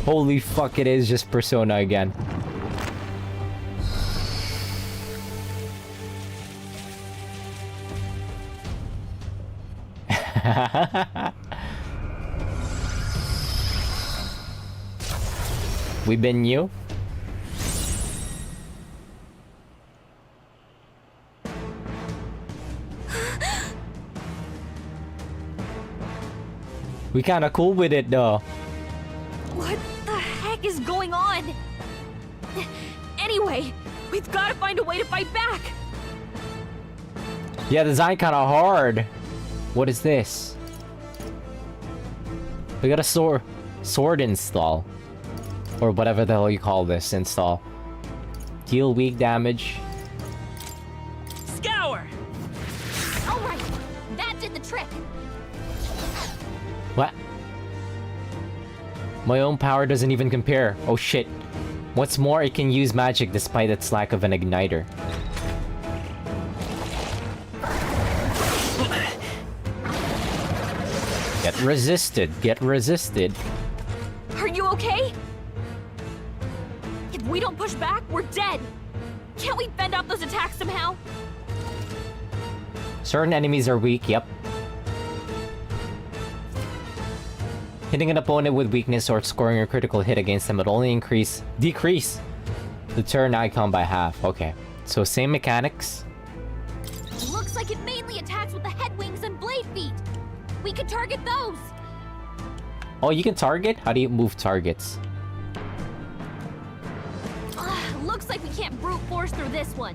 Holy fuck, it is just Persona again. We been new? We kinda cool with it though. What the heck is going way. We've got to find a way to fight back. Yeah, design kind of hard. What is this? We got a sword install. Or whatever the hell you call this install. Deal weak damage. Scour! Alright, that did the trick. What? My own power doesn't even compare. Oh shit. What's more, it can use magic despite its lack of an igniter. Get resisted. Get resisted. Are you okay? If we don't push back, we're dead. Can't we fend off those attacks somehow? Certain enemies are weak, yep. Hitting an opponent with weakness or scoring a critical hit against them would only decrease the turn icon by half. Okay, so same mechanics. Looks like it mainly attacks with the head wings and blade feet. We could target those. Oh, you can target? How do you move targets? Looks like we can't brute force through this one.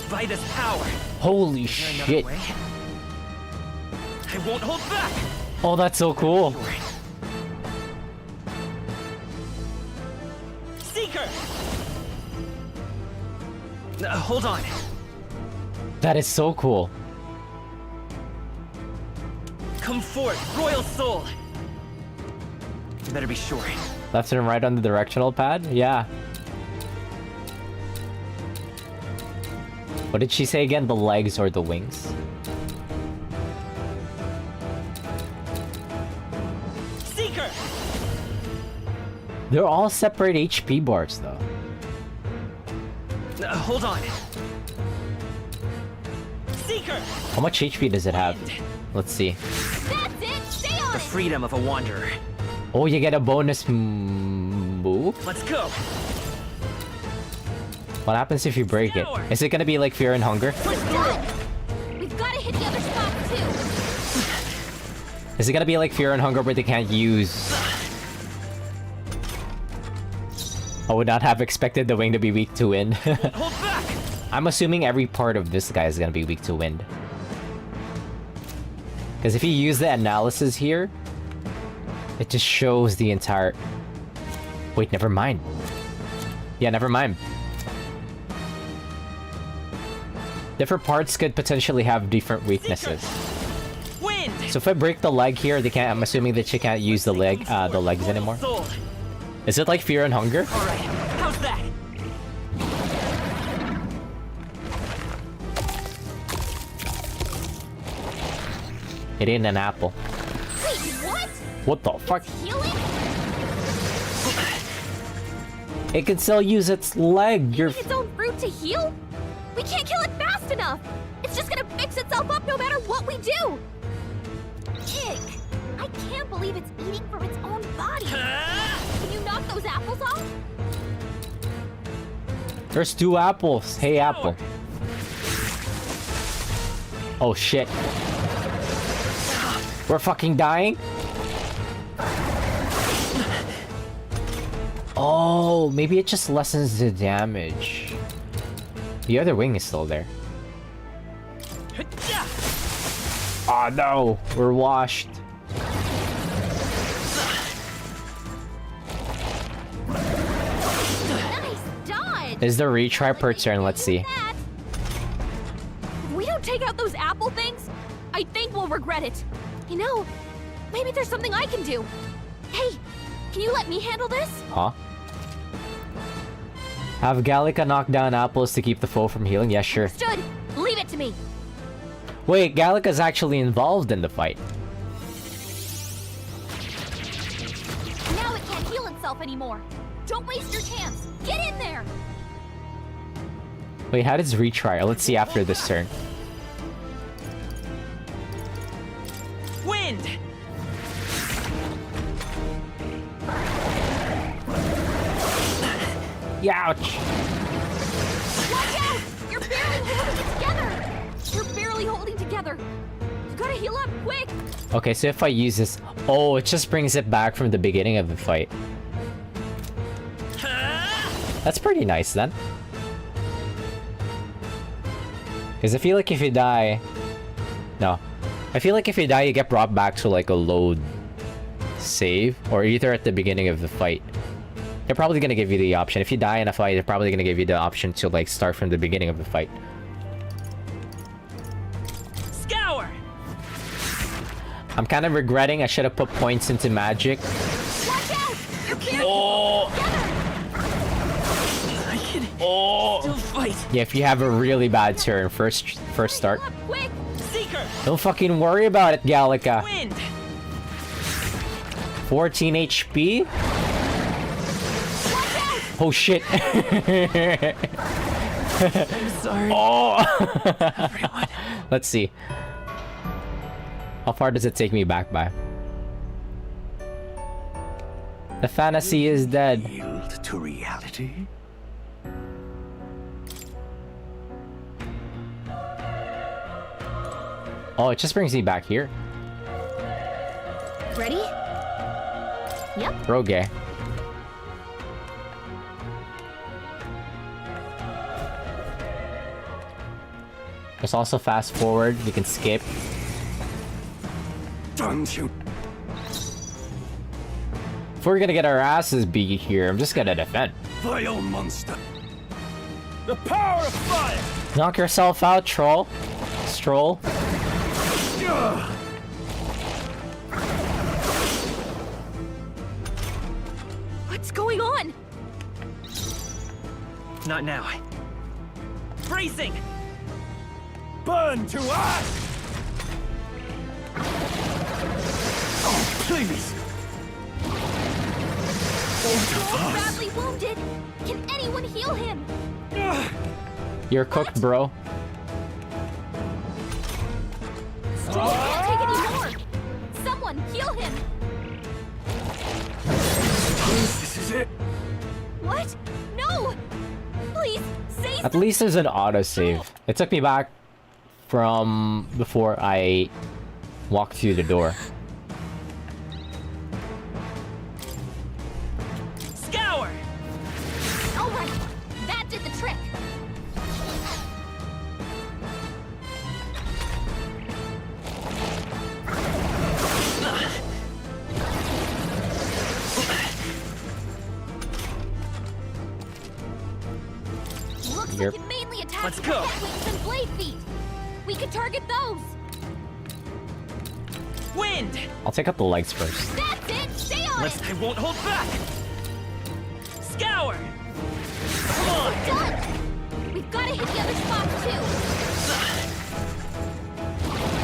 By this power. Holy Is there shit. another way? I won't hold back. Oh, that's so cool. Seeker. Hold on. That is so cool. Come forth, Royal Soul. You better be sure. Left and right on the directional pad? Yeah. What did she say again? The legs or the wings? Seeker. They're all separate HP bars though. Hold on. Seeker. How much HP does it have? Let's see. That's it. Stay on The freedom of a wanderer. Oh, you get a bonus move? Let's go. What happens if you break it? Is it gonna be like Fear and Hunger? We've got to hit the other spots too. Is it gonna be like Fear and Hunger where they can't use... I would not have expected the wing to be weak to wind. Hold back. I'm assuming every part of this guy is gonna be weak to wind. Because if you use the analysis here, it just shows the entire... Wait, never mind. Yeah, never mind. Different parts could potentially have different weaknesses. Wind. So if I break the leg here, they can't. I'm assuming that she can't use the legs anymore. Soul. Is it like Fear and Hunger? All right. How's that? Hitting an apple. Wait, what? What the fuck? Healing? It can still use its leg. You're. Its own fruit to heal? We can't kill it fast enough. It's just gonna fix itself up no matter what we do. Ick. I can't believe it's eating from its own body. Can you knock those apples off? There's 2 apples. Hey, apple. Oh shit. We're fucking dying? Oh, maybe it just lessens the damage. The other wing is still there. Oh no, we're washed. Nice dodge. Is the retry per turn? Let's see. If we don't take out those apple things, I think we'll regret it. You know, maybe there's something I can do. Hey, can you let me handle this? Huh? Have Gallica knock down apples to keep the foe from healing? Yeah, sure. Understood. Leave it to me. Wait, Gallica's actually involved in the fight. Now it can't heal itself anymore. Don't waste your chance. Get in there. Wait, how does retry? Let's see after this turn. Wind. Ouch! Watch out! You're barely holding it together. You're barely holding together. You gotta heal up, quick! Okay, so if I use this... Oh, it just brings it back from the beginning of the fight. That's pretty nice then. Because I feel like if you die... No. I feel like if you die, you get brought back to like a load save. Or either at the beginning of the fight. They're probably gonna give you the option. If you die in a fight, they're probably gonna give you the option to like start from the beginning of the fight. Scour! I'm kind of regretting I should have put points into magic. Watch out! You're careful! Oh! I can still fight. Yeah, if you have a really bad turn, first start. Quick! Seeker! Don't fucking worry about it, Gallica. Wind! 14 HP? Oh shit. I'm sorry. Oh! Let's see. How far does it take me back by? The fantasy is dead. Yield to reality? Oh, it just brings me back here. Ready? Yep. Rogue. There's also fast forward, you can skip. Don't you? If we're gonna get our asses beat here, I'm just gonna defend. Vile monster. The power of fire! Knock yourself out, troll. Stroll. What's going on? Not now. Bracing! Burn to ash! Oh, please! He's badly wounded. Can anyone heal him? You're cooked, bro. Stroll can't take any more. Someone heal him. This is it. What? No! Please, say At least there's an autosave. It took me back from before I walked through the door. Scour! Alright, that did the trick. Looks Yep. like it mainly attacks Let's the go. head wings and blade feet. We could target those. Wind! I'll take out the legs first. That's it. Stay on it. I won't hold back! Scour. We're done. We've got to hit the other spots too.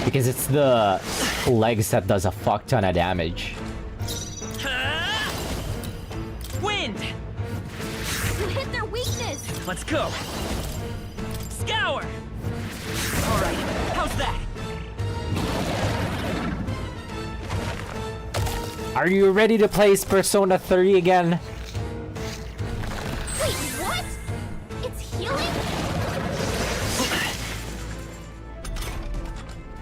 Because it's the legs that does a fuck ton of damage. Wind! You hit their weakness. Let's go! Scour! Alright, how's that? Are you ready to play Persona 3 again? Wait, what? It's healing?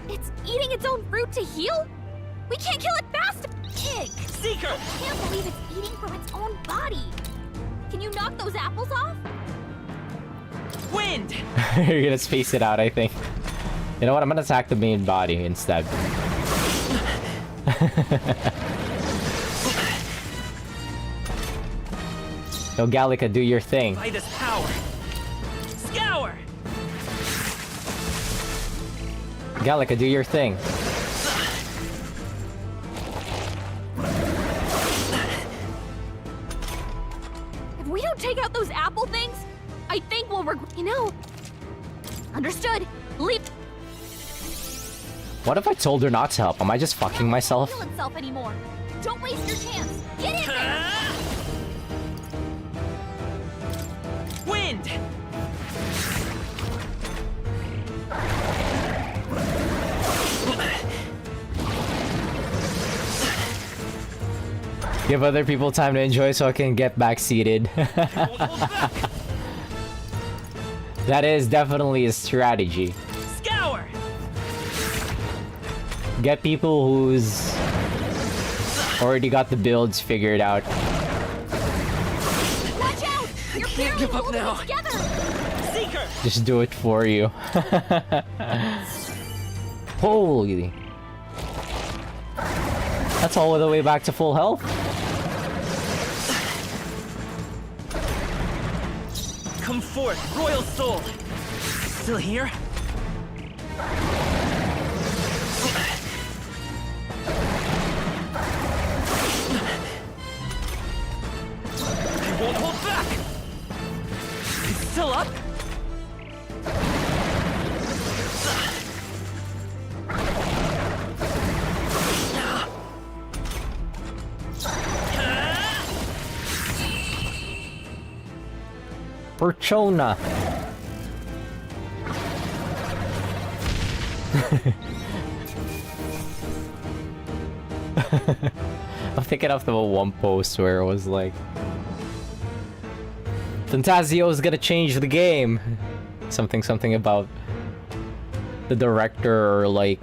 It's eating its own fruit to heal? We can't kill it fast! Pig! Seeker! I can't believe it's eating from its own body. Can you knock those apples off? Wind! You're gonna space it out, I think. You know what? I'm gonna attack the main body instead. Yo, Gallica, do your thing. By this power! Scour! Gallica, do your thing. If we don't take out those apple things, I think we'll regret. You know. Understood. Leap. What if I told her not to help? Am I just fucking myself? Heal itself anymore. Don't waste your chance. Get in there. Wind! Give other people time to enjoy so I can get back seated. That is definitely a strategy. Scour! Get people who's already got the builds figured out. Watch out! You're Can't give up now. Seeker! Just do it for you. Holy. That's all the way back to full health? Come forth, royal soul! Still here? I won't hold back! It's still up? Persona. I'm thinking of the one post where it was like, Fantazio is gonna change the game. Something about the director or like,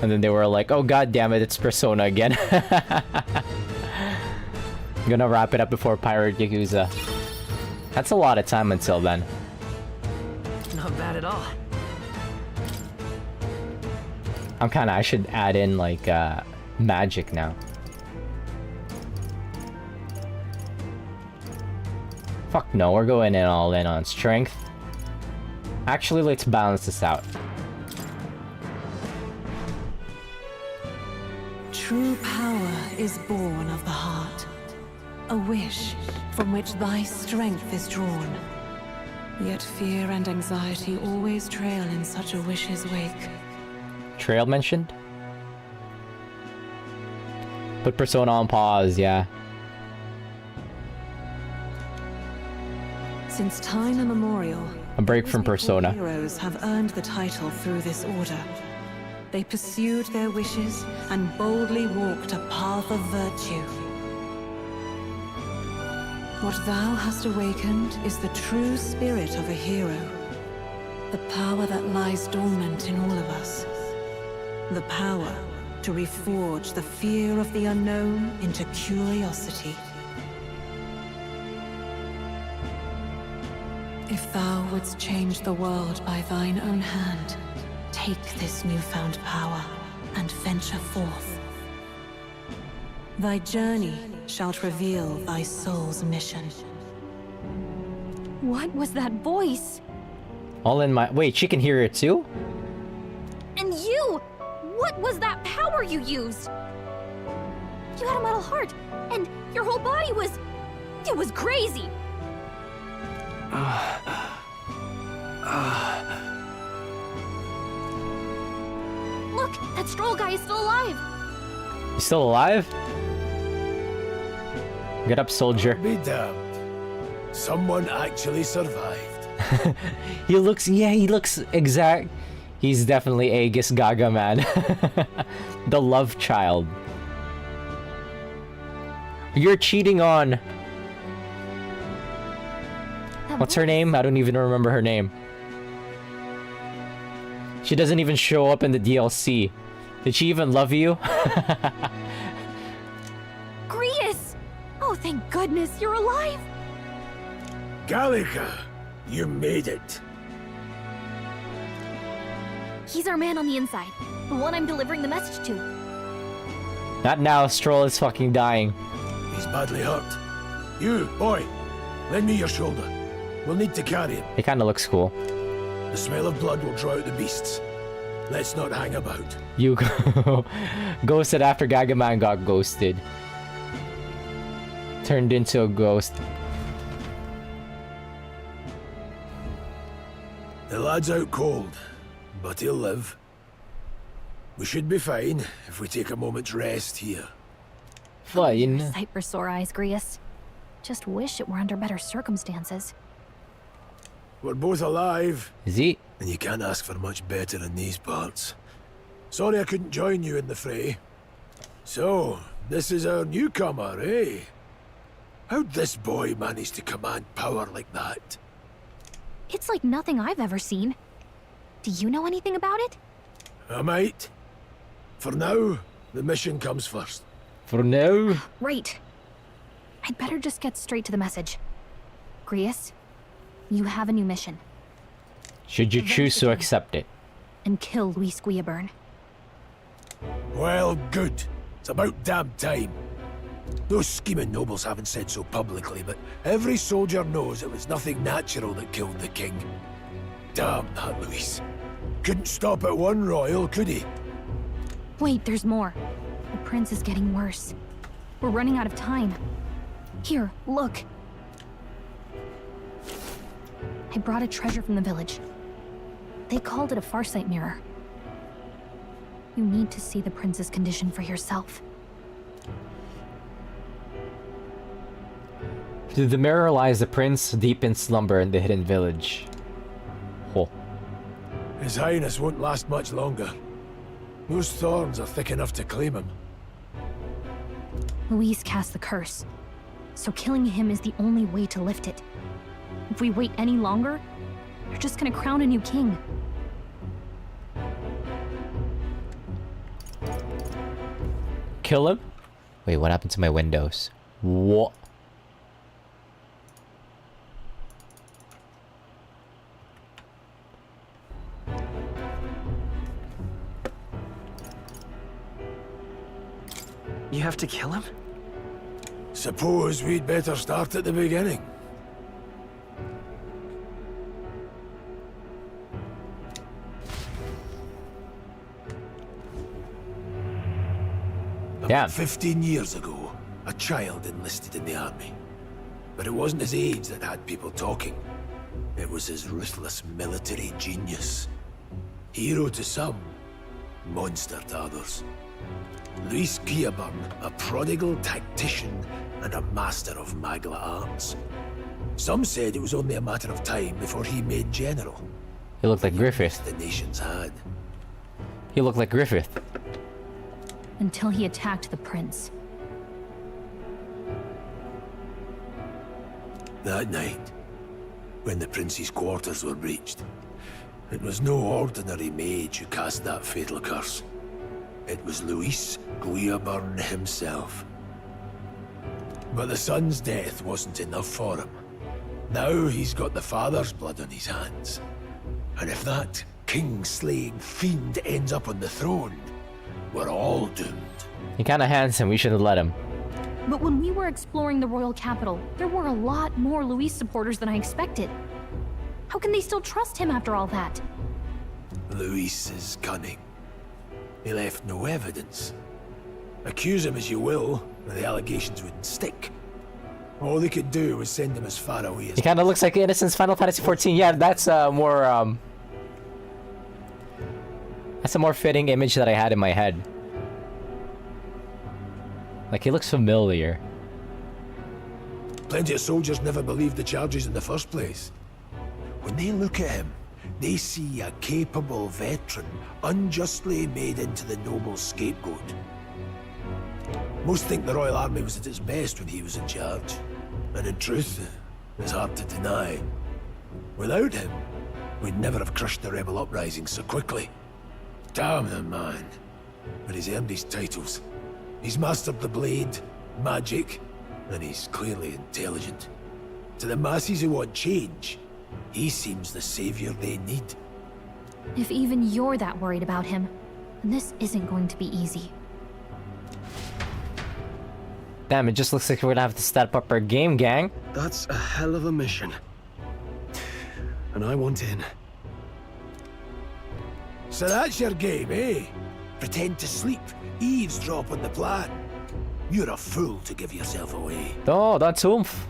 and then they were like, oh god damn it, it's Persona again. I'm gonna wrap it up before Pirate Yakuza. That's a lot of time until then. Not bad at all. I should add in like magic now. Fuck no, we're going in all in on strength. Actually, let's balance this out. True power is born of the heart. A wish from which thy strength is drawn. Yet fear and anxiety always trail in such a wish's wake. Trail mentioned? Put Persona on pause, yeah. Since time immemorial, A break from Persona. heroes have earned the title through this order. They pursued their wishes and boldly walked a path of virtue. What thou hast awakened is the true spirit of a hero. The power that lies dormant in all of us. The power to reforge the fear of the unknown into curiosity. If thou wouldst change the world by thine own hand, take this newfound power and venture forth. Thy journey shalt reveal thy soul's mission. What was that voice? All in my... Wait, she can hear it too? And you! What was that power you used? You had a metal heart, and your whole body was... It was crazy! Look, that Stroll guy is still alive! He's still alive? Get up, soldier. Be damned. Someone actually survived. He looks... Yeah, he looks exact... He's definitely Aegis Gaga, man. The love child. You're cheating on... What's her name? I don't even remember her name. She doesn't even show up in the DLC. Did she even love you? Grius! Oh, thank goodness you're alive! Gallica, you made it. He's our man on the inside. The one I'm delivering the message to. Not now, Stroll is fucking dying. He's badly hurt. You, boy, lend me your shoulder. We'll need to carry him. He kinda looks cool. The smell of blood will draw out the beasts. Let's not hang about. You go ghosted after Gagaman got ghosted. Turned into a ghost. The lad's out cold, but he'll live. We should be fine if we take a moment's rest here. Fine. Sight for sore eyes, Grius. Just wish it were under better circumstances. We're both alive. Is he? And you can't ask for much better in these parts. Sorry I couldn't join you in the fray. So, this is our newcomer, eh? How'd this boy manage to command power like that? It's like nothing I've ever seen. Do you know anything about it? I might. For now, the mission comes first. For now? Right. I'd better just get straight to the message. Grius, you have a new mission. Should you choose to accept it? And kill Luis Guillaburn. Well, good. It's about damn time. Those scheming nobles haven't said so publicly, but every soldier knows it was nothing natural that killed the king. Damn that Luis. Couldn't stop at one royal, could he? Wait, there's more. The prince is getting worse. We're running out of time. Here, look. I brought a treasure from the village. They called it a farsight mirror. You need to see the prince's condition for yourself. Through the mirror lies the prince deep in slumber in the hidden village. Oh. His Highness won't last much longer. Those thorns are thick enough to claim him. Luis cast the curse, so killing him is the only way to lift it. If we wait any longer, they're just gonna crown a new king. Kill him? Wait, what happened to my windows? What? You have to kill him? Suppose we'd better start at the beginning. Yeah. 15 years ago, a child enlisted in the army. But it wasn't his age that had people talking. It was his ruthless military genius. Hero to some, monster to others. Luis Guillaburn, a prodigal tactician and a master of Magla arts. Some said it was only a matter of time before he made general. He looked like Griffith. The nations had. He looked like Griffith. Until he attacked the prince. That night, when the prince's quarters were breached, it was no ordinary mage who cast that fatal curse. It was Luis Guillaburn himself. But the son's death wasn't enough for him. Now he's got the father's blood on his hands. And if that king-slaying fiend ends up on the throne, we're all doomed. He kinda handsome, we shouldn't let him. But when we were exploring the royal capital, there were a lot more Luis supporters than I expected. How can they still trust him after all that? Luis is cunning. He left no evidence. Accuse him as you will, the allegations wouldn't stick. All they could do was send him as far away as... He kinda looks like Innocence Final Fantasy XIV. Yeah, that's more, that's a more fitting image that I had in my head. Like, he looks familiar. Plenty of soldiers never believed the charges in the first place. When they look at him, they see a capable veteran unjustly made into the noble scapegoat. Most think the Royal Army was at its best when he was in charge. And in truth, it's hard to deny. Without him, we'd never have crushed the rebel uprising so quickly. Damn the man. But he's earned his titles. He's mastered the blade, magic, and he's clearly intelligent. To the masses who want change, he seems the savior they need. If even you're that worried about him, then this isn't going to be easy. Damn, it just looks like we're gonna have to step up our game, gang. That's a hell of a mission. And I want in. So that's your game, eh? Pretend to sleep, eavesdrop on the plan. You're a fool to give yourself away. Oh, that's oomph.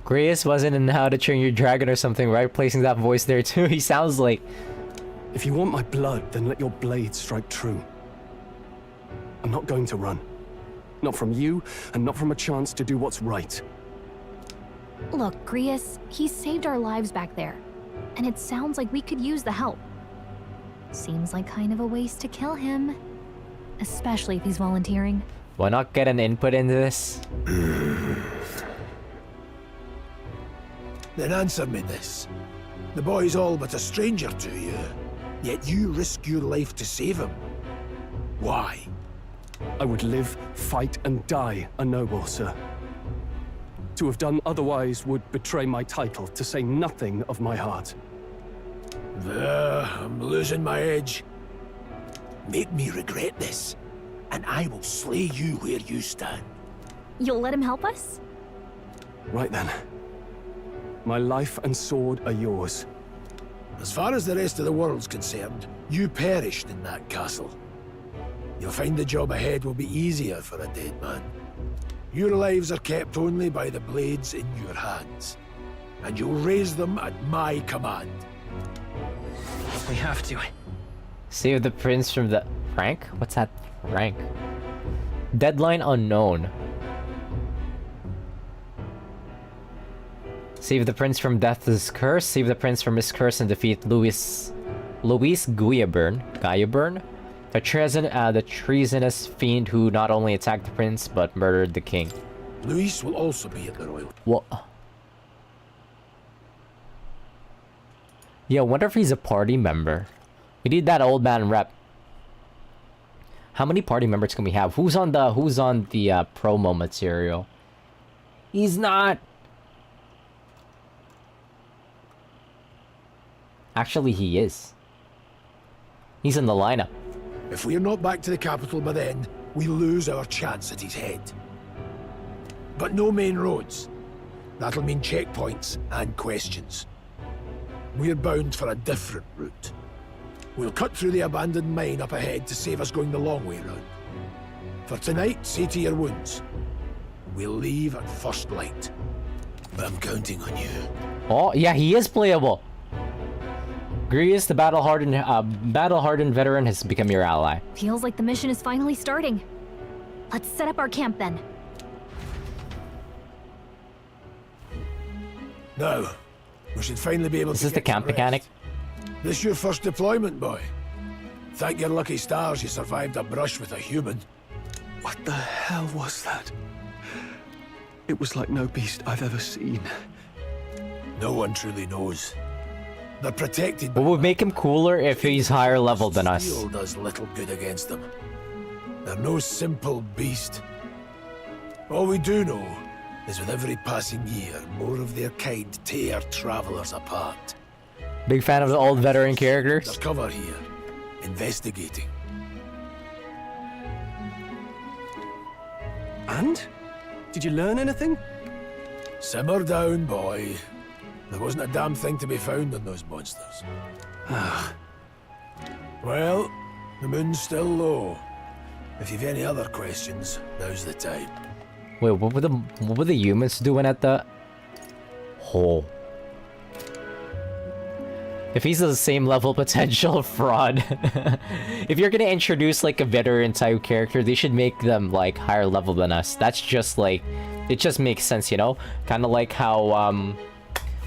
Grius wasn't in How to Train Your Dragon or something, right? Placing that voice there too. He sounds like... If you want my blood, then let your blade strike true. I'm not going to run. Not from you, and not from a chance to do what's right. Look, Grius, he saved our lives back there. And it sounds like we could use the help. Seems like kind of a waste to kill him. Especially if he's volunteering. Why not get an input into this? Then answer me this. The boy's all but a stranger to you, yet you risk your life to save him. Why? I would live, fight, and die a noble, sir. To have done otherwise would betray my title, to say nothing of my heart. I'm losing my edge. Make me regret this, and I will slay you where you stand. You'll let him help us? Right then. My life and sword are yours. As far as the rest of the world's concerned, you perished in that castle. You'll find the job ahead will be easier for a dead man. Your lives are kept only by the blades in your hands, and you'll raise them at my command. We have to. Save the prince from the... Rank? What's that rank? Deadline unknown. Save the prince from death's curse. Save the prince from his curse and defeat Louis Guyaburn, the treasonous fiend who not only attacked the prince but murdered the king. Louis will also be at the royal. What? Yeah, wonder if he's a party member. We need that old man rep. How many party members can we have? Who's on the promo material? He's not. Actually, he is. He's in the lineup. If we're not back to the capital by then, we lose our chance at his head. But no main roads. That'll mean checkpoints and questions. We're bound for a different route. We'll cut through the abandoned mine up ahead to save us going the long way round. For tonight, see to your wounds. We'll leave at first light. But I'm counting on you. Oh, yeah, he is playable. Grievous, the battle-hardened veteran, has become your ally. Feels like the mission is finally starting. Let's set up our camp then. Now, we should finally be able to. Is this the camp mechanic? This your first deployment, boy? Thank your lucky stars you survived a brush with a human. What the hell was that? It was like no beast I've ever seen. No one truly knows. They're protected. What would make him cooler if he's higher level than us? Steel does little good against them. They're no simple beast. All we do know is with every passing year, more of their kind tear travelers apart. Big fan of the old veteran characters. There's cover here, investigating. And? Did you learn anything? Simmer down, boy. There wasn't a damn thing to be found on those monsters. Well, the moon's still low. If you've any other questions, now's the time. Wait, what were the humans doing at the hole? If he's the same level potential fraud, if you're gonna introduce like a veteran type character, they should make them like higher level than us. That's just like, it just makes sense, you know? Kind of like how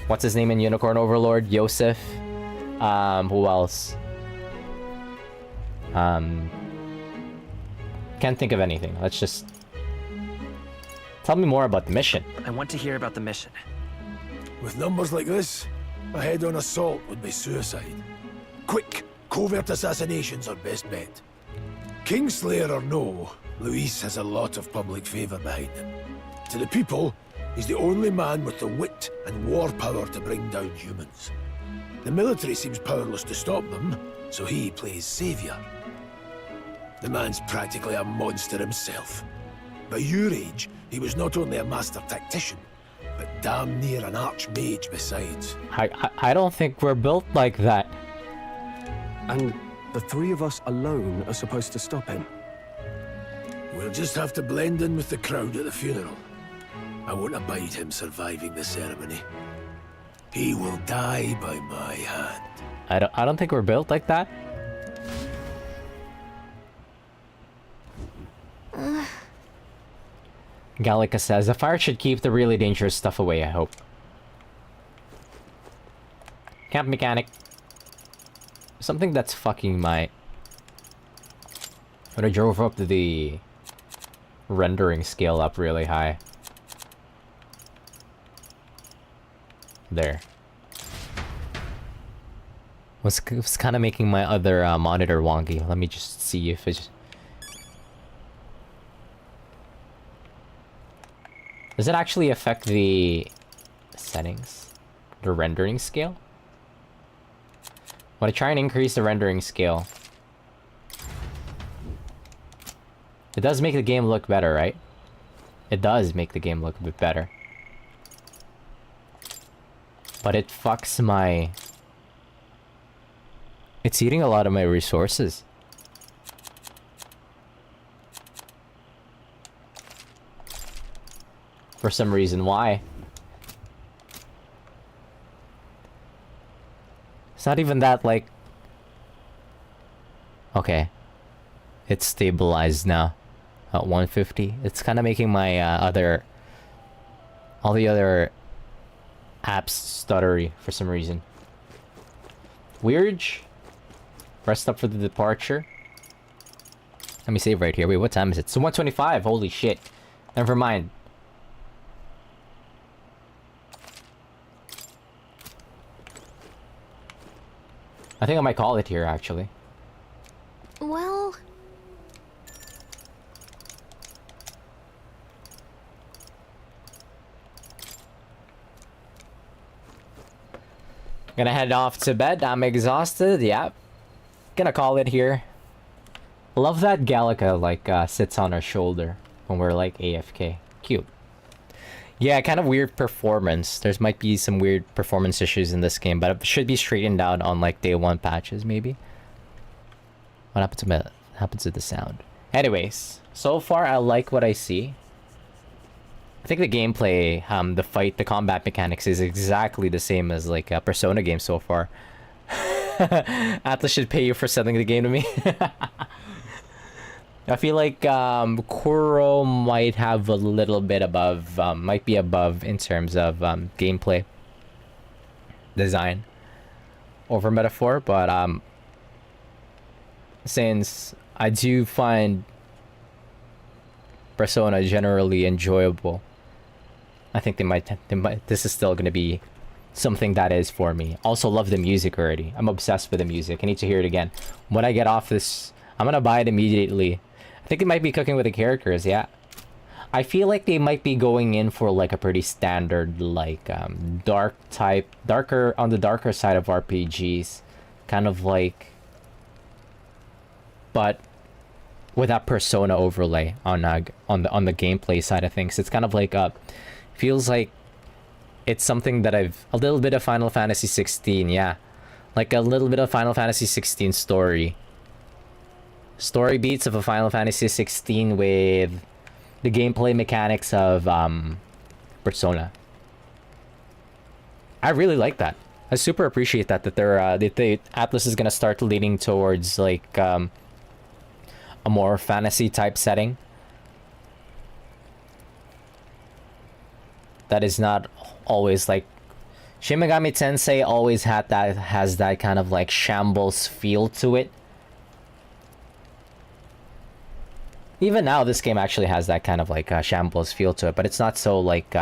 what's his name in Unicorn Overlord? Yosef. Who else? Can't think of anything. Let's just tell me more about the mission. I want to hear about the mission. With numbers like this, a head-on assault would be suicide. Quick, covert assassinations are best bet. Kingslayer or no, Luis has a lot of public favour behind him. To the people, he's the only man with the wit and war power to bring down humans. The military seems powerless to stop them, so he plays saviour. The man's practically a monster himself. By your age, he was not only a master tactician, but damn near an archmage besides. I don't think we're built like that. And the three of us alone are supposed to stop him. We'll just have to blend in with the crowd at the funeral. I won't abide him surviving the ceremony. He will die by my hand. I don't think we're built like that. Gallica says, the fire should keep the really dangerous stuff away, I hope. Camp mechanic. Something that's fucking my... When I drove up the rendering scale up really high. There. Was kind of making my other monitor wonky. Let me just see if it's... Does it actually affect the settings? The rendering scale? When I try and increase the rendering scale, it does make the game look better, right? It does make the game look a bit better. But it fucks my... It's eating a lot of my resources. For some reason, why? It's not even that, like... Okay. It's stabilized now. At 150. It's kind of making my all the other apps stuttery for some reason. Weird. Rest up for the departure. Let me save right here. Wait, what time is it? It's 1:25. Holy shit. Never mind. I think I might call it here, actually. Well... Gonna head off to bed. I'm exhausted. Yeah. Gonna call it here. Love that Gallica, like, sits on our shoulder when we're, like, AFK. Cute. Yeah, kind of weird performance. There's might be some weird performance issues in this game, but it should be straightened out on, like, day 1 patches, maybe. What happened to the sound? Anyways, so far, I like what I see. I think the gameplay, the combat mechanics is exactly the same as, like, a Persona game so far. Atlas should pay you for selling the game to me. I feel like Kuro might have a little bit above, might be above in terms of gameplay design over Metaphor, but since I do find Persona generally enjoyable, I think they might this is still gonna be something that is for me. Also love the music already. I'm obsessed with the music. I need to hear it again. When I get off this, I'm gonna buy it immediately. I think it might be cooking with the characters, yeah. I feel like they might be going in for like a pretty standard, like darker on the darker side of RPGs, kind of like, but with that Persona overlay on the gameplay side of things. It's kind of like feels like it's something that a little bit of Final Fantasy 16, yeah, like a little bit of Final Fantasy 16 story beats of a Final Fantasy 16 with the gameplay mechanics of Persona. I really like that. I super appreciate that Atlas is gonna start leaning towards like a more fantasy type setting that is not always like Shin Megami Tensei always has that kind of like shambles feel to it. Even now, this game actually has that kind of like shambles feel to it, but it's not so like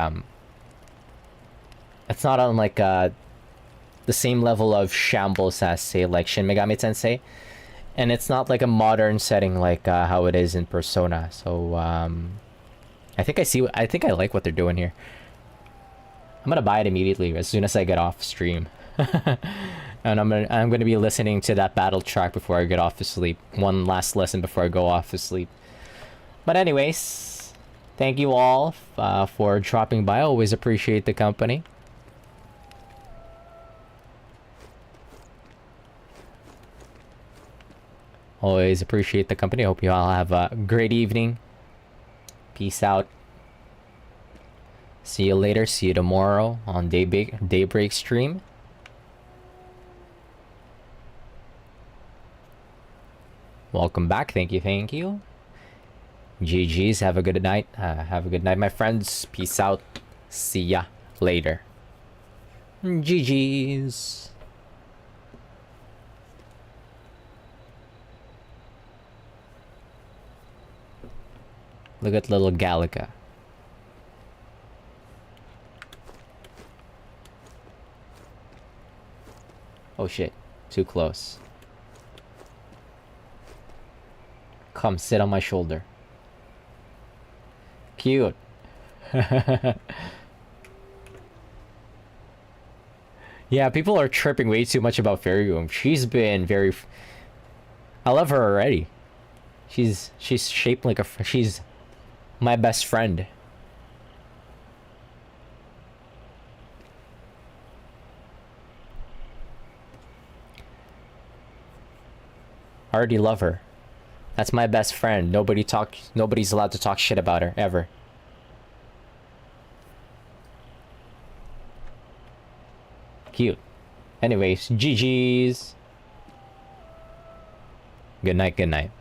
it's not on like the same level of shambles as say like Shin Megami Tensei, and it's not like a modern setting like how it is in Persona. So I think I like what they're doing here. I'm gonna buy it immediately as soon as I get off stream. And I'm gonna be listening to that battle track before I get off to sleep. One last lesson before I go off to sleep. But anyways, thank you all for dropping by. I always appreciate the company. Always appreciate the company. Hope you all have a great evening. Peace out. See you later. See you tomorrow on Daybreak stream. Welcome back. Thank you. GG's. Have a good night. Have a good night, my friends. Peace out. See ya later. GG's. Look at little Gallica. Oh shit. Too close. Come, sit on my shoulder. Cute. Yeah, people are tripping way too much about Fairy Room. She's been very... I love her already. She's shaped like a... She's my best friend. I already love her. That's my best friend. Nobody's allowed to talk shit about her, ever. Cute. Anyways, GG's. Good night, good night.